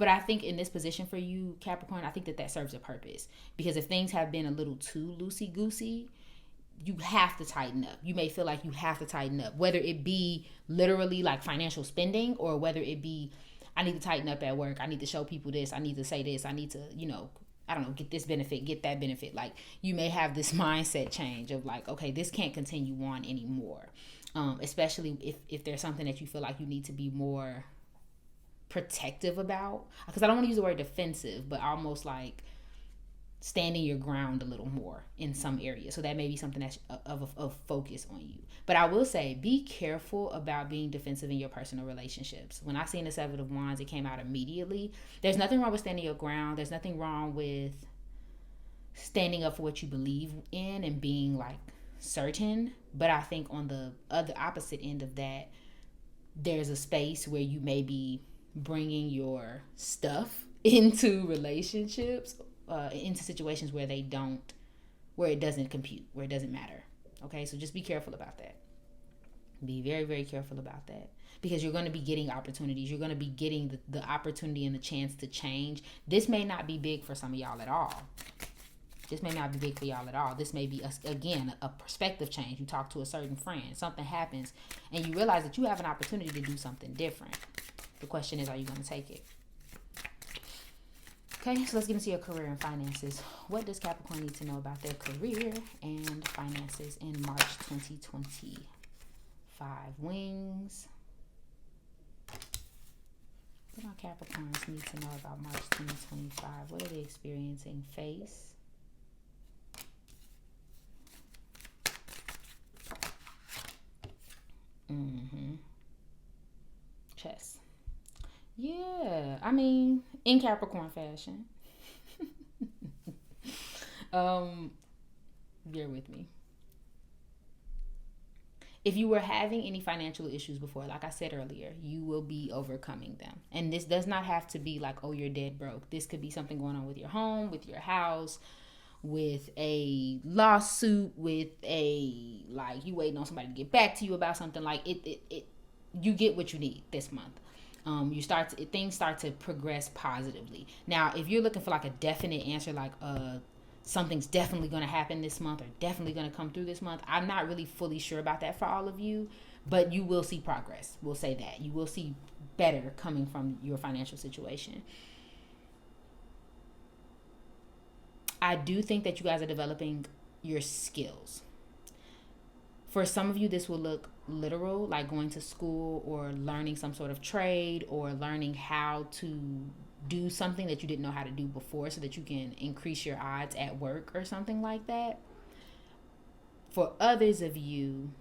I think in this position for you, Capricorn, I think that serves a purpose. Because if things have been a little too loosey-goosey, you have to tighten up. You may feel like you have to tighten up, whether it be literally like financial spending, or whether it be, I need to tighten up at work. I need to show people this. I need to say this. I need to, I don't know, get this benefit, get that benefit. Like, you may have this mindset change of like, okay, this can't continue on anymore. Especially if there's something that you feel like you need to be more protective about. Because I don't want to use the word defensive, but almost like standing your ground a little more in some areas. So that may be something that's of focus on you. But I will say, be careful about being defensive in your personal relationships. When I seen the Seven of Wands, it came out immediately. There's nothing wrong with standing your ground. There's nothing wrong with standing up for what you believe in and being like certain. But I think on the opposite end of that, there's a space where you may be bringing your stuff into relationships, into situations where it doesn't compute, where it doesn't matter. Okay, so just be careful about that. Be very, very careful about that, because you're going to be getting opportunities. You're going to be getting the opportunity and the chance to change. This may not be big for some of y'all at all. This may not be big for y'all at all. This may be, again, a perspective change. You talk to a certain friend, something happens, and you realize that you have an opportunity to do something different. The question is, are you going to take it? Okay, so let's get into your career and finances. What does Capricorn need to know about their career and finances in March 2025? Wings. What do Capricorns need to know about March 2025? What are they experiencing? Face. Chess. Yeah, I mean, in Capricorn fashion. Bear with me. If you were having any financial issues before, like I said earlier, you will be overcoming them. And this does not have to be like, oh, you're dead broke. This could be something going on with your home, with your house, with a lawsuit, with a, like, you waiting on somebody to get back to you about something. Like, you get what you need this month. Things start to progress positively. Now, if you're looking for like a definite answer, like something's definitely going to happen this month or definitely going to come through this month, I'm not really fully sure about that for all of you, but you will see progress. We'll say that. You will see better coming from your financial situation. I do think that you guys are developing your skills. For some of you, this will look literal, like going to school or learning some sort of trade or learning how to do something that you didn't know how to do before so that you can increase your odds at work or something like that. For others of you,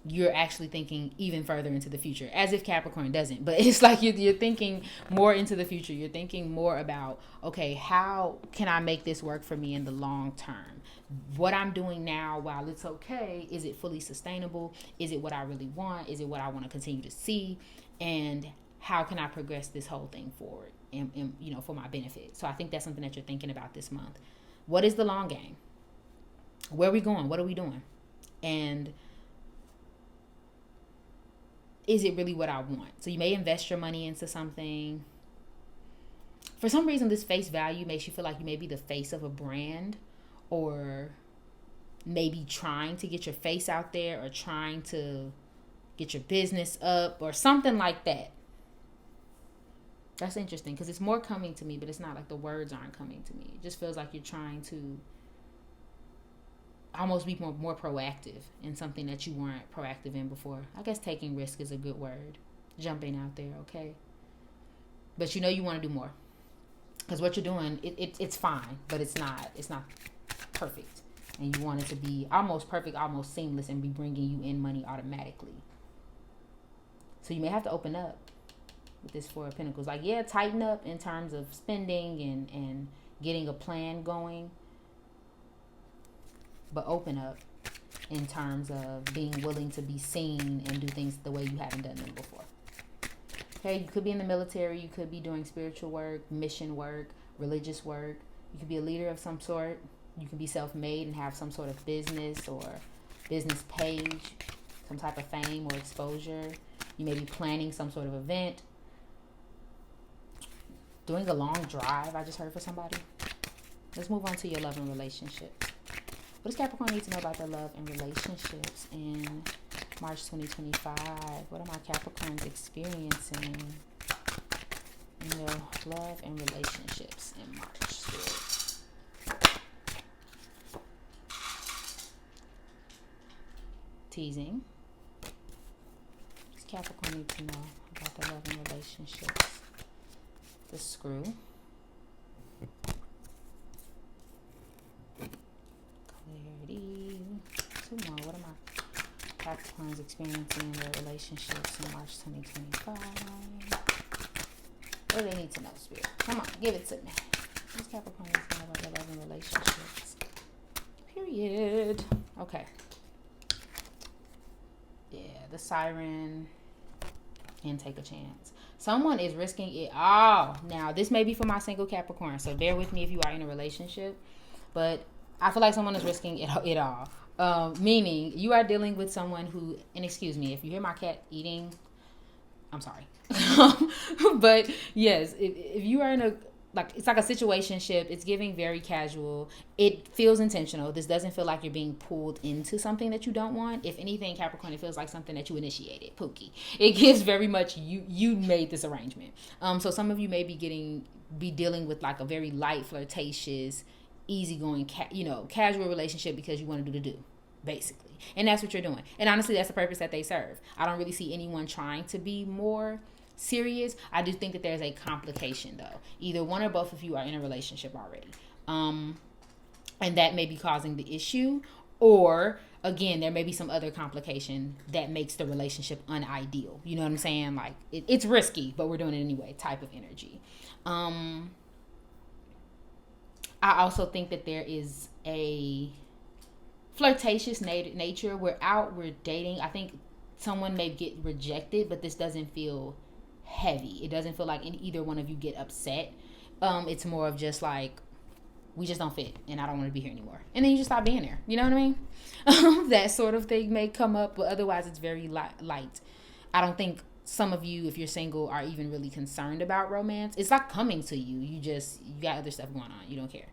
you're actually thinking even further into the future, as if Capricorn doesn't, but it's like you're thinking more into the future. You're thinking more about, okay, how can I make this work for me in the long term? What I'm doing now, while it's okay, is it fully sustainable? Is it what I really want? Is it what I want to continue to see? And how can I progress this whole thing forward and for my benefit? So I think that's something that you're thinking about this month. What is the long game? Where are we going? What are we doing? And is it really what I want? So you may invest your money into something. For some reason, this face value makes you feel like you may be the face of a brand, or maybe trying to get your face out there, or trying to get your business up, or something like that. That's interesting because it's more coming to me, but it's not like the words aren't coming to me. It just feels like you're trying to almost be more proactive in something that you weren't proactive in before. I guess taking risk is a good word. Jumping out there, okay? But you want to do more. Because what you're doing, it's fine, but it's not perfect. and you want it to be almost perfect, almost seamless, and be bringing you in money automatically. So you may have to open up with this Four of Pentacles. Like, yeah, tighten up in terms of spending and getting a plan going, but open up in terms of being willing to be seen and do things the way you haven't done them before. Okay, you could be in the military, you could be doing spiritual work, mission work, religious work. You could be a leader of some sort. You can be self-made and have some sort of business or business page, some type of fame or exposure. You may be planning some sort of event. Doing a long drive, I just heard for somebody. Let's move on to your love and relationships. What does Capricorn need to know about their love and relationships in March 2025? What are my Capricorns experiencing in their love and relationships in March? Spirit. Teasing. What does Capricorn need to know about their love and relationships? The Screw. Clarity. Two more. What am I? Capricorns experiencing in their relationships in March 2025. What do they need to know, Spirit? Come on, give it to me. What's Capricorn needs to know about their love and relationships? Period. Okay. Yeah, the Siren and Take a Chance. Someone is risking it all. Now, this may be for my single Capricorn, so bear with me if you are in a relationship. But I feel like someone is risking it all. Meaning, you are dealing with someone who, and excuse me, if you hear my cat eating, I'm sorry. But yes, if you are in a, like, it's like a situationship, it's giving very casual. It feels intentional. This doesn't feel like you're being pulled into something that you don't want. If anything, Capricorn, it feels like something that you initiated. Pookie. It gives very much you made this arrangement. So some of you may be dealing with like a very light, flirtatious, easygoing, casual relationship because you want to do the do, basically. And that's what you're doing. And honestly, that's the purpose that they serve. I don't really see anyone trying to be more serious. I do think that there's a complication, though. Either one or both of you are in a relationship already. And that may be causing the issue. Or, again, there may be some other complication that makes the relationship unideal. You know what I'm saying? Like, it's risky, but we're doing it anyway type of energy. I also think that there is a flirtatious nature. We're dating. I think someone may get rejected, but this doesn't feel heavy. It doesn't feel like either one of you get upset. It's more of just like, we just don't fit and I don't want to be here anymore. And then you just stop being there. You know what I mean? That sort of thing may come up, but otherwise it's very light. I don't think some of you, if you're single, are even really concerned about romance. It's like coming to you. You got other stuff going on. You don't care.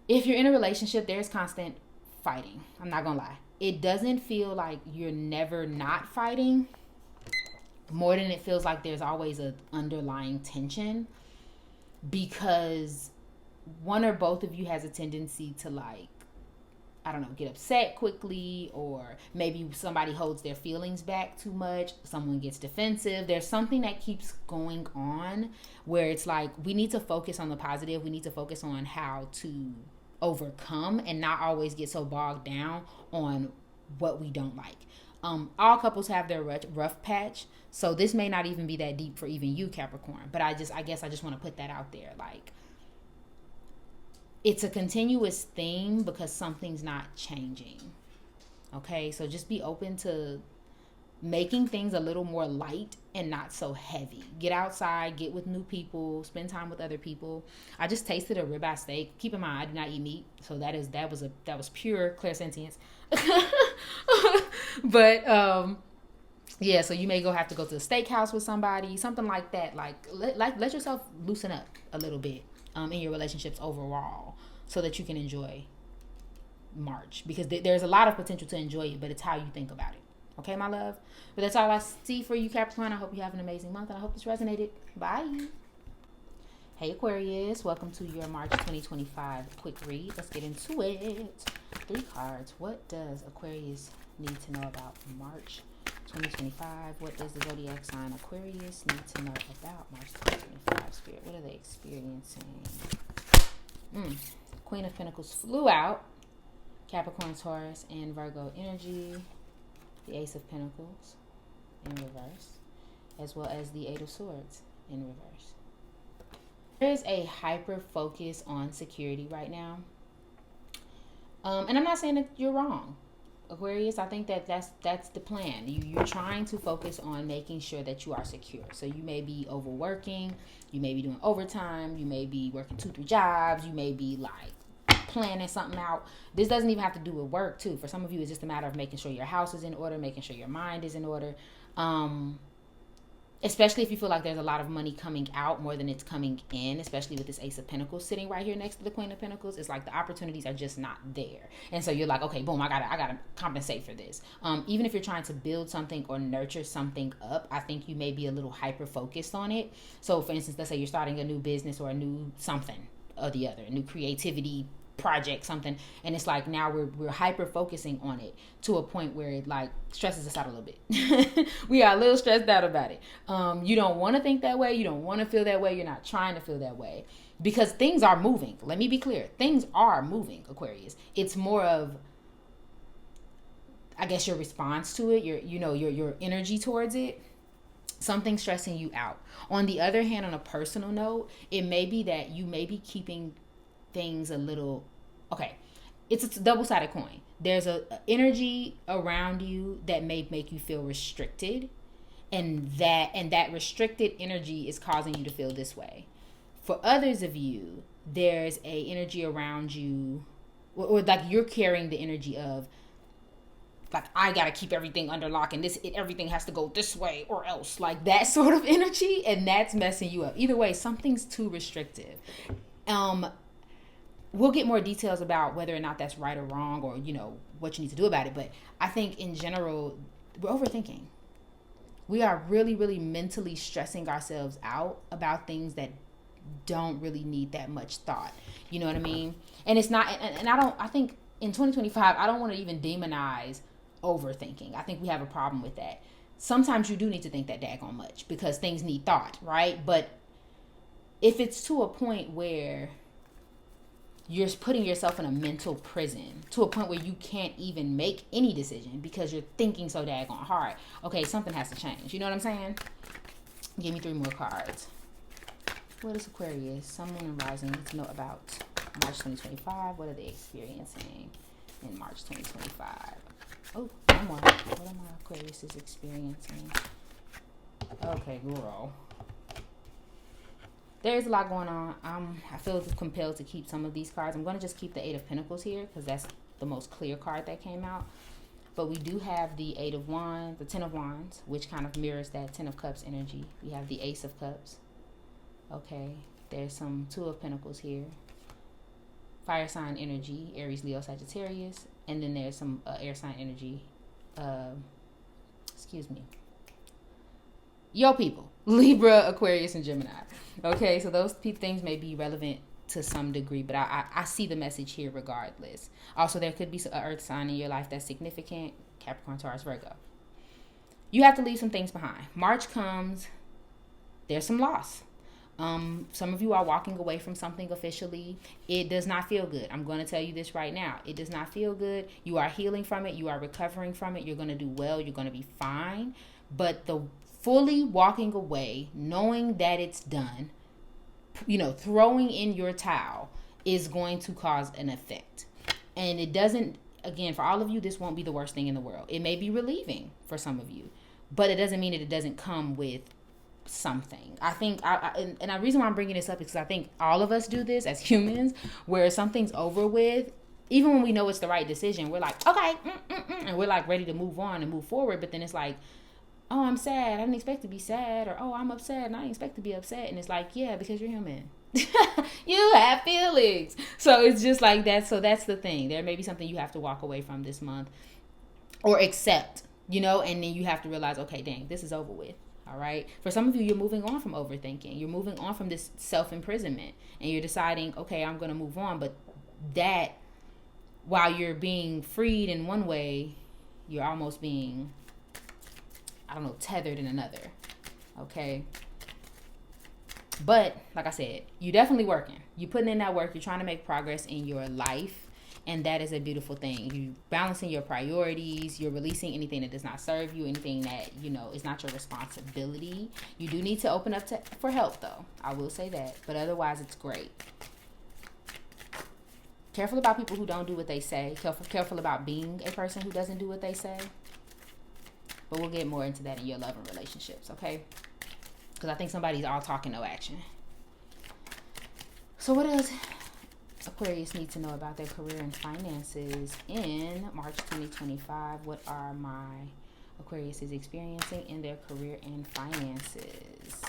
If you're in a relationship, there's constant fighting. I'm not gonna lie. It doesn't feel like you're never not fighting, more than it feels like there's always an underlying tension, because one or both of you has a tendency to, like, I don't know, get upset quickly, or maybe somebody holds their feelings back too much. Someone gets defensive. There's something that keeps going on where it's like, we need to focus on the positive. We need to focus on how to overcome and not always get so bogged down on what we don't like. All couples have their rough patch. So this may not even be that deep for even you, Capricorn. But I guess I just want to put that out there. Like, it's a continuous theme because something's not changing. Okay, so just be open to making things a little more light and not so heavy. Get outside, get with new people, spend time with other people. I just tasted a ribeye steak. Keep in mind, I do not eat meat, so that was pure clairsentience. But yeah, so you may have to go to the steakhouse with somebody, something like that. Like let yourself loosen up a little bit in your relationships overall, so that you can enjoy March, because there's a lot of potential to enjoy it, but it's how you think about it. Okay, my love? But that's all I see for you, Capricorn. I hope you have an amazing month, and I hope this resonated. Bye. Hey, Aquarius. Welcome to your March 2025 quick read. Let's get into it. 3 cards. What does Aquarius need to know about March 2025? What does the Zodiac sign Aquarius need to know about March 2025? Spirit, what are they experiencing? Queen of Pentacles flew out. Capricorn, Taurus, and Virgo energy. The Ace of Pentacles in reverse, as well as the Eight of Swords in reverse. There is a hyper focus on security right now. And I'm not saying that you're wrong, Aquarius. I think that that's the plan. You're trying to focus on making sure that you are secure. So you may be overworking, you may be doing overtime, you may be working 2-3 jobs, you may be like planning something out. This doesn't even have to do with work too. For some of you, it's just a matter of making sure your house is in order, making sure your mind is in order. Especially if you feel like there's a lot of money coming out more than it's coming in, especially with this Ace of Pentacles sitting right here next to the Queen of Pentacles. It's like the opportunities are just not there. And so you're like, okay, boom, I gotta compensate for this. Even if you're trying to build something or nurture something up, I think you may be a little hyper focused on it. So for instance, let's say you're starting a new business or a new something or the other, a new creativity project, something, and it's like now we're hyper focusing on it to a point where it like stresses us out a little bit. We are a little stressed out about it. You don't want to think that way, you don't want to feel that way, you're not trying to feel that way, because things are moving. Let me be clear, things are moving, Aquarius. It's more of, I guess, your response to it, your energy towards it. Something stressing you out. On the other hand, on a personal note, it may be that you may be keeping things a little, okay, it's a double-sided coin. There's a energy around you that may make you feel restricted, and that restricted energy is causing you to feel this way. For others of you, there's a energy around you, or like you're carrying the energy of like, I gotta keep everything under lock and everything has to go this way or else, like that sort of energy, and that's messing you up. Either way, something's too restrictive. We'll get more details about whether or not that's right or wrong, or, what you need to do about it. But I think in general, we're overthinking. We are really, really mentally stressing ourselves out about things that don't really need that much thought. You know what I mean? And it's not, and I think in 2025, I don't want to even demonize overthinking. I think we have a problem with that. Sometimes you do need to think that daggone much because things need thought, right? But if it's to a point where you're putting yourself in a mental prison to a point where you can't even make any decision because you're thinking so daggone hard, okay, something has to change. You know what I'm saying? Give me 3 more cards. What is Aquarius? Sun, Moon, and Rising need to know about March 2025. What are they experiencing in March 2025? Oh, one more. What are my Aquariuses experiencing? Okay, girl. There's a lot going on. I feel compelled to keep some of these cards. I'm going to just keep the Eight of Pentacles here because that's the most clear card that came out. But we do have the Eight of Wands, the Ten of Wands, which kind of mirrors that Ten of Cups energy. We have the Ace of Cups. Okay, there's some Two of Pentacles here. Fire sign energy, Aries, Leo, Sagittarius. And then there's some air sign energy. Yo people, Libra, Aquarius, and Gemini. Okay, so those things may be relevant to some degree, but I see the message here regardless. Also, there could be an earth sign in your life that's significant. Capricorn, Taurus, Virgo. You have to leave some things behind. March comes, there's some loss. Some of you are walking away from something officially. It does not feel good. I'm going to tell you this right now. It does not feel good. You are healing from it. You are recovering from it. You're going to do well. You're going to be fine. But the fully walking away, knowing that it's done, throwing in your towel is going to cause an effect. And it doesn't, again, for all of you, this won't be the worst thing in the world. It may be relieving for some of you, but it doesn't mean that it doesn't come with something. I think, and the reason why I'm bringing this up is because I think all of us do this as humans, where something's over with, even when we know it's the right decision, we're like, okay, and we're like ready to move on and move forward. But then it's like, oh, I'm sad. I didn't expect to be sad. Or, oh, I'm upset and I didn't expect to be upset. And it's like, yeah, because you're human. You have feelings. So it's just like that. So that's the thing. There may be something you have to walk away from this month or accept, and then you have to realize, okay, dang, this is over with. All right. For some of you, you're moving on from overthinking. You're moving on from this self-imprisonment and you're deciding, okay, I'm going to move on. But that, while you're being freed in one way, you're almost being, tethered in another. Okay. But like I said, you're definitely working. You're putting in that work. You're trying to make progress in your life. And that is a beautiful thing. You balancing your priorities. You're releasing anything that does not serve you, anything that, you know, is not your responsibility. You do need to open up for help, though. I will say that. But otherwise, it's great. Careful about people who don't do what they say. Careful about being a person who doesn't do what they say. But we'll get more into that in your love and relationships, okay? Because I think somebody's all talking, no action. So what does Aquarius need to know about their career and finances in March 2025? What are my Aquarius is experiencing in their career and finances?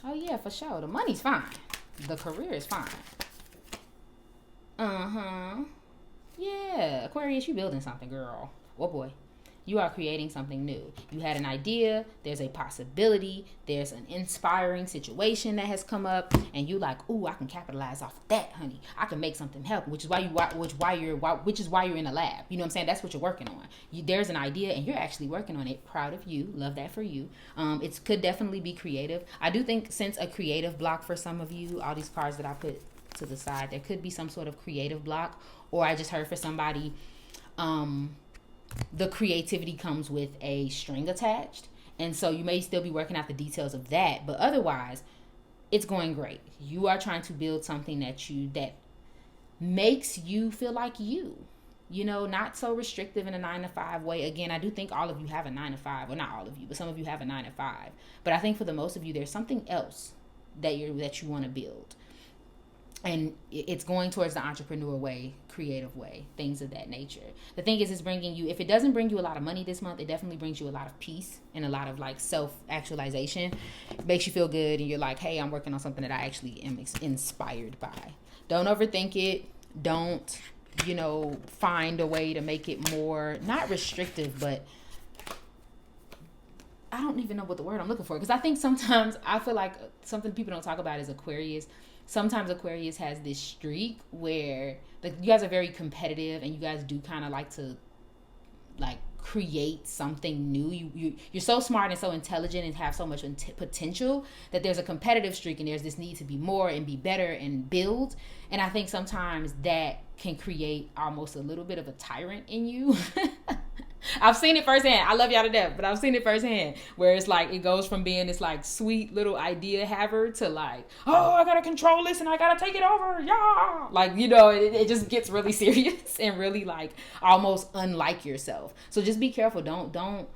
Oh, yeah, for sure. The money's fine. The career is fine. Yeah, Aquarius, you building something, girl. Oh boy, you are creating something new. You had an idea, there's a possibility, there's an inspiring situation that has come up, and you like, ooh, I can capitalize off of that, honey. I can make something happen, which is why you're in a lab. You know what I'm saying? That's what you're working on. There's an idea, and you're actually working on it. Proud of you. Love that for you. It could definitely be creative. I do think since a creative block for some of you, all these cards that I put to the side, there could be some sort of creative block, or I just heard for somebody, the creativity comes with a string attached, and so you may still be working out the details of that, but otherwise it's going great. You are trying to build something that makes you feel like you know, not so restrictive in a 9-to-5 way. Again, I do think all of you have a 9-to-5, well, not all of you, but some of you have a 9-to-5, but I think for the most of you there's something else that you want to build. And it's going towards the entrepreneur way, creative way, things of that nature. The thing is, it's bringing you, if it doesn't bring you a lot of money this month, it definitely brings you a lot of peace and a lot of like self-actualization. It makes you feel good, and you're like, hey, I'm working on something that I actually am inspired by. Don't overthink it. Don't, you know, find a way to make it more, not restrictive, but I don't even know what the word I'm looking for. Because I think sometimes, I feel like something people don't talk about is Aquarius. Sometimes Aquarius has this streak where like you guys are very competitive, and you guys do kind of like to like create something new. You're so smart and so intelligent and have so much potential that there's a competitive streak, and there's this need to be more and be better and build. And I think sometimes that can create almost a little bit of a tyrant in you. I've seen it firsthand. I love y'all to death, but I've seen it firsthand where it's like it goes from being this like sweet little idea haver to like, oh, I gotta control this and I gotta take it over, yeah. Like, you know, it just gets really serious and really like almost unlike yourself. So just be careful. Don't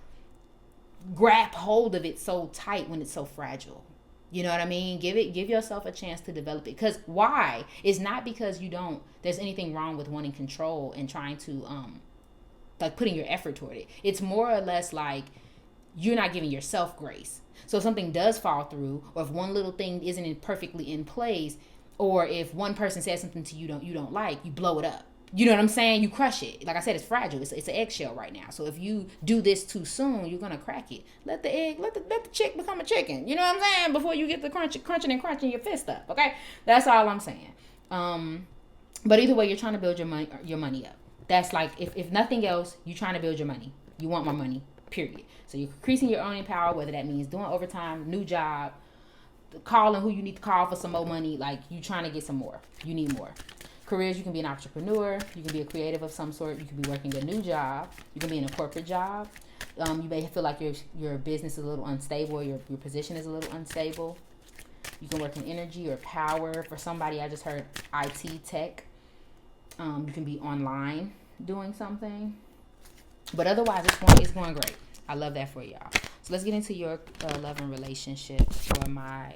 grab hold of it so tight when it's so fragile. You know what I mean? Give yourself a chance to develop it. Because why? It's not because there's anything wrong with wanting control and trying to like putting your effort toward it. It's more or less like you're not giving yourself grace. So if something does fall through, or if one little thing isn't perfectly in place, or if one person says something to you don't like, you blow it up. You know what I'm saying? You crush it. Like I said, it's fragile. It's an eggshell right now. So if you do this too soon, you're gonna crack it. Let the chick become a chicken. You know what I'm saying? Before you get the crunching your fist up. Okay, that's all I'm saying. But either way, you're trying to build your money up. That's like, if nothing else, you're trying to build your money. You want more money, period. So you're increasing your earning power, whether that means doing overtime, new job, calling who you need to call for some more money. Like, you trying to get some more. You need more. Careers, you can be an entrepreneur. You can be a creative of some sort. You can be working a new job. You can be in a corporate job. You may feel like your business is a little unstable, or your position is a little unstable. You can work in energy or power. For somebody, I just heard IT, tech. You can be online doing something, but otherwise it's going great. I love that for y'all. So let's get into your love and relationships for my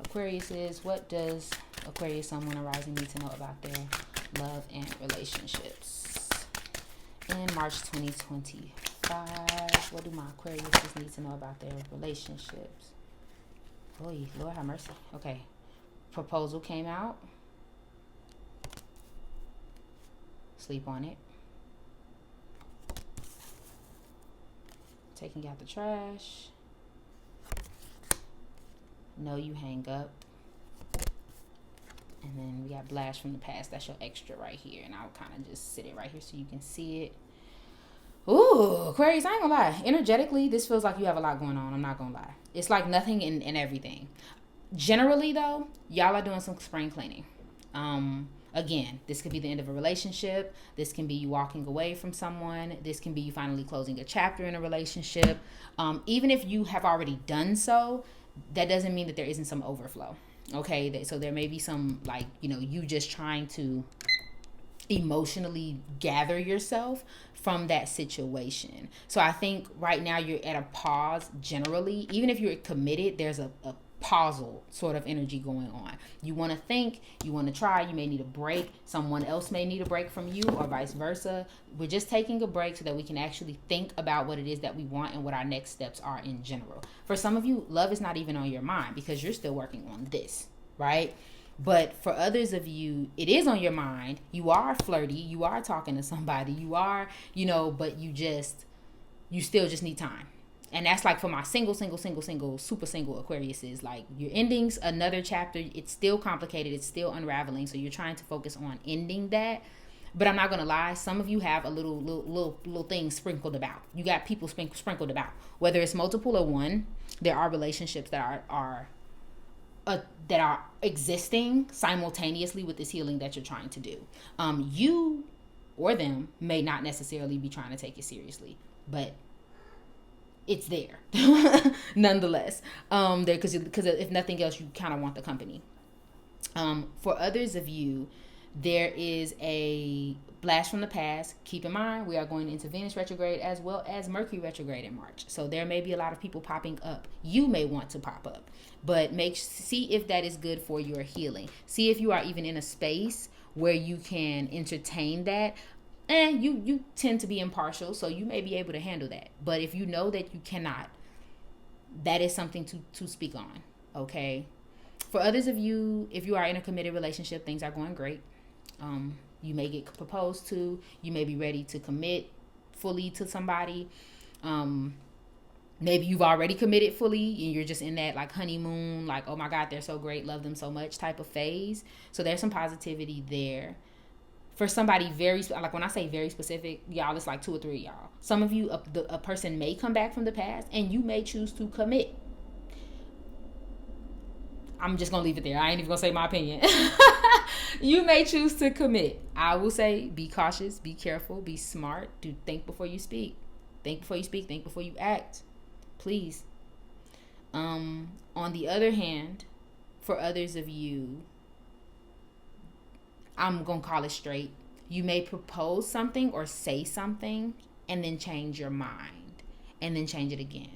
Aquariuses. What does Aquarius, Sun, Moon, and Rising need to know about their love and relationships in March 2025? What do my Aquariuses need to know about their relationships? Oh, Lord have mercy. Okay, proposal came out. Sleep on it. Taking out the trash. No, you hang up. And then we got blast from the past. That's your extra right here. And I'll kind of just sit it right here so you can see it. Ooh, Aquarius, I ain't gonna lie. Energetically, this feels like you have a lot going on. I'm not gonna lie. It's like nothing and everything. Generally, though, y'all are doing some spring cleaning. Again, this could be the end of a relationship. This can be you walking away from someone. This can be you finally closing a chapter in a relationship. Even if you have already done so, that doesn't mean that there isn't some overflow. Okay, so there may be some, like, you just trying to emotionally gather yourself from that situation. So I think right now you're at a pause generally. Even if you're committed, there's a pausal sort of energy going on. You want to think, you want to try, you may need a break. Someone else may need a break from you, or vice versa. We're just taking a break so that we can actually think about what it is that we want and what our next steps are in general. For some of you, love is not even on your mind because you're still working on this, right? But for others of you, it is on your mind. You are flirty, you are talking to somebody, you are, but you still just need time. And that's like for my single, super single Aquariuses. Like, your endings, another chapter, it's still complicated, it's still unraveling. So you're trying to focus on ending that. But I'm not gonna lie, some of you have a little things sprinkled about. You got people sprinkled about. Whether it's multiple or one, there are relationships that are existing simultaneously with this healing that you're trying to do. You or them may not necessarily be trying to take it seriously, but it's there nonetheless. Because if nothing else, you kind of want the company. For others of you, there is a blast from the past. Keep in mind, we are going into Venus retrograde as well as Mercury retrograde in March. So there may be a lot of people popping up. You may want to pop up, but see if that is good for your healing. See if you are even in a space where you can entertain that. And you tend to be impartial, so you may be able to handle that. But if you know that you cannot, that is something to speak on, okay? For others of you, if you are in a committed relationship, things are going great. You may get proposed to. You may be ready to commit fully to somebody. Maybe you've already committed fully and you're just in that like honeymoon, like, oh my God, they're so great, love them so much type of phase. So there's some positivity there. For somebody like when I say very specific, y'all, it's like 2 or 3 of y'all. Some of you, a person may come back from the past and you may choose to commit. I'm just going to leave it there. I ain't even going to say my opinion. You may choose to commit. I will say be cautious, be careful, be smart. Think before you speak. Think before you speak. Think before you act. Please. On the other hand, for others of you, I'm going to call it straight. You may propose something or say something and then change your mind and then change it again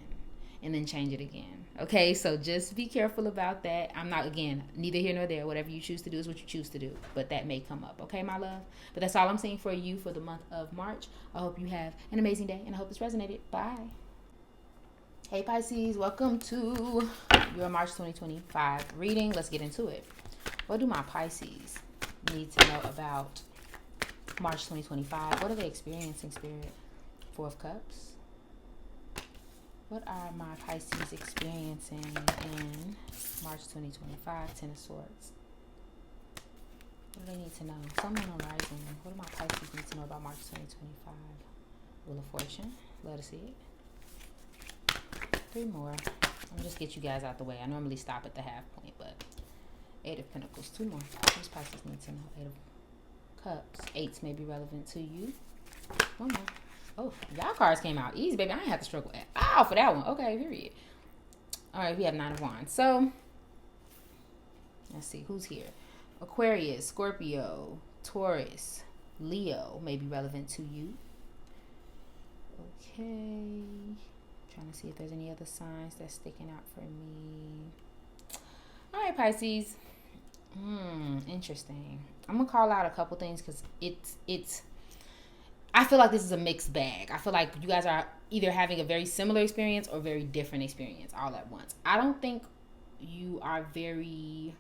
and then change it again. Okay, so just be careful about that. I'm not, again, neither here nor there. Whatever you choose to do is what you choose to do, but that may come up. Okay, my love? But that's all I'm saying for you for the month of March. I hope you have an amazing day and I hope this resonated. Bye. Hey, Pisces, welcome to your March 2025 reading. Let's get into it. What do my Pisces need to know about March 2025? What are they experiencing, Spirit? 4 of Cups. What are my Pisces experiencing in March 2025? 10 of Swords. What do they need to know? Sun, Moon, and Rising. What do my Pisces need to know about March 2025? Wheel of Fortune. Love to see it. 3 more. I'll just get you guys out the way. I normally stop at the half point, but 8 of Pentacles. 2 more. These Pisces need to know. 8 of Cups. 8s may be relevant to you. 1 more. Oh, y'all cards came out easy, baby. I ain't have to struggle at all for that one. Okay, period. All right, we have 9 of Wands. So, let's see. Who's here? Aquarius, Scorpio, Taurus, Leo may be relevant to you. Okay. Trying to see if there's any other signs that's sticking out for me. All right, Pisces. Interesting. I'm going to call out a couple things because it's I feel like this is a mixed bag. I feel like you guys are either having a very similar experience or very different experience all at once. I don't think you are very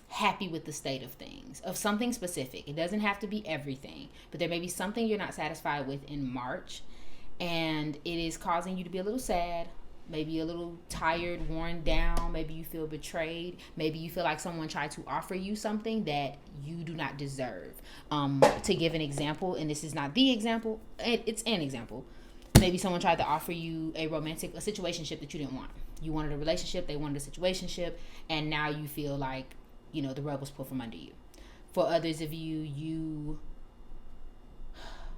happy with the state of things, of something specific. It doesn't have to be everything, but there may be something you're not satisfied with in March, and it is causing you to be a little sad, maybe a little tired, worn down. Maybe you feel betrayed. Maybe you feel like someone tried to offer you something that you do not deserve. To give an example, and this is not the example, it's an example. Maybe someone tried to offer you a situationship that you didn't want. You wanted a relationship, they wanted a situationship, and now you feel like, the rug was pulled from under you. For others of you, you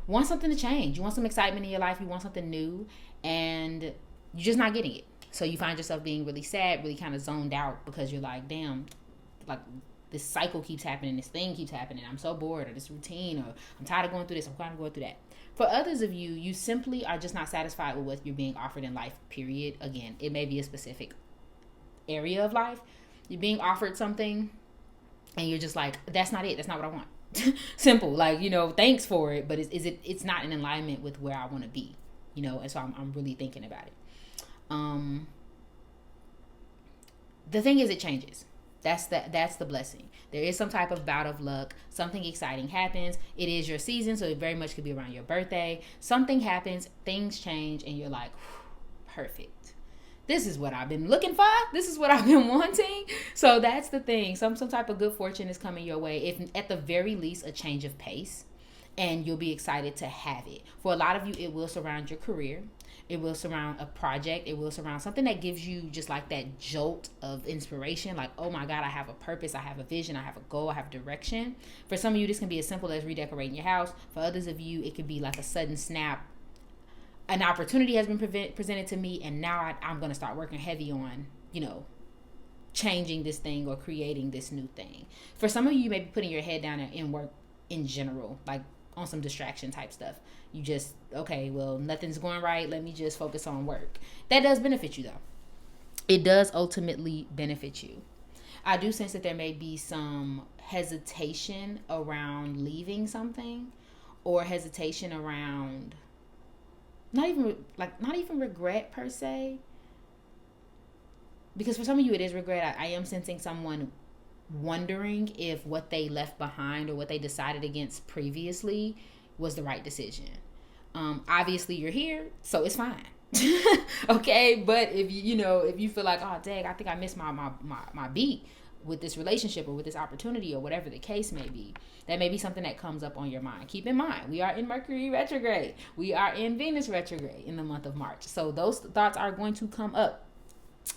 want something to change. You want some excitement in your life. You want something new, and you're just not getting it. So you find yourself being really sad, really kind of zoned out, because you're like, damn, like this cycle keeps happening, this thing keeps happening. I'm so bored, or this routine, or I'm tired of going through this, I'm kind of going through that. For others of you, you simply are just not satisfied with what you're being offered in life, period. Again, it may be a specific area of life. You're being offered something, and you're just like, that's not it. That's not what I want. Simple. Like, thanks for it, but it's not in alignment with where I want to be, and so I'm really thinking about it. The thing is, it changes. That's the blessing. There is some type of bout of luck. Something exciting happens. It is your season, so it very much could be around your birthday. Something happens, things change, and you're like, perfect. This is what I've been looking for. This is what I've been wanting. So that's the thing. Some type of good fortune is coming your way. If at the very least, a change of pace, and you'll be excited to have it. For a lot of you, it will surround your career. It will surround a project. It will surround something that gives you just like that jolt of inspiration. Like, oh my God, I have a purpose. I have a vision. I have a goal. I have direction. For some of you, this can be as simple as redecorating your house. For others of you, it could be like a sudden snap. An opportunity has been presented to me, and now I'm going to start working heavy on, changing this thing or creating this new thing. For some of you may be putting your head down and work in general, like on some distraction type stuff. You just, okay, well, nothing's going right. Let me just focus on work. That does benefit you, though. It does ultimately benefit you. I do sense that there may be some hesitation around leaving something, or hesitation around not even regret per se. Because for some of you, it is regret. I am sensing someone wondering if what they left behind or what they decided against previously was the right decision. Obviously you're here, so it's fine. Okay, but if you feel like, oh dang, I think I missed my beat with this relationship or with this opportunity or whatever the case may be, that may be something that comes up on your mind. Keep in mind, we are in Mercury retrograde. We are in Venus retrograde in the month of March. So those thoughts are going to come up.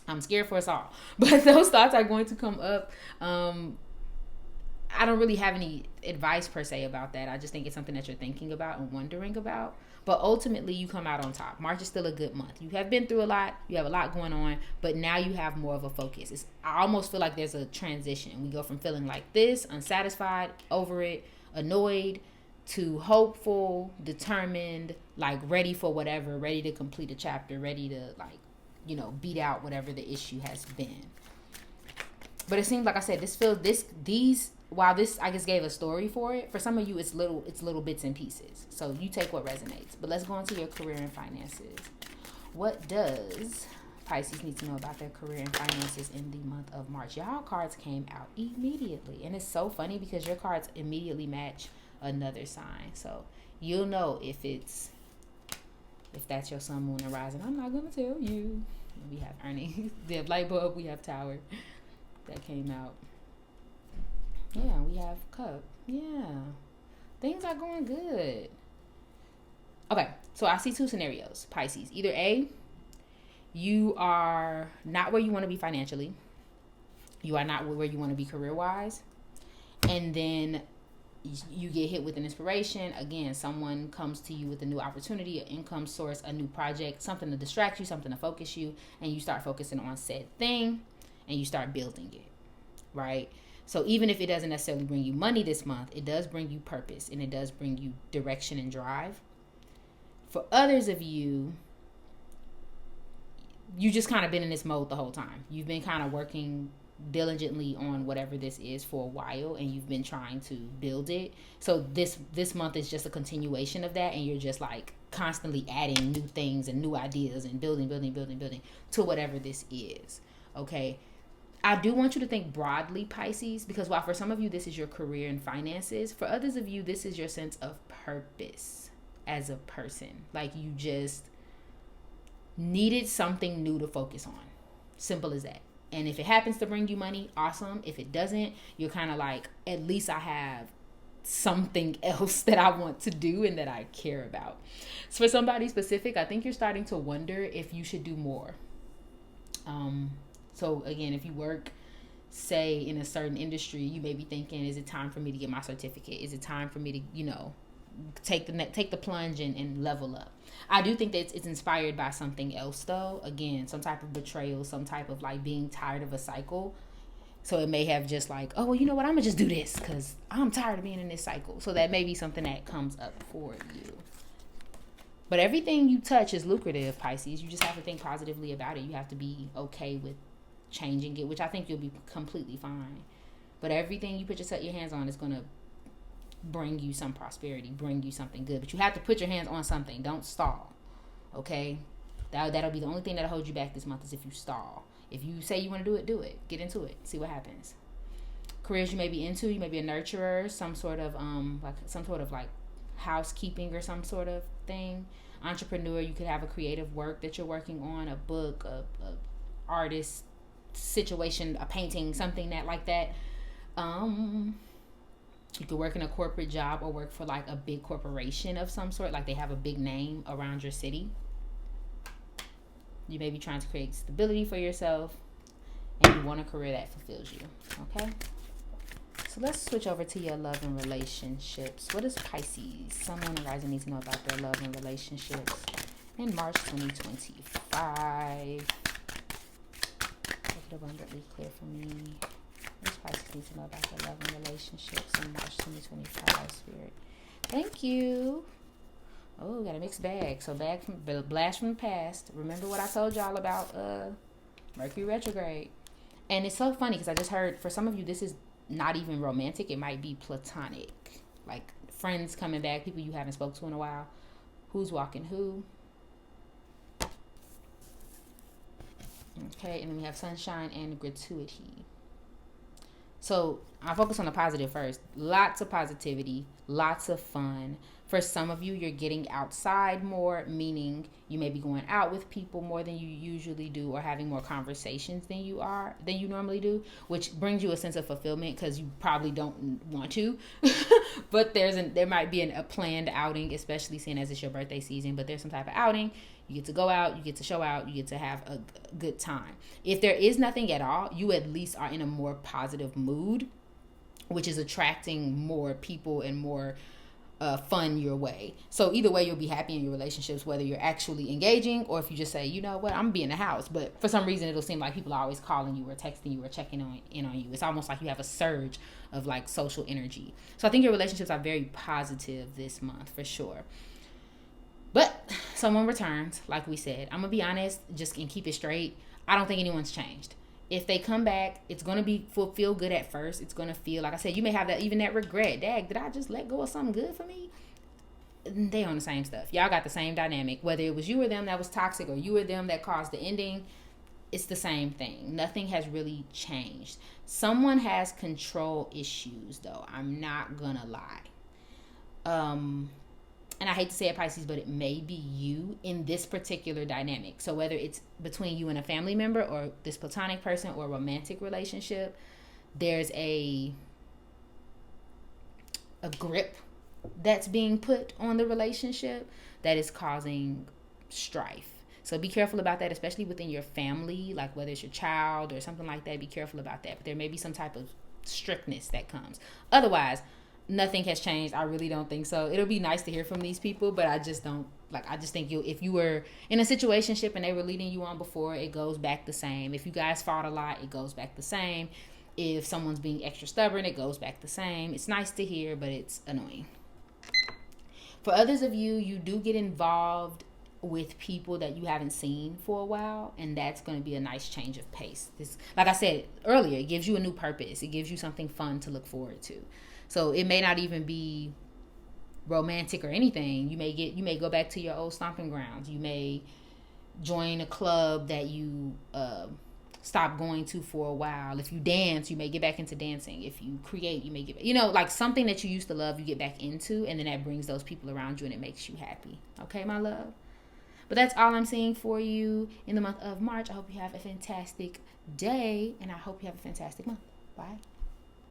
I'm scared for us all, but those thoughts are going to come up. I don't really have any advice per se about that. I just think it's something that you're thinking about and wondering about. But ultimately, you come out on top. March is still a good month. You have been through a lot. You have a lot going on. But now you have more of a focus. I almost feel like there's a transition. We go from feeling like this, unsatisfied, over it, annoyed, to hopeful, determined, like ready for whatever, ready to complete a chapter, ready to beat out whatever the issue has been. But it seems like I said, while this I guess gave a story for it, for some of you it's little bits and pieces. So you take what resonates. But let's go into your career and finances. What does Pisces need to know about their career and finances in the month of March? Y'all cards came out immediately. And it's so funny because your cards immediately match another sign. So you'll know if that's your sun, moon, and rising. I'm not gonna tell you. We have earnings. We have light bulb. We have tower. That came out. Yeah, we have cup. Yeah. Things are going good. Okay, so I see two scenarios, Pisces. Either A, you are not where you want to be financially. You are not where you want to be career-wise. And then you get hit with an inspiration. Again, someone comes to you with a new opportunity, an income source, a new project, something to distract you, something to focus you, and you start focusing on said thing, and you start building it, right? So even if it doesn't necessarily bring you money this month, it does bring you purpose, and it does bring you direction and drive. For others of you, you just kind of been in this mode the whole time. You've been kind of working diligently on whatever this is for a while, and you've been trying to build it. So this month is just a continuation of that, and you're just like constantly adding new things and new ideas and building to whatever this is. Okay, I do want you to think broadly, Pisces, because while for some of you this is your career and finances, for others of you this is your sense of purpose as a person. Like you just needed something new to focus on. Simple as that. And if it happens to bring you money, awesome. If it doesn't, you're kind of like, at least I have something else that I want to do and that I care about. So for somebody specific, I think you're starting to wonder if you should do more. So again, if you work say in a certain industry, you may be thinking, is it time for me to get my certificate? Is it time for me to, take the plunge and level up? I do think that it's inspired by something else, though. Again, some type of betrayal, some type of like being tired of a cycle. So it may have just like, oh, well, you know what? I'm gonna just do this because I'm tired of being in this cycle. So that may be something that comes up for you. But everything you touch is lucrative, Pisces. You just have to think positively about it. You have to be okay with changing it, which I think you'll be completely fine. But everything you put your hands on is going to bring you some prosperity, bring you something good. But you have to put your hands on something. Don't stall, okay? That'll be the only thing that'll hold you back this month, is if you stall. If you say you want to do it. Get into it. See what happens. Careers you may be into, you may be a nurturer, some sort of housekeeping or some sort of thing. Entrepreneur, you could have a creative work that you're working on, a book, a artist situation, a painting, something that like that. You could work in a corporate job or work for like a big corporation of some sort, like they have a big name around your city. You may be trying to create stability for yourself, and you want a career that fulfills you. Okay, so let's switch over to your love and relationships. What does Pisces, Sun, Moon, and Rising need to know about their love and relationships in March 2025? Abundantly clear for me. What Pisces need to know about their love and relationships in March 2025, Spirit? Thank you. Oh, got a mixed bag. So blast from the past. Remember what I told y'all about Mercury retrograde? And it's so funny because I just heard, for some of you, this is not even romantic. It might be platonic, like friends coming back, people you haven't spoke to in a while. Who's walking who? Okay, and then we have sunshine and gratuity. So I'll focus on the positive first. Lots of positivity, lots of fun. For some of you, you're getting outside more, meaning you may be going out with people more than you usually do, or having more conversations than you normally do, which brings you a sense of fulfillment because you probably don't want to. But there might be a planned outing, especially seeing as it's your birthday season, but there's some type of outing. You get to go out, you get to show out, you get to have a good time. If there is nothing at all, you at least are in a more positive mood, which is attracting more people and more fun your way. So either way, you'll be happy in your relationships, whether you're actually engaging or if you just say, you know what, I'm gonna be in the house. But for some reason, it'll seem like people are always calling you or texting you or checking in on you. It's almost like you have a surge of like social energy. So I think your relationships are very positive this month for sure. But someone returns, like we said. I'm gonna be honest, just and keep it straight. I don't think anyone's changed. If they come back, it's going to feel good at first. It's going to feel, like I said, you may have that regret. Dag, did I just let go of something good for me? They on the same stuff. Y'all got the same dynamic. Whether it was you or them that was toxic or you or them that caused the ending, it's the same thing. Nothing has really changed. Someone has control issues, though. I'm not going to lie. And I hate to say it, Pisces, but it may be you in this particular dynamic. So whether it's between you and a family member or this platonic person or a romantic relationship, there's a grip that's being put on the relationship that is causing strife. So be careful about that, especially within your family, like whether it's your child or something like that. Be careful about that. But there may be some type of strictness that comes. Otherwise, nothing has changed. I really don't think so. It'll be nice to hear from these people, but I just don't I just think if you were in a situationship and they were leading you on before, it goes back the same. If you guys fought a lot, it goes back the same. If someone's being extra stubborn, it goes back the same. It's nice to hear, but it's annoying. For others of you, you do get involved with people that you haven't seen for a while, and that's going to be a nice change of pace. This, like I said earlier, it gives you a new purpose. It gives you something fun to look forward to. So it may not even be romantic or anything. You may go back to your old stomping grounds. You may join a club that you stopped going to for a while. If you dance, you may get back into dancing. If you create, you may get, like something that you used to love, you get back into, and then that brings those people around you and it makes you happy. Okay, my love? But that's all I'm seeing for you in the month of March. I hope you have a fantastic day, and I hope you have a fantastic month. Bye.